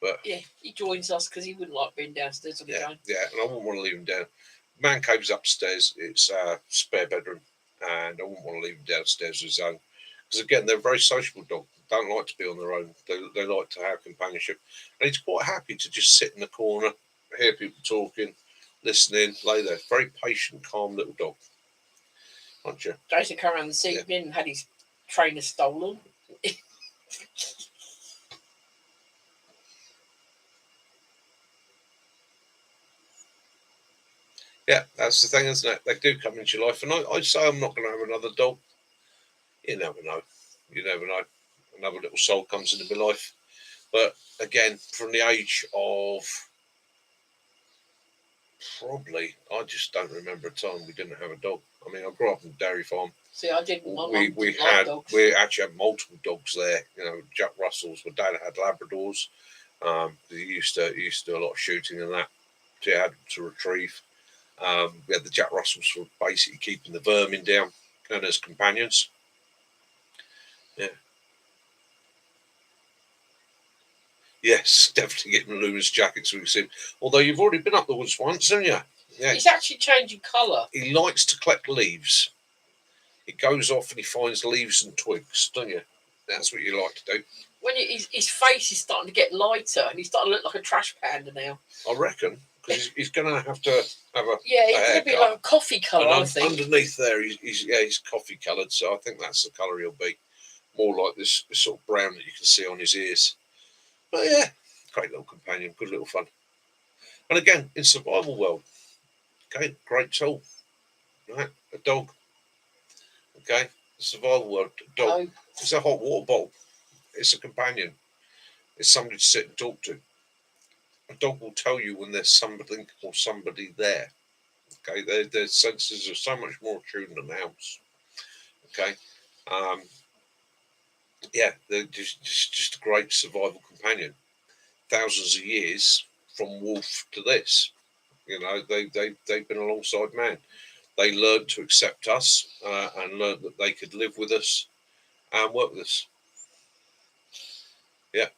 But yeah, he joins us because he wouldn't like being downstairs on his own. Yeah, and I wouldn't want to leave him down. Man cave's upstairs. It's a spare bedroom, and I wouldn't want to leave him downstairs on his own. Because again, they're a very sociable dog. don't like to be on their own. They like to have companionship. And he's quite happy to just sit in the corner, hear people talking, listening, lay there. Very patient, calm little dog. Aren't you? Jason came around this evening and had his trainer stolen. Yeah, that's the thing, isn't it? They do come into your life. And I say I'm not going to have another dog. You never know. You never know. Another little soul comes into my life. But again, from the age of probably, I just don't remember a time we didn't have a dog. I mean, I grew up on a dairy farm. See, I didn't. We actually had multiple dogs there. You know, Jack Russells. My dad had Labradors. They used to do a lot of shooting and that. So you had to retrieve. We had the Jack Russells for basically keeping the vermin down and as companions. Yeah. Yes, definitely getting Luna's jackets we've seen. Although you've already been up the woods once, haven't you? Yeah. He's actually changing colour. He likes to collect leaves. He goes off and he finds leaves and twigs, don't you? That's what you like to do. When his face is starting to get lighter and he's starting to look like a trash panda now. I reckon, because he's going to have a yeah, he's going to be like a coffee colour, I think. Underneath there, he's coffee coloured, so I think that's the colour he'll be. More like this sort of brown that you can see on his ears. But yeah, great little companion, good little fun. And again, in survival world, okay, great tool, right? A dog, okay, survival world, dog. It's a hot water bottle. It's a companion. It's somebody to sit and talk to. A dog will tell you when there's something or somebody there. Okay, their senses are so much more attuned than ours. Okay, yeah, they're just a great survival companion. Thousands of years from wolf to this, you know, they've been alongside man. They learned to accept us and learned that they could live with us and work with us. Yeah,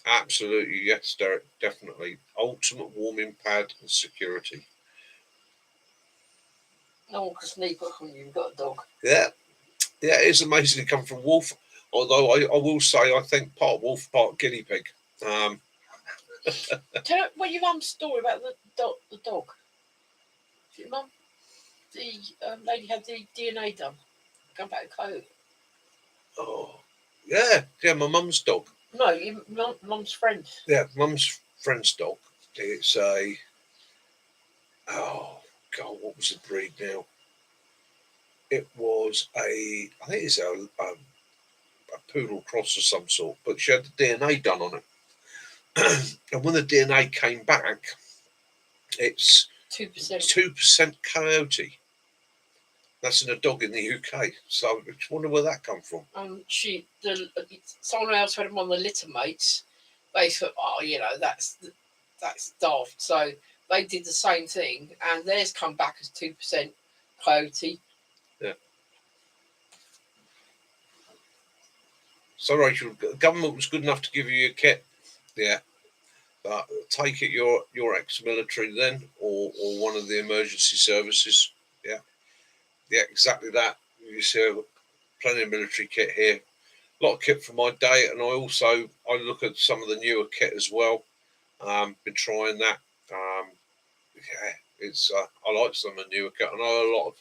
absolutely, yes, Derek, definitely. Ultimate warming pad and security. No one can sneak up on you. You've got a dog. Yeah, it is amazing to come from wolf. Although I will say, I think part wolf, part guinea pig. Tell what your mum's story about the dog. Your mum, the lady had the DNA done. Come back to coat. Oh, yeah, my mum's dog. No, your mum's friend. Yeah, mum's friend's dog. It's a, oh God, what was the breed now? It was I think it's a poodle cross of some sort, but she had the DNA done on it. And when the DNA came back, it's 2% coyote. That's in a dog in the UK. So I just wonder where that come from. Someone else had them on the litter mates. They thought, oh, you know, that's daft. So they did the same thing, and theirs come back as 2% coyote. Yeah. So Rachel, the government was good enough to give you your kit. Yeah. But take it you're ex-military then, or one of the emergency services. Yeah. Yeah, exactly that. You see plenty of military kit here. A lot of kit from my day, and I look at some of the newer kit as well. Been trying that. Yeah, it's I like some of the newer kit. I know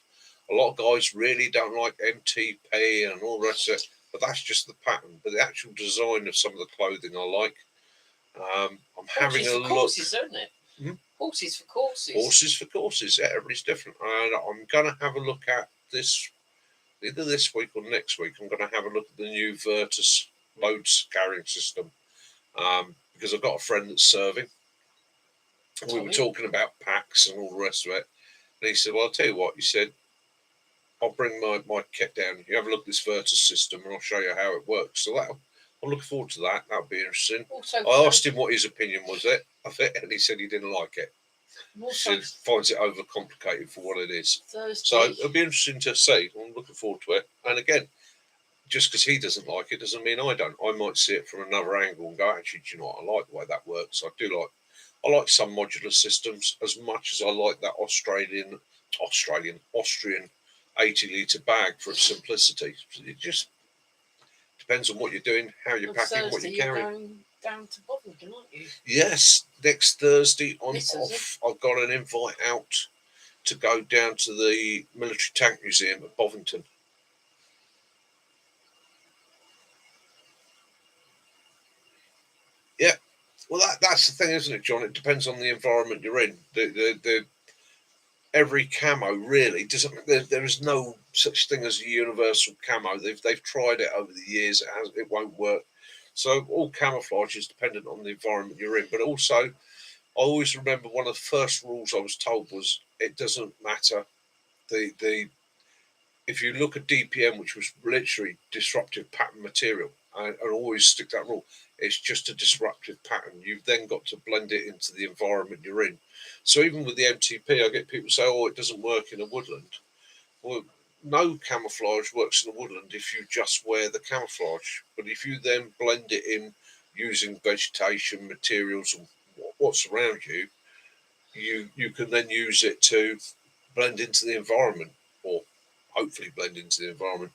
a lot of guys really don't like MTP and all the rest of it, but that's just the pattern. But the actual design of some of the clothing I like. I'm having a look. Horses, isn't it? Hmm? Horses for courses. Horses for courses. Yeah, everybody's different. And I'm going to have a look at this, either this week or next week. I'm going to have a look at the new Virtus loads carrying system because I've got a friend that's serving. We were talking about packs and all the rest of it. And he said, well, I'll tell you what. He said, I'll bring my kit down. You have a look at this Virtus system and I'll show you how it works. So I'm looking forward to that. That'll be interesting. I asked him what his opinion was of it, and he said he didn't like it. He said finds it overcomplicated for what it is. So it'll be interesting to see. I'm looking forward to it. And again, just because he doesn't like it doesn't mean I don't. I might see it from another angle and go, actually, do you know what? I like the way that works. I like some modular systems as much as I like that Austrian 80-litre bag for its simplicity. It just depends on what you're doing, how you're packing, what you're carrying. You're going down to Bovington, aren't you? Yes, next Thursday I'm off. I've got an invite out to go down to the Military Tank Museum at Bovington. Yeah, well that's the thing, isn't it, John? It depends on the environment you're in. The every camo really doesn't. There is no such thing as a universal camo. They've tried it over the years. It won't work. So all camouflage is dependent on the environment you're in. But also, I always remember one of the first rules I was told was it doesn't matter. If you look at DPM, which was literally disruptive pattern material, I always stick that rule. It's just a disruptive pattern. You've then got to blend it into the environment you're in. So even with the MTP, I get people say, "Oh, it doesn't work in a woodland." Well, no camouflage works in a woodland if you just wear the camouflage. But if you then blend it in using vegetation, materials, and what's around you, you can then use it to blend into the environment, or hopefully blend into the environment,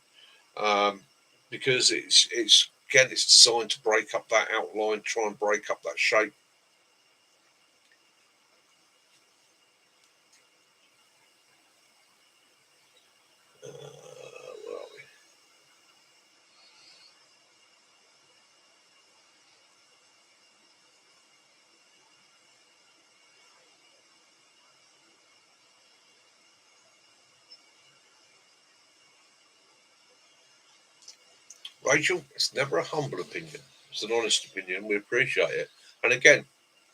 because it's designed to break up that outline, try and break up that shape. Where are we? Rachel, it's never a humble opinion. It's an honest opinion. We appreciate it. And again,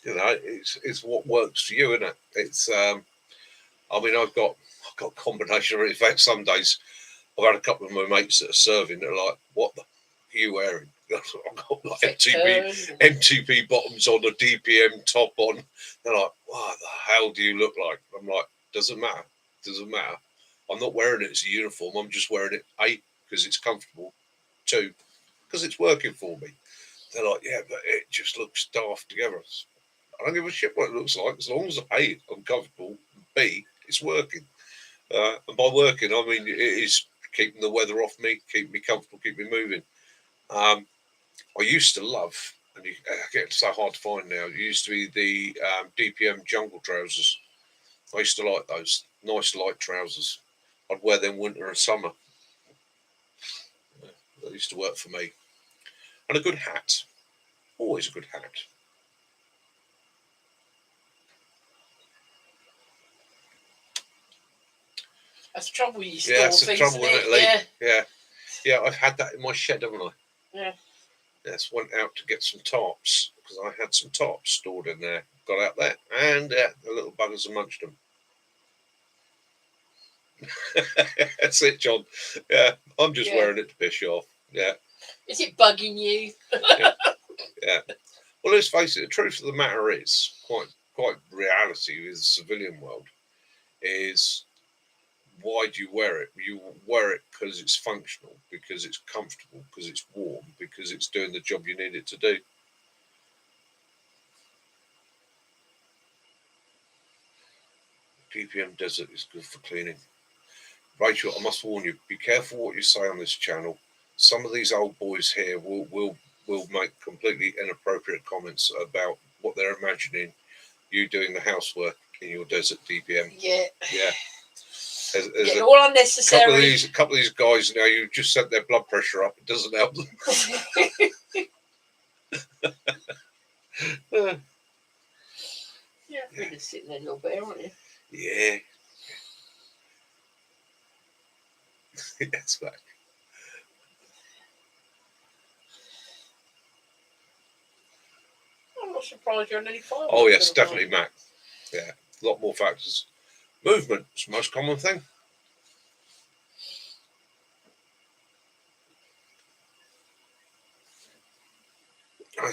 it's what works for you, isn't it? It's I mean, I've got a combination of it. In fact, some days I've had a couple of my mates that are serving. They're like, "What the are you wearing?" I've got like MTP bottoms on, a DPM top on. They're like, "What the hell do you look like?" I'm like, "Doesn't matter. Doesn't matter. I'm not wearing it as a uniform. I'm just wearing it, A, because it's comfortable, 2, because it's working for me." They're like, "Yeah, but it just looks daft together." I don't give a shit what it looks like, as long as A, I'm comfortable, B, it's working. And by working, I mean it is keeping the weather off me, keep me comfortable, keep me moving. I used to love, and it gets so hard to find now, it used to be the DPM jungle trousers. I used to like those nice light trousers. I'd wear them winter and summer. That used to work for me. And a good hat. Always a good hat. That's the trouble. You store things, the trouble, isn't it, Lee? Yeah. I've had that in my shed, haven't I? Yeah. Yes, went out to get some tops because I had some tops stored in there. Got out there, and the little buggers have munched them. That's it, John. Yeah, I'm just wearing it to piss you off. Yeah. Is it bugging you? Yeah. Well, let's face it. The truth of the matter is, quite reality with the civilian world is, why do you wear it? You wear it because it's functional, because it's comfortable, because it's warm, because it's doing the job you need it to do. DPM Desert is good for cleaning. Rachel, I must warn you, be careful what you say on this channel. Some of these old boys here will make completely inappropriate comments about what they're imagining you doing the housework in your desert DPM. Yeah. There's all unnecessary. A couple of these guys now, you just set their blood pressure up. It doesn't help them. Yeah, you're just sitting there a little bit, aren't you? Yeah. It's back. I'm not surprised you're on any fireworks. Oh yes, definitely, Mac. Yeah, a lot more factors. Movement is the most common thing. I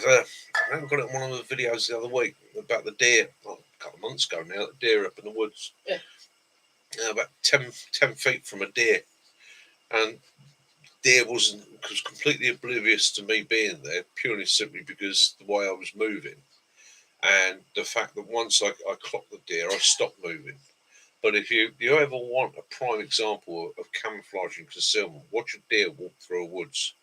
got it in one of the videos the other week about the deer. Well, a couple of months ago now, the deer up in the woods. Yeah. About 10 feet from a deer. And deer was completely oblivious to me being there, purely simply because the way I was moving. And the fact that once I clocked the deer, I stopped moving. But if you ever want a prime example of camouflage and concealment, watch a deer walk through a woods.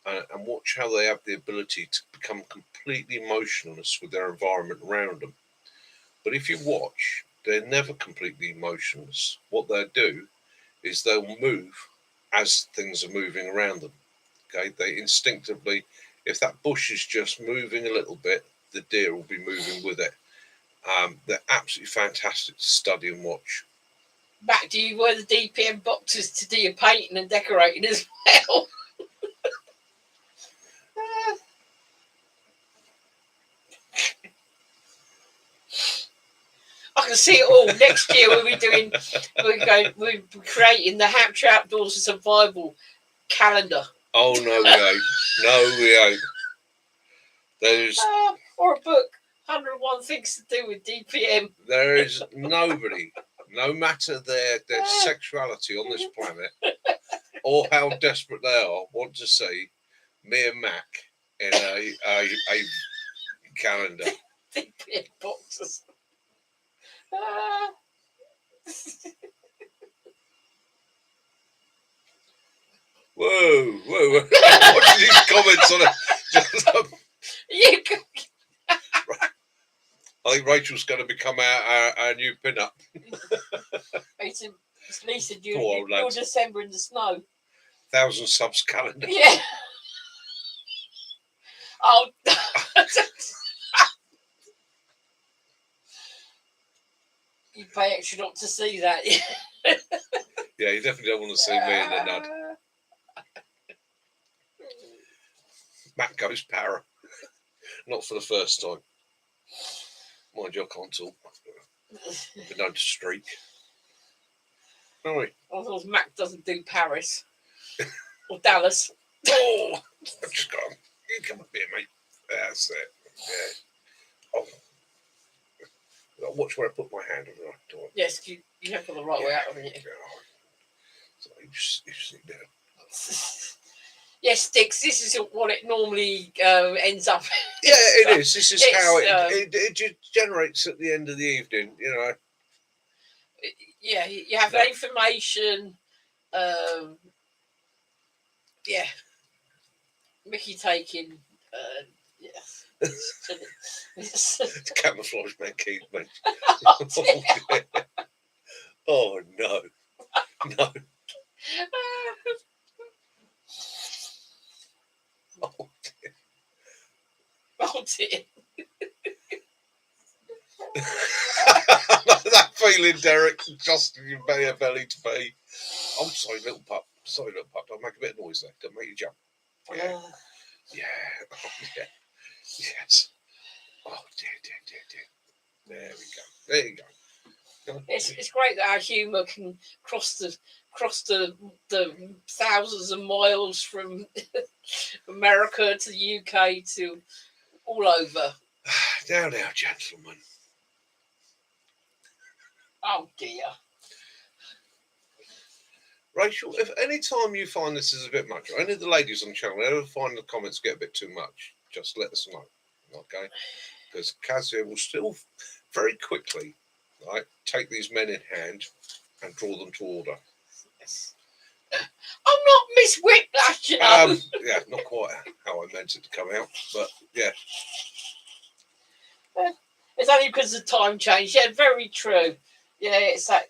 and watch how they have the ability to become completely emotionless with their environment around them. But if you watch, they're never completely emotionless. What they'll do is they'll move as things are moving around them. Okay, they instinctively, if that bush is just moving a little bit, the deer will be moving with it. They're absolutely fantastic to study and watch. Matt, do you wear the DPM boxes to do your painting and decorating as well? I can see it all. Next year we're creating the Hampshire Outdoors and Survival calendar. Oh no, we ain't. No, we ain't. There's or a book, 101 Things to Do with DPM. There is nobody, no matter their sexuality on this planet, or how desperate they are, want to see me and Mac in a calendar. DPM boxes. Whoa! Watching these comments on it. I think Rachel's going to become our new pin-up. It's Lisa, you're December in the snow. 1,000 subs calendar. Yeah. Oh. You pay extra not to see that. Yeah, you definitely don't want to see me in the nud. Matt goes para. Not for the first time. Mind you, I can't talk. Been known to streak. Sorry. I thought Mac doesn't do Paris. Or Dallas. Oh! I've just got him. You come up here, mate. That's it. Yeah. Oh. Watch where I put my hand on the right door. Yes, you have got the right way out, haven't you? So you sit down. Yes, Sticks, this is what it normally ends up. Yeah, it is. This is how it generates at the end of the evening, you know. Yeah, you have information. Yeah. Mickey taking. Yes. It's camouflage, man, Keith, man. Oh, oh, no. No. Oh, dear. Oh, dear. That feeling, Derek, just your belly to be. Oh, sorry, little pup. Don't make a bit of noise there. Don't make you jump. Yeah. Yeah. Oh, yeah. Yes. Oh, dear. There we go. There you go. It's great that our humour can cross the thousands of miles from America to the UK to all over. Now, gentlemen. Oh dear. Rachel, if any time you find this is a bit much, or any of the ladies on the channel ever find the comments get a bit too much, just let us know, okay? Because Kazia will still very quickly, right, take these men in hand and draw them to order. Yes. I'm not Miss Whiplash, you know. Yeah, not quite how I meant it to come out, but yeah. It's only because of time change. Yeah, very true. Yeah, it's that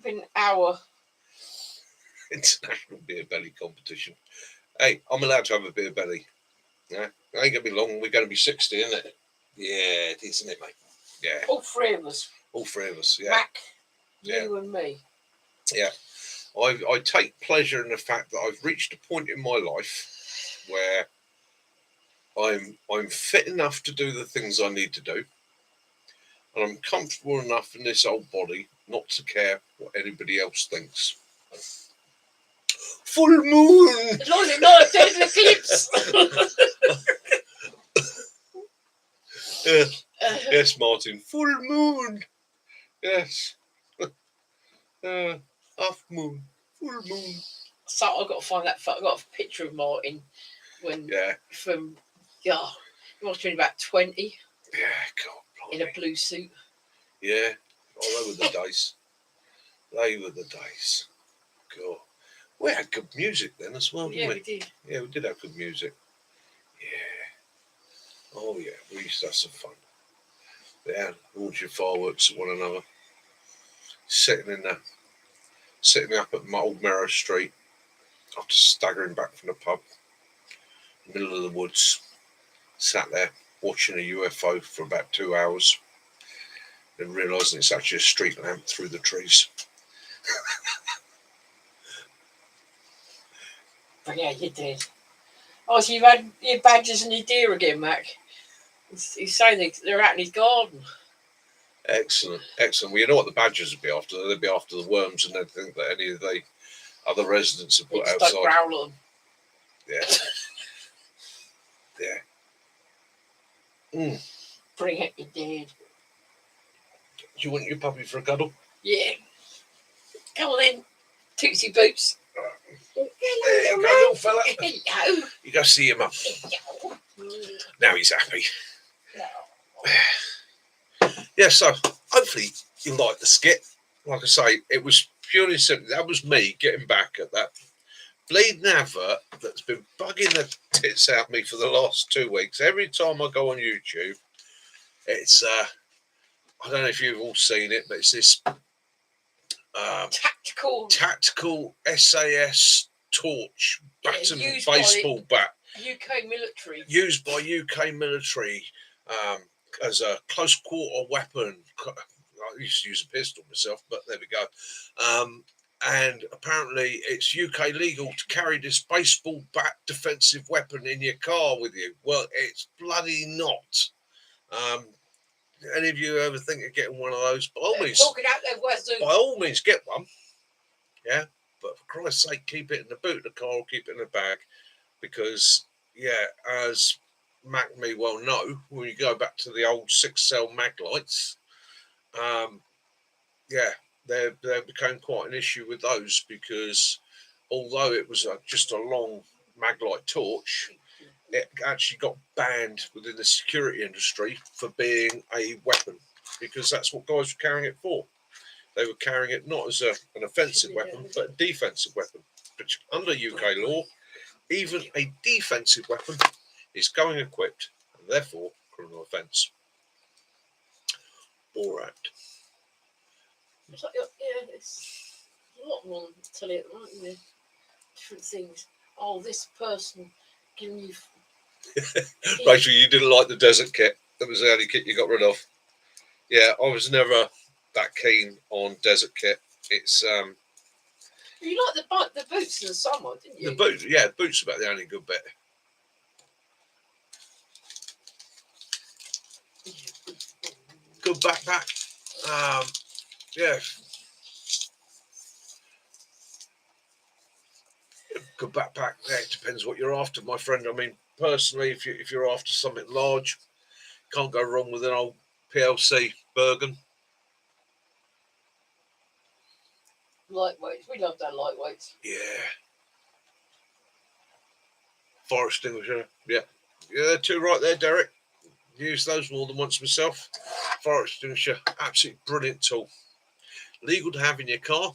been hour. International beer belly competition. Hey, I'm allowed to have a beer belly. Yeah, it ain't gonna be long. We're gonna be 60, isn't it? Yeah, it is, isn't it, mate? Yeah. All three of us. Yeah. Mac, you and me. Yeah. I take pleasure in the fact that I've reached a point in my life where I'm fit enough to do the things I need to do, and I'm comfortable enough in this old body not to care what anybody else thinks. Full moon! As long as it's not a total eclipse. Yes, Martin. Full moon! Yes. Half moon. Full moon. So I've got to find that. I've got a picture of Martin from he must have been about 20. Yeah, God. In a blue suit. Yeah. Oh, they were the days. They were the days. God. We had good music then as well, didn't Yeah, we? we did. Yeah, we did have good music. Yeah. Oh yeah, we used to have some fun. Yeah, launching fireworks at one another. Sitting up at Old Merrow Street after staggering back from the pub, middle of the woods, sat there watching a UFO for about 2 hours, then realising it's actually a street lamp through the trees. But yeah, you did. Oh, so you've had your badgers and your deer again, Mac. He's saying they're out in his garden. Excellent, excellent. Well, you know what the badgers would be after? They'd be after the worms and they'd think that any of the other residents have They put just outside. don't growl at them. Yeah. Yeah. Bring it, you did. Do you want your puppy for a cuddle? Yeah. Come on then, Tootsie Boots. There you go, little fella. Hello. You go see your mum. Hello. Now he's happy. No. Yeah, so hopefully you like the skit. Like I say, it was purely simple. That was me getting back at that bleeding advert that's been bugging the tits out of me for the last 2 weeks. Every time I go on YouTube, it's I don't know if you've all seen it, but it's this tactical SAS torch baton baseball bat UK military. used by UK military as a close quarter weapon. I used to use a pistol myself, but there we go. And apparently it's UK legal to carry this baseball bat defensive weapon in your car with you. Well, it's bloody not. Any of you ever think of getting one of those? By all means, by all means, get one. Yeah, but for Christ's sake, keep it in the boot of the car or keep it in the bag, because yeah, as Mac may well know, when you go back to the old 6-cell mag lights, yeah, there became quite an issue with those, because although it was just a long maglite torch, it actually got banned within the security industry for being a weapon, because that's what guys were carrying it for. They were carrying it not as an offensive weapon, but a defensive weapon. Which under UK law, even a defensive weapon is going equipped, and therefore criminal offence. All right. It's like, yeah, it's a lot more to tell you, aren't there? Different things. Oh, this person giving you. Rachel, you didn't like the desert kit. That was the only kit you got rid of. Yeah, I was never that keen on desert kit. It's You like the boots in the summer, didn't you? the boots. Yeah, boots are about the only good bit. Good backpack. Yeah. Good backpack. Yeah, it depends what you're after, my friend. I mean, personally, if you're after something large, can't go wrong with an old PLC Bergen. Lightweights. We love that lightweights. Yeah. Fire extinguisher. Yeah. Yeah, two right there, Derek. Use those more than once myself. Fire extinguisher, absolutely brilliant tool. Legal to have in your car.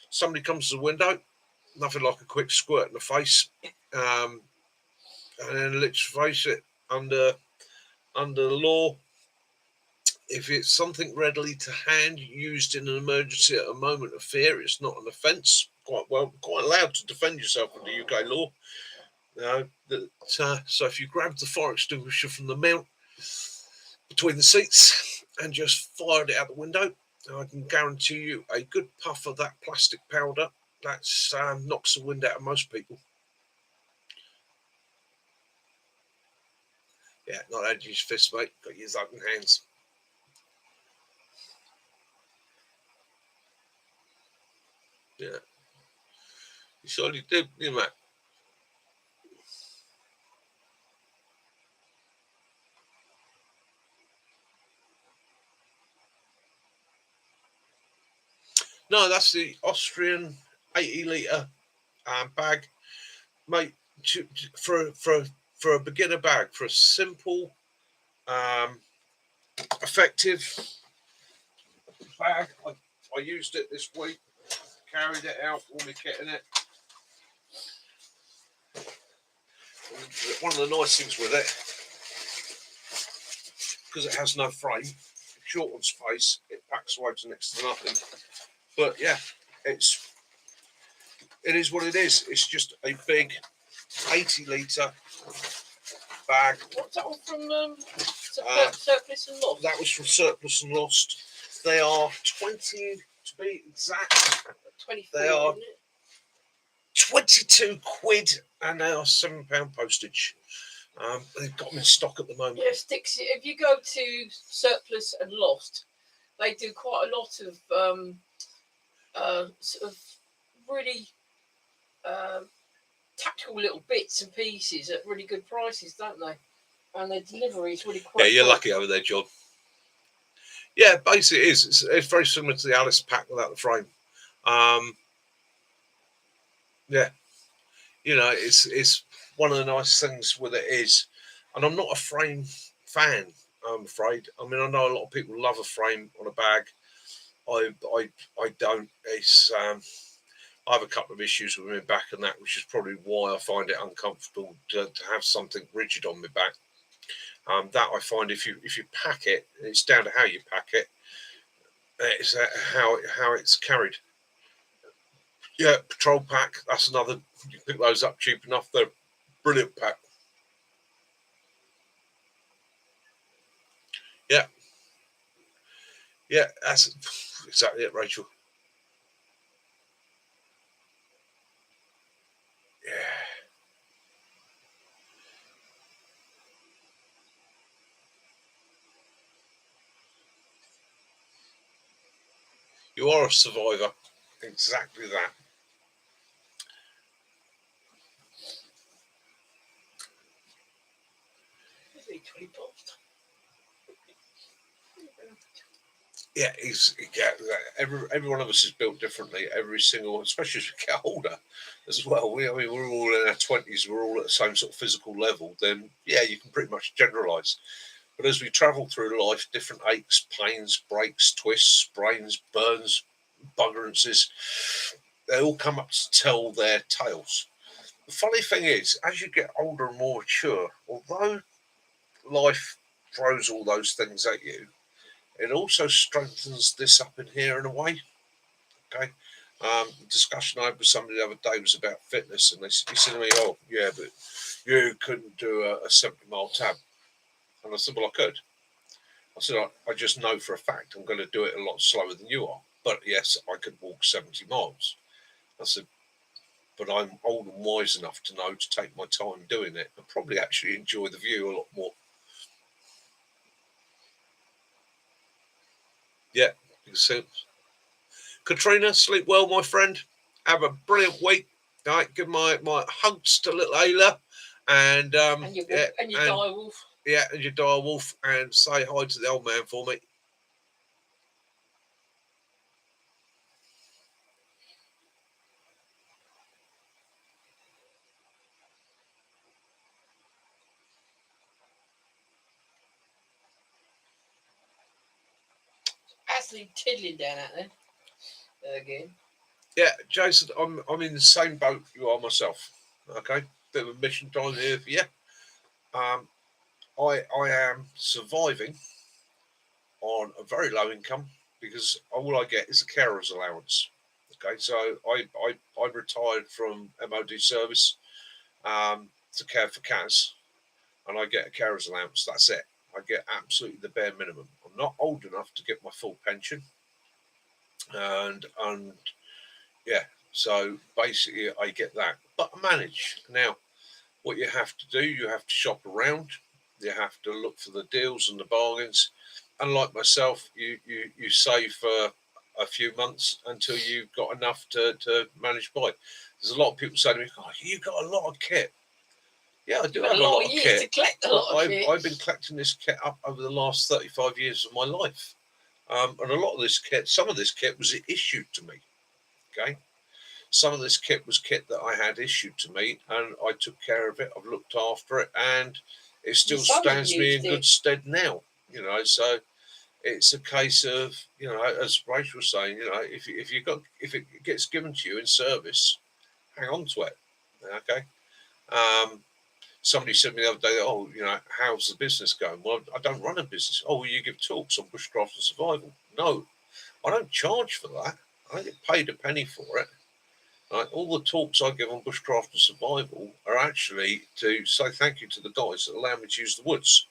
Somebody comes to the window, nothing like a quick squirt in the face, and then let's face it, under the law, if it's something readily to hand used in an emergency at a moment of fear, it's not an offence. Quite allowed to defend yourself under UK law. So if you grab the fire extinguisher from the mount between the seats and just fired it out the window, I can guarantee you a good puff of that plastic powder that knocks the wind out of most people. Yeah, not how to use fists, mate. Got to use open hands. Yeah. You surely did, you know, Matt. No, that's the Austrian 80-litre bag, mate. For a beginner bag, for a simple, effective bag. I used it this week. Carried it out, all my kit in it. one of the nice things with it, because it has no frame, short on space, it packs away to next to nothing. But yeah, it is what it is. It's just a big 80-litre bag. What's that one from Surplus and Lost? That was from Surplus and Lost. They are 20, to be exact. 24, they are isn't it? 22 quid, and they are £7 postage. They've got them in stock at the moment. Yeah, sticks. If you go to Surplus and Lost, they do quite a lot of sort of really tactical little bits and pieces at really good prices, don't they? And their delivery is really quite. Yeah, you're lucky over there, John. Yeah, basically it is. It's very similar to the Alice pack without the frame. Yeah, you know, it's one of the nice things with it is, and I'm not a frame fan, I'm afraid. I mean, I know a lot of people love a frame on a bag. I don't. It's I have a couple of issues with my back and that, which is probably why I find it uncomfortable to have something rigid on my back. That I find if you pack it, it's down to how you pack it. It's how it's carried. Yeah, Patrol pack. That's another. You pick those up cheap enough. They're brilliant pack. Yeah, yeah. That's exactly it, Rachel. Yeah. You are a survivor. Exactly that. Yeah, every one of us is built differently. Every single, especially as we get older, as well. I mean, we're all in our 20s. We're all at the same sort of physical level. Then, yeah, you can pretty much generalise. But as we travel through life, different aches, pains, breaks, twists, sprains, burns, buggerances, they all come up to tell their tales. The funny thing is, as you get older and more mature, although life throws all those things at you, it also strengthens this up in here in a way. Okay. The discussion I had with somebody the other day was about fitness, and he said to me, "Oh, yeah, but you couldn't do a 70-mile tab." And I said, "Well, I could." I said, I just know for a fact I'm going to do it a lot slower than you are. But yes, I could walk 70 miles. I said, but I'm old and wise enough to know to take my time doing it and probably actually enjoy the view a lot more. Yeah, you can see. Katrina, sleep well, my friend. Have a brilliant week. All right, give my hugs to little Ayla, and your dire wolf. Yeah, and your dire wolf, and say hi to the old man for me. Actually tiddling down out there again. Yeah, Jason, I'm in the same boat you are myself. Okay, bit of a mission time here for you. I am surviving on a very low income because all I get is a carer's allowance. Okay, so I retired from MOD service to care for cats, and I get a carer's allowance. That's it. I get absolutely the bare minimum. I'm not old enough to get my full pension, and yeah, so basically I get that, but I manage. Now, what you have to do, you have to shop around, you have to look for the deals and the bargains. Unlike myself, you save for a few months until you've got enough to manage by. There's a lot of people saying to me, "Oh, you got a lot of kit." Yeah, I do have a lot of kit. To collect a lot of kit. I've been collecting this kit up over the last 35 years of my life. And a lot of this kit, some of this kit was issued to me. Okay. Some of this kit was kit that I had issued to me, and I took care of it. I've looked after it, and it still stands me in good stead now. You know, so it's a case of, you know, as Rachel was saying, you know, if it gets given to you in service, hang on to it. Okay. somebody said to me the other day, oh, how's the business going? Well, I don't run a business. Oh, well, you give talks on bushcraft and survival. No, I don't charge for that. I don't get paid a penny for it. Right? All the talks I give on bushcraft and survival are actually to say thank you to the guys that allow me to use the woods.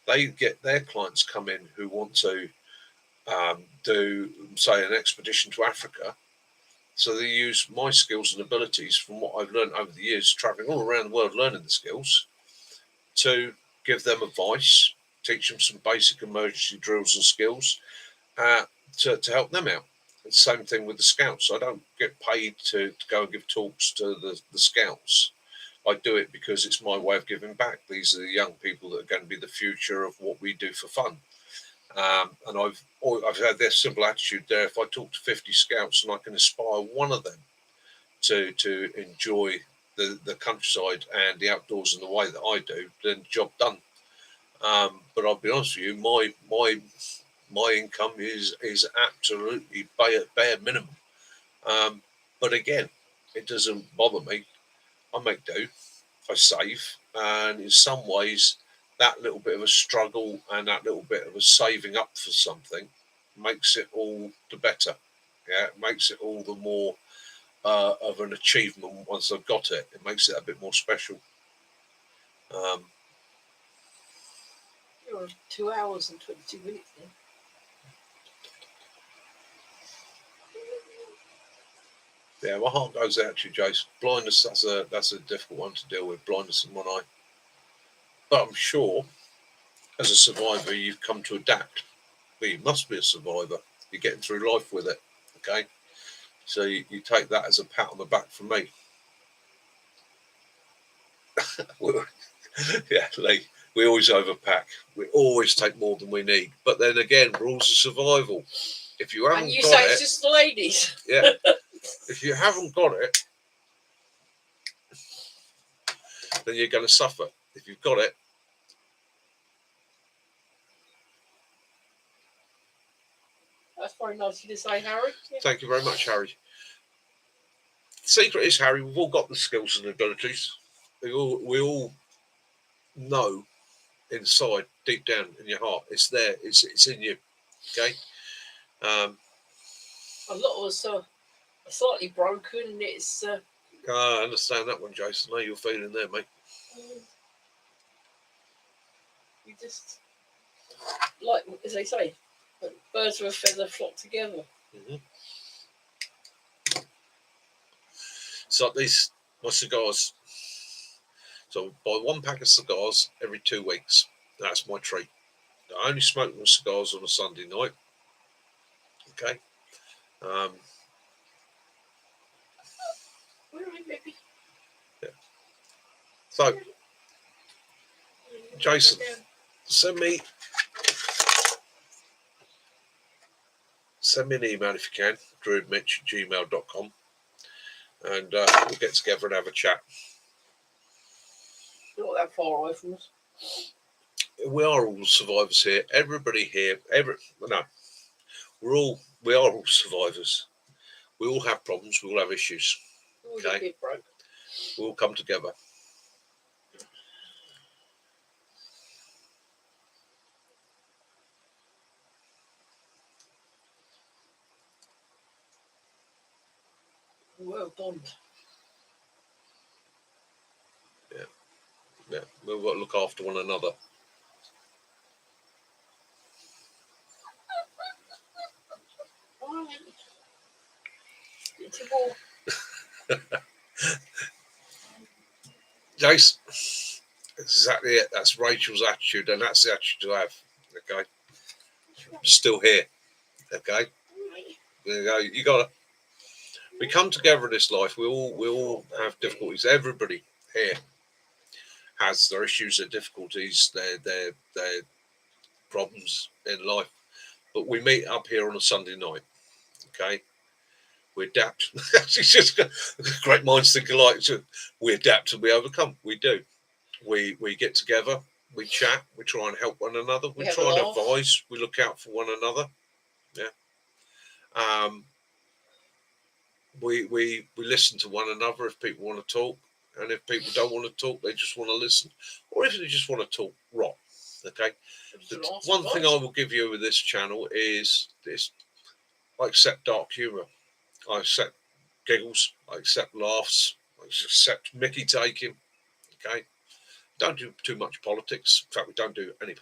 They get their clients come in who want to do, say, an expedition to Africa. So they use my skills and abilities from what I've learned over the years, traveling all around the world, learning the skills, to give them advice, teach them some basic emergency drills and skills to help them out. And same thing with the scouts. I don't get paid to go and give talks to the scouts. I do it because it's my way of giving back. These are the young people that are going to be the future of what we do for fun. And I've had this simple attitude there. If I talk to 50 scouts and I can inspire one of them to enjoy the countryside and the outdoors in the way that I do, then job done. But I'll be honest with you, my income is absolutely bare minimum. But again, it doesn't bother me. I make do, I save, and in some ways, that little bit of a struggle and that little bit of a saving up for something makes it all the better. Yeah, it makes it all the more of an achievement once I've got it. It makes it a bit more special. You're 2 hours and 22 minutes then. Yeah, my heart goes out to you, Jace. Blindness, that's a difficult one to deal with, blindness in one eye. But I'm sure, as a survivor, you've come to adapt. Well, you must be a survivor. You're getting through life with it, okay? So you take that as a pat on the back from me. Yeah, Lee, we always overpack. We always take more than we need. But then again, rules of survival. If you haven't and you got say it, it's just the ladies. Yeah. If you haven't got it, then you're going to suffer. If you've got it, That's very nice of you to say, Harry. Yeah. Thank you very much, Harry. The secret is, Harry, we've all got the skills and abilities. We all know inside, deep down in your heart, it's there. It's in you. Okay. A lot of us are slightly broken, and it's. I understand that one, Jason. I know you're feeling there, mate. You just, like as they say, birds of a feather flock together. Mm-hmm. So these my cigars. So I buy one pack of cigars every 2 weeks. That's my treat. I only smoke my cigars on a Sunday night. Okay. All right, baby. Yeah. So, Jason, send me an email if you can, drewmitch@gmail.com, and we'll get together and have a chat. You're not that far away from us. We are all survivors here. Everybody here, we are all survivors. We all have problems. We all have issues. Okay, we all come together. Well done. Yeah, we've got to look after one another. Jace, that's exactly it. That's Rachel's attitude, and that's the attitude to have. Okay, still here. Okay, there you go. You got to. We come together in this life. We all have difficulties. Everybody here has their issues, their difficulties, their problems in life. But we meet up here on a Sunday night. Okay, we adapt. It's just great minds think alike. So we adapt and we overcome. We do. We get together. We chat. We try and help one another. We try and advise. We look out for one another. Yeah. We listen to one another if people want to talk. And if people don't want to talk, they just want to listen. Or if they just want to talk rot. Okay. One thing I will give you with this channel is this: I accept dark humour. I accept giggles. I accept laughs. I accept Mickey taking. Okay. Don't do too much politics. In fact, we don't do any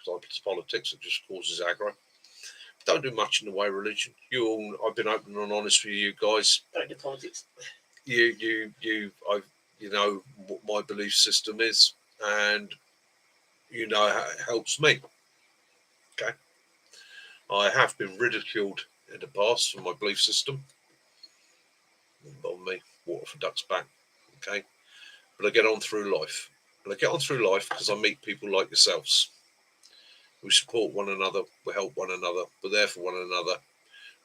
politics. It just causes aggro. Don't do much in the way of religion. I've been open and honest with you guys. Don't do politics. You know what my belief system is, and you know how it helps me. Okay. I have been ridiculed in the past for my belief system. On me, water for ducks back. Okay. But I get on through life. And I get on through life because I meet people like yourselves. We support one another, we help one another, we're there for one another,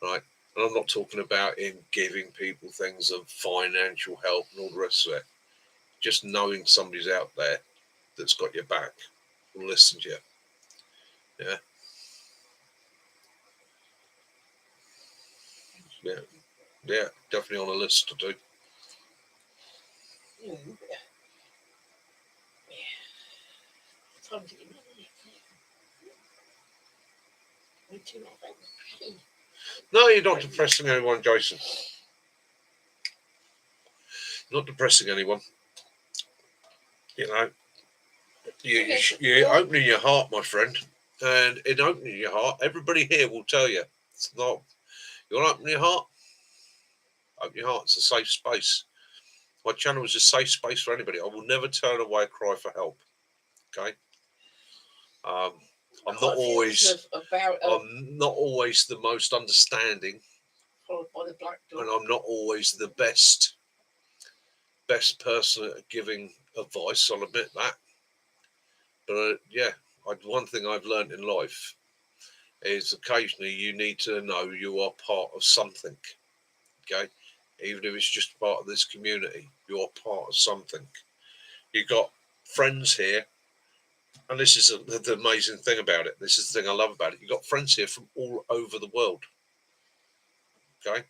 right? And I'm not talking about in giving people things of financial help and all the rest of it. Just knowing somebody's out there that's got your back will listen to you. Yeah. Yeah. Yeah, definitely on a list to do. No, you're not depressing anyone, Jason. Not depressing anyone. You know, you're opening your heart, my friend. And in opening your heart, everybody here will tell you. It's not, you want to open your heart? Open your heart. It's a safe space. My channel is a safe space for anybody. I will never turn away a cry for help. Okay. I'm not always the most understanding, followed by the black dog. and I'm not always the best person at giving advice. I'll admit that. But one thing I've learned in life is occasionally you need to know you are part of something. Okay, even if it's just part of this community, you are part of something. You've got friends here. And this is the amazing thing about it. This is the thing I love about it. You've got friends here from all over the world. Okay?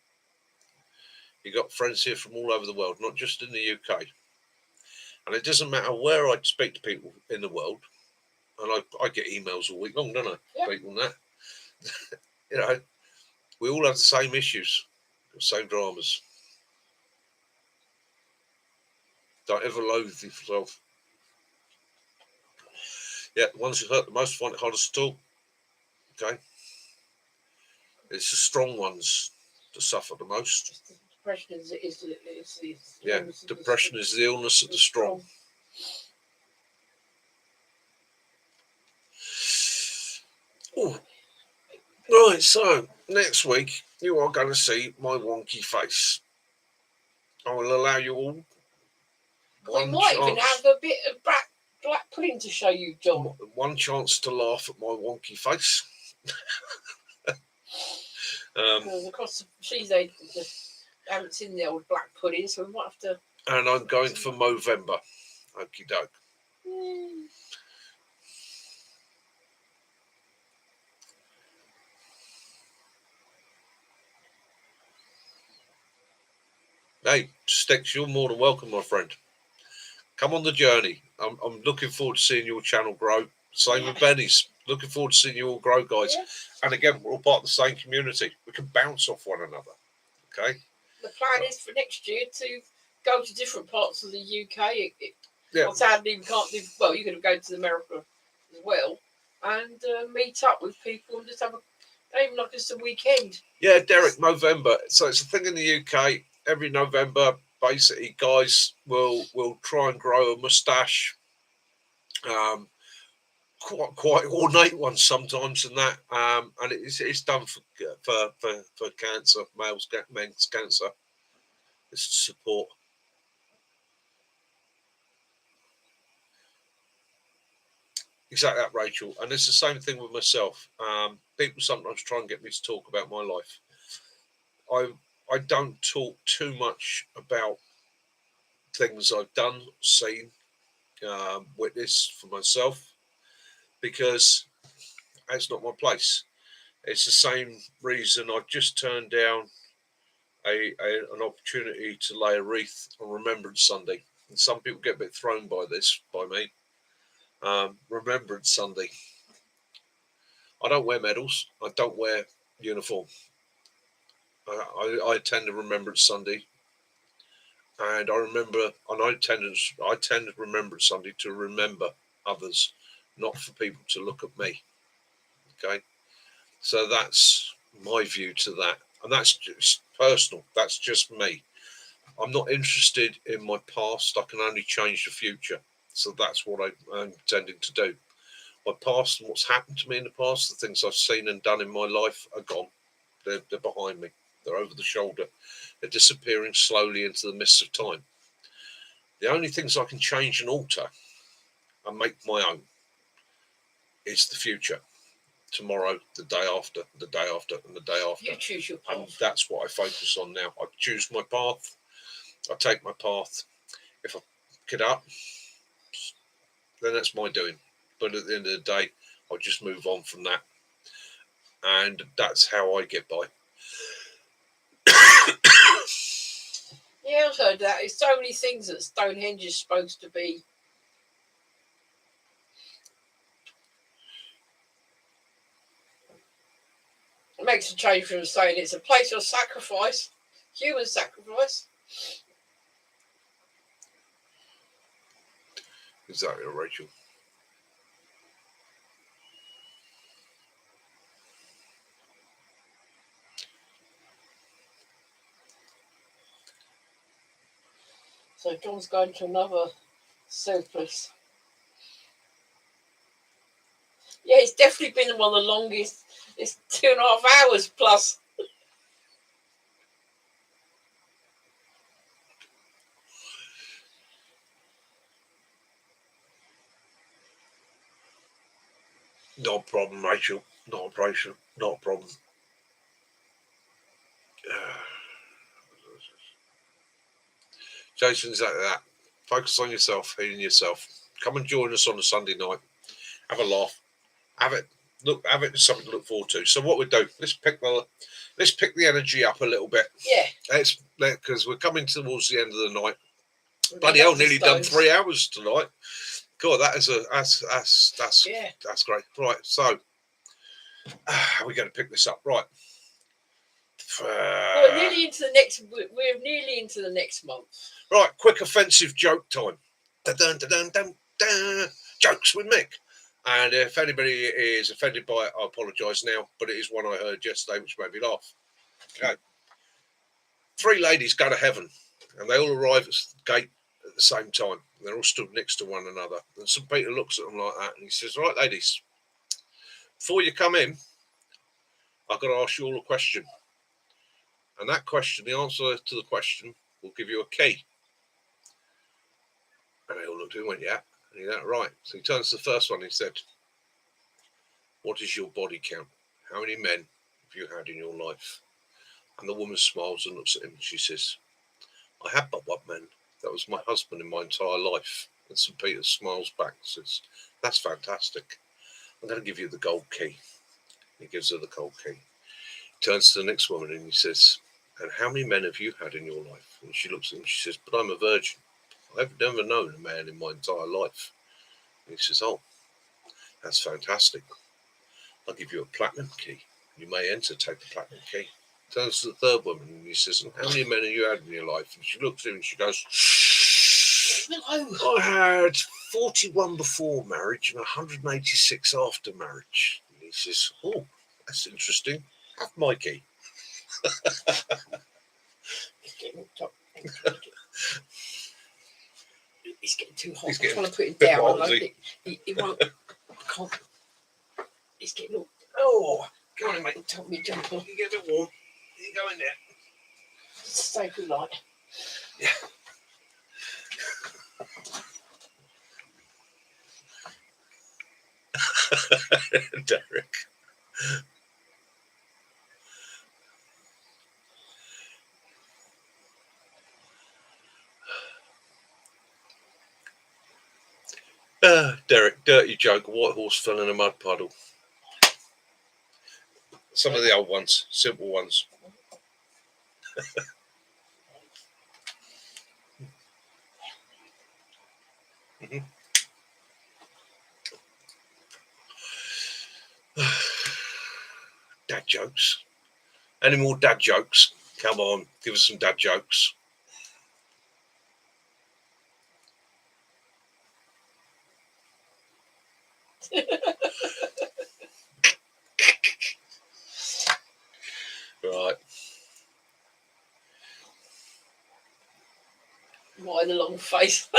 You've got friends here from all over the world, not just in the UK. And it doesn't matter where I speak to people in the world. And I get emails all week long, don't I? Yeah. People and that. You know, we all have the same issues, the same dramas. Don't ever loathe yourself. Yeah, the ones who hurt the most find it hardest to talk. Okay? It's the strong ones that suffer the most. Depression is depression is the illness of the strong. Ooh. Right, so next week you are going to see my wonky face. I will allow you all we might even have a bit of black pudding to show you, John. One chance to laugh at my wonky face. Across the cheese, they haven't seen the old black pudding, so we might have to. And I'm going for Movember. Okie doke. Hey, Sticks, you're more than welcome, my friend. Come on the journey. I'm looking forward to seeing your channel grow. Same with Benny's. Looking forward to seeing you all grow, guys. Yeah. And again, we're all part of the same community. We can bounce off one another. Okay. The plan is for next year to go to different parts of the UK. Sadly, we can't do. Well, you're going to go to America as well, and meet up with people and just have even like just a weekend. Yeah, Derek, Movember. So it's a thing in the UK. Every November, basically, guys will try and grow a moustache. Quite ornate ones sometimes, and that. And it's done for cancer, men's cancer. It's to support. Exactly that, Rachel. And it's the same thing with myself. People sometimes try and get me to talk about my life. I don't talk too much about things I've done, seen, witnessed for myself, because it's not my place. It's the same reason I just turned down an opportunity to lay a wreath on Remembrance Sunday. and some people get a bit thrown by this, by me. Remembrance Sunday. I don't wear medals. I don't wear uniform. I attend a Remembrance Sunday, and I attend Remembrance Sunday to remember others, not for people to look at me. Okay, so that's my view to that, and that's just personal. That's just me. I'm not interested in my past. I can only change the future. So that's what I'm intending to do. My past and what's happened to me in the past, the things I've seen and done in my life are gone. They're behind me. They're over the shoulder. They're disappearing slowly into the mists of time. The only things I can change and alter and make my own is the future. Tomorrow, the day after, the day after, and the day after. You choose your path. And that's what I focus on now. I choose my path. I take my path. If I get up, then that's my doing. But at the end of the day, I'll just move on from that. And that's how I get by. Yeah, I've heard that. It's so many things that Stonehenge is supposed to be. It makes a change from saying it's a place of sacrifice, human sacrifice. Exactly, Rachel. So John's going to another surplus. Yeah, it's definitely been one of the longest. It's 2.5 hours plus. Not a problem, Rachel. Not a problem. Not a problem. Jason, exactly that. Focus on yourself, healing yourself. Come and join us on a Sunday night. Have a laugh. Have it something to look forward to. So what we do? Let's pick the energy up a little bit. Yeah. Because we're coming towards the end of the night. Bloody hell, nearly done 3 hours tonight. God, that's great. Right, so we're going to pick this up. Right. We're nearly into the next month. Right, quick offensive joke time. Dun, dun, dun, dun, dun. Jokes with Mick. And if anybody is offended by it, I apologise now, but it is one I heard yesterday which made me laugh. Okay. 3 ladies go to heaven, and they all arrive at the gate at the same time. They're all stood next to one another. And St. Peter looks at them like that, and he says, right, ladies, before you come in, I've got to ask you all a question. And that question, the answer to the question, will give you a key. And they all looked at him and went, yeah. And he went, right. So he turns to the first one and he said, what is your body count? How many men have you had in your life? And the woman smiles and looks at him and she says, I had but one man. That was my husband in my entire life. And St. Peter smiles back and says, that's fantastic. I'm going to give you the gold key. He gives her the gold key. He turns to the next woman and he says, and how many men have you had in your life? And she looks at him and she says, but I'm a virgin. I've never known a man in my entire life. And he says, oh, that's fantastic. I'll give you a platinum key. You may enter, take the platinum key. Turns to the third woman and he says, and how many men have you had in your life? And she looks at him and she goes, I had 41 before marriage and 186 after marriage. And he says, oh, that's interesting. Have my key. He's getting too hot. I'm trying to put him down. He won't. I can't. He's getting all. Oh, go on, mate. Tell me, jump on. You get a bit warm. You go in there. Stay good light. Yeah. Derek. Derek, dirty joke. A white horse fell in a mud puddle. Some of the old ones, simple ones. Dad jokes. Any more dad jokes? Come on, give us some dad jokes. Right. Why the long face?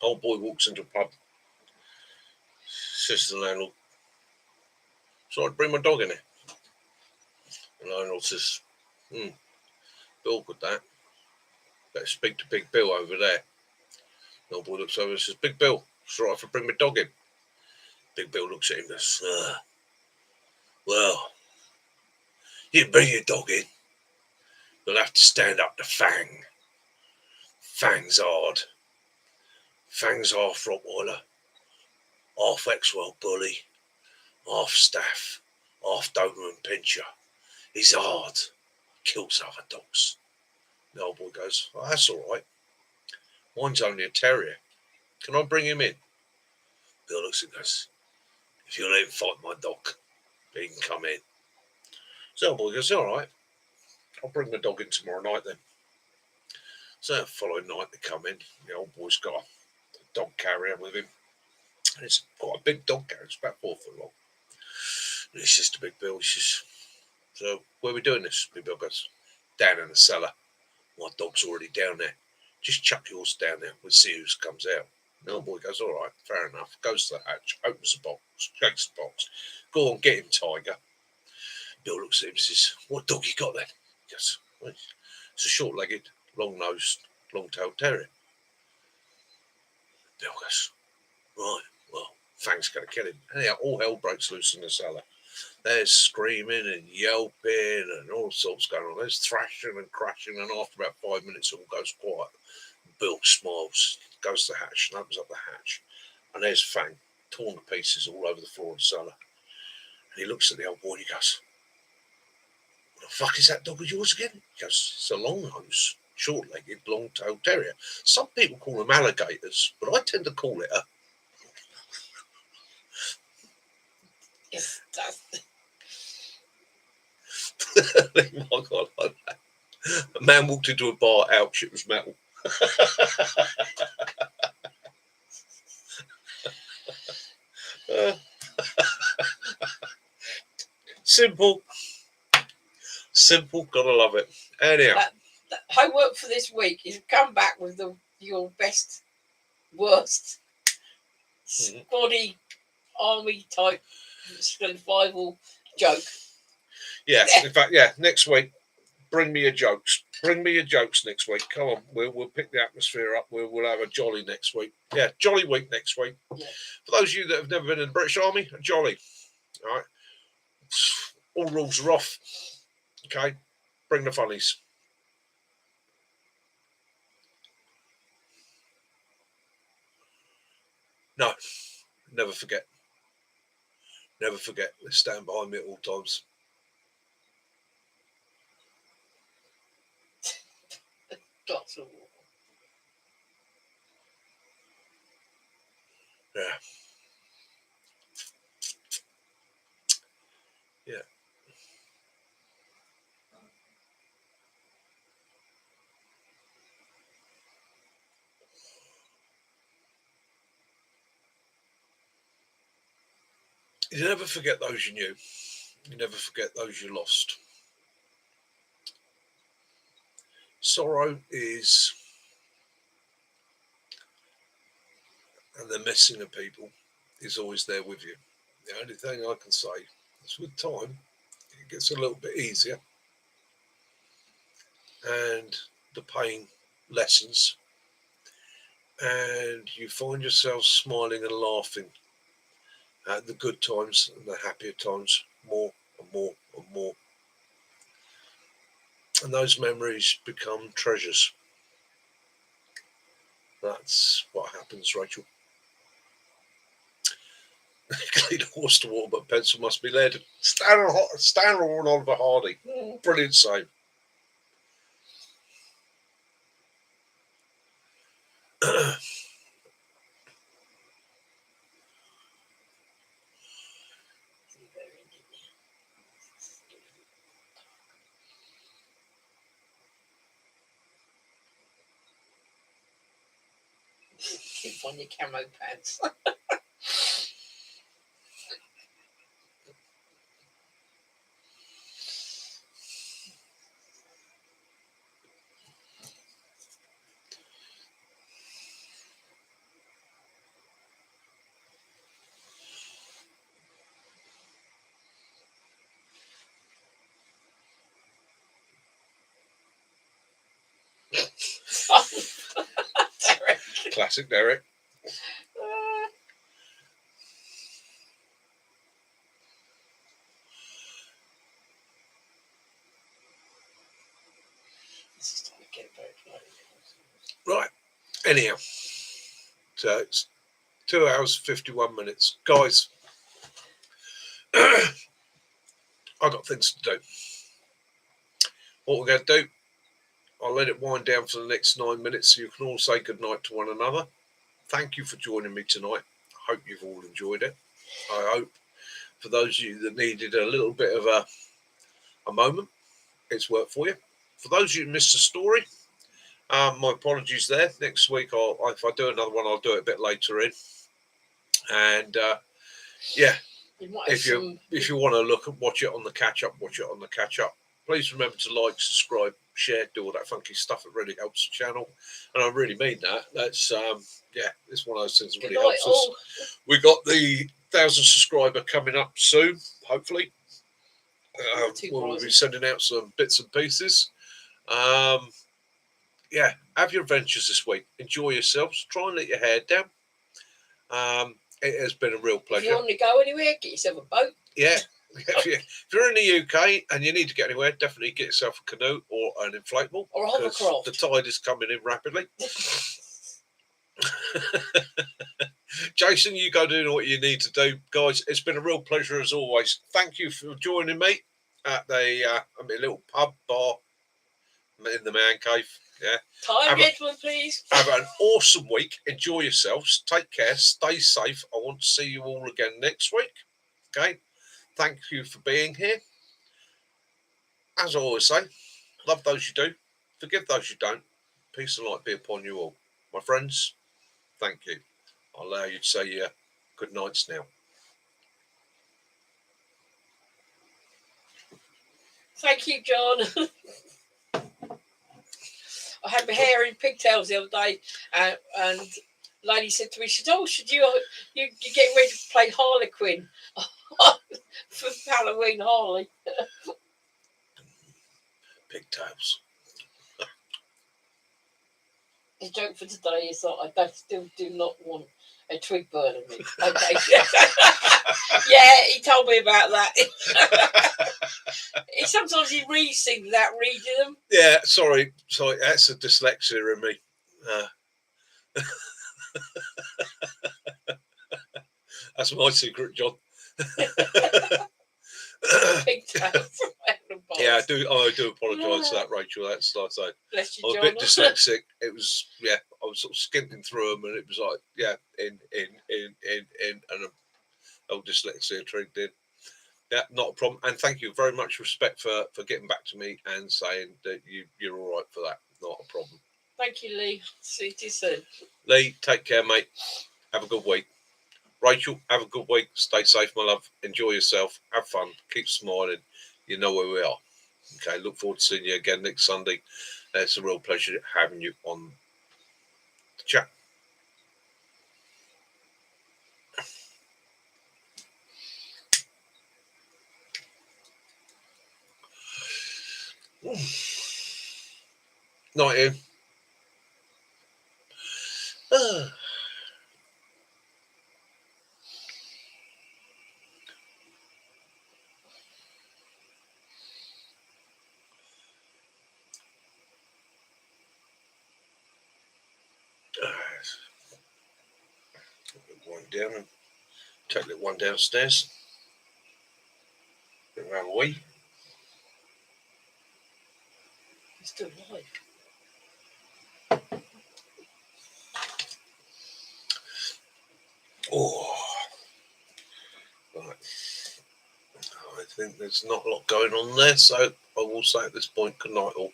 Old boy walks into a pub. Says to the landlord, "So I'd bring my dog in here." The landlord says, bit awkward that. Better speak to Big Bill over there. The old boy looks over and says, "Big Bill, it's all right if I bring my dog in." Big Bill looks at him and goes, "Well, you bring your dog in. You'll have to stand up to Fang. Fang's hard. Fang's half Rottweiler, half Exwell bully, half staff, half Doberman pincher. He's hard. Kills other dogs." The old boy goes, "Oh, that's all right. Mine's only a terrier. Can I bring him in?" Bill looks and goes, "If you'll let him fight my dog, he can come in." So the old boy goes, "All right. I'll bring the dog in tomorrow night then." So the following night they come in. The old boy's got a dog carrier with him. And it's quite a big dog carrier. It's about 4 foot long. And he says to Big Bill, he says, "So where are we doing this?" Big Bill goes, "Down in the cellar. My dog's already down there. Just chuck yours down there. We'll see who comes out." The old boy goes, "All right, fair enough." Goes to the hatch, opens the box, shakes the box. "Go on, get him, Tiger." Bill looks at him and says, "What dog you got then?" He goes, "Well, it's a short-legged, long-nosed, long-tailed terrier." Bill goes, "Right, well, Fang's going to kill him." Anyhow, all hell breaks loose in the cellar. There's screaming and yelping and all sorts going on. There's thrashing and crashing, and after about 5 minutes, it all goes quiet. Bill smiles, goes to the hatch and opens up the hatch, and there's Fang, torn to pieces all over the floor of the cellar. And he looks at the old boy and he goes, "What the fuck is that dog of yours again?" He goes, "It's a long-nosed, short-legged, long-tailed terrier. Some people call them alligators, but I tend to call it a..." Yes, that's... My God, a man walked into a bar, ouch, it was metal. Simple, gotta love it. Anyhow, homework for this week is come back with your best, worst, squaddy, army type survival joke. Yeah, in fact, next week, bring me your jokes. Bring me your jokes next week. Come on, we'll pick the atmosphere up. We'll have a jolly next week. Yeah, jolly week next week. Yeah. For those of you that have never been in the British Army, a jolly. All right. All rules are off. Okay. Bring the funnies. No, never forget. Never forget. Stand behind me at all times. Yeah. Yeah. You never forget those you knew. You never forget those you lost. Sorrow is, and the missing of people is always there with you. The only thing I can say is with time, it gets a little bit easier and the pain lessens and you find yourself smiling and laughing at the good times and the happier times more and more and more. And those memories become treasures. That's what happens, Rachel. lead a horse to water, but pencil must be led. Stanley and Oliver Hardy. Brilliant save. Keep on your camo pants. Derek. Classic Derek. This is starting to get very Right. Anyhow, so it's 2 hours 51 minutes, guys. I've got things to do. What we're going to do, I'll let it wind down for the next 9 minutes so you can all say goodnight to one another. Thank you for joining me tonight. I hope you've all enjoyed it. I hope for those of you that needed a little bit of a moment, it's worked for you. For those of you who missed the story, my apologies there. Next week, if I do another one, I'll do it a bit later in. And yeah, if you want to watch it on the catch up, watch it on the catch up. Please remember to like, subscribe, share, do all that funky stuff. It really helps the channel, and I really mean that. That's it's one of those things that really helps us. We got the 1,000 subscriber coming up soon, hopefully. We'll be sending out some bits and pieces. Yeah, have your adventures this week. Enjoy yourselves. Try and let your hair down. It has been a real pleasure. If you want to go anywhere, get yourself a boat. Yeah. If you're in the UK and you need to get anywhere, definitely get yourself a canoe or an inflatable. Or a hovercraft. The tide is coming in rapidly. Jason, you go do what you need to do. Guys, it's been a real pleasure as always. Thank you for joining me at the little pub bar in the man cave. Yeah. Time, gentlemen, please. Have an awesome week. Enjoy yourselves. Take care. Stay safe. I want to see you all again next week. Okay. Thank you for being here. As I always say, love those you do. Forgive those you don't. Peace and light be upon you all. My friends, thank you. I'll allow you to say your good nights now. Thank you, John. I had my hair in pigtails the other day, and the lady said to me, should you getting ready to play Harlequin for Halloween, Harley? Pigtails. The joke for today is that I still do not want a twig burning me. Okay. Yeah, he told me about that. Sometimes he reads things without reading them. Yeah, sorry, that's a dyslexia in me. That's my secret, John. Yeah, I do apologise for that, Rachel. That's like I say, I'm a bit dyslexic. It was, I was sort of skipping through them, and it was like, in, and a dyslexia trigged in. Yeah, not a problem. And thank you very much, respect for getting back to me and saying that you're all right for that. Not a problem. Thank you, Lee. See you soon. Lee, take care, mate. Have a good week. Rachel, have a good week. Stay safe, my love. Enjoy yourself. Have fun. Keep smiling. You know where we are. Okay, look forward to seeing you again next Sunday. It's a real pleasure having you on the chat. Night in. Wind down and Take little one downstairs. Bring her a wee. It's still alive. Oh, right. I think there's not a lot going on there, so I will say at this point, good night all.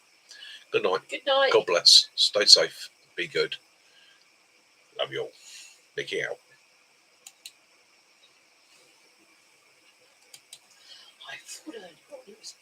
Good night. Good night. God bless. Stay safe. Be good. Love you all. Nicky out. I thought I heard it was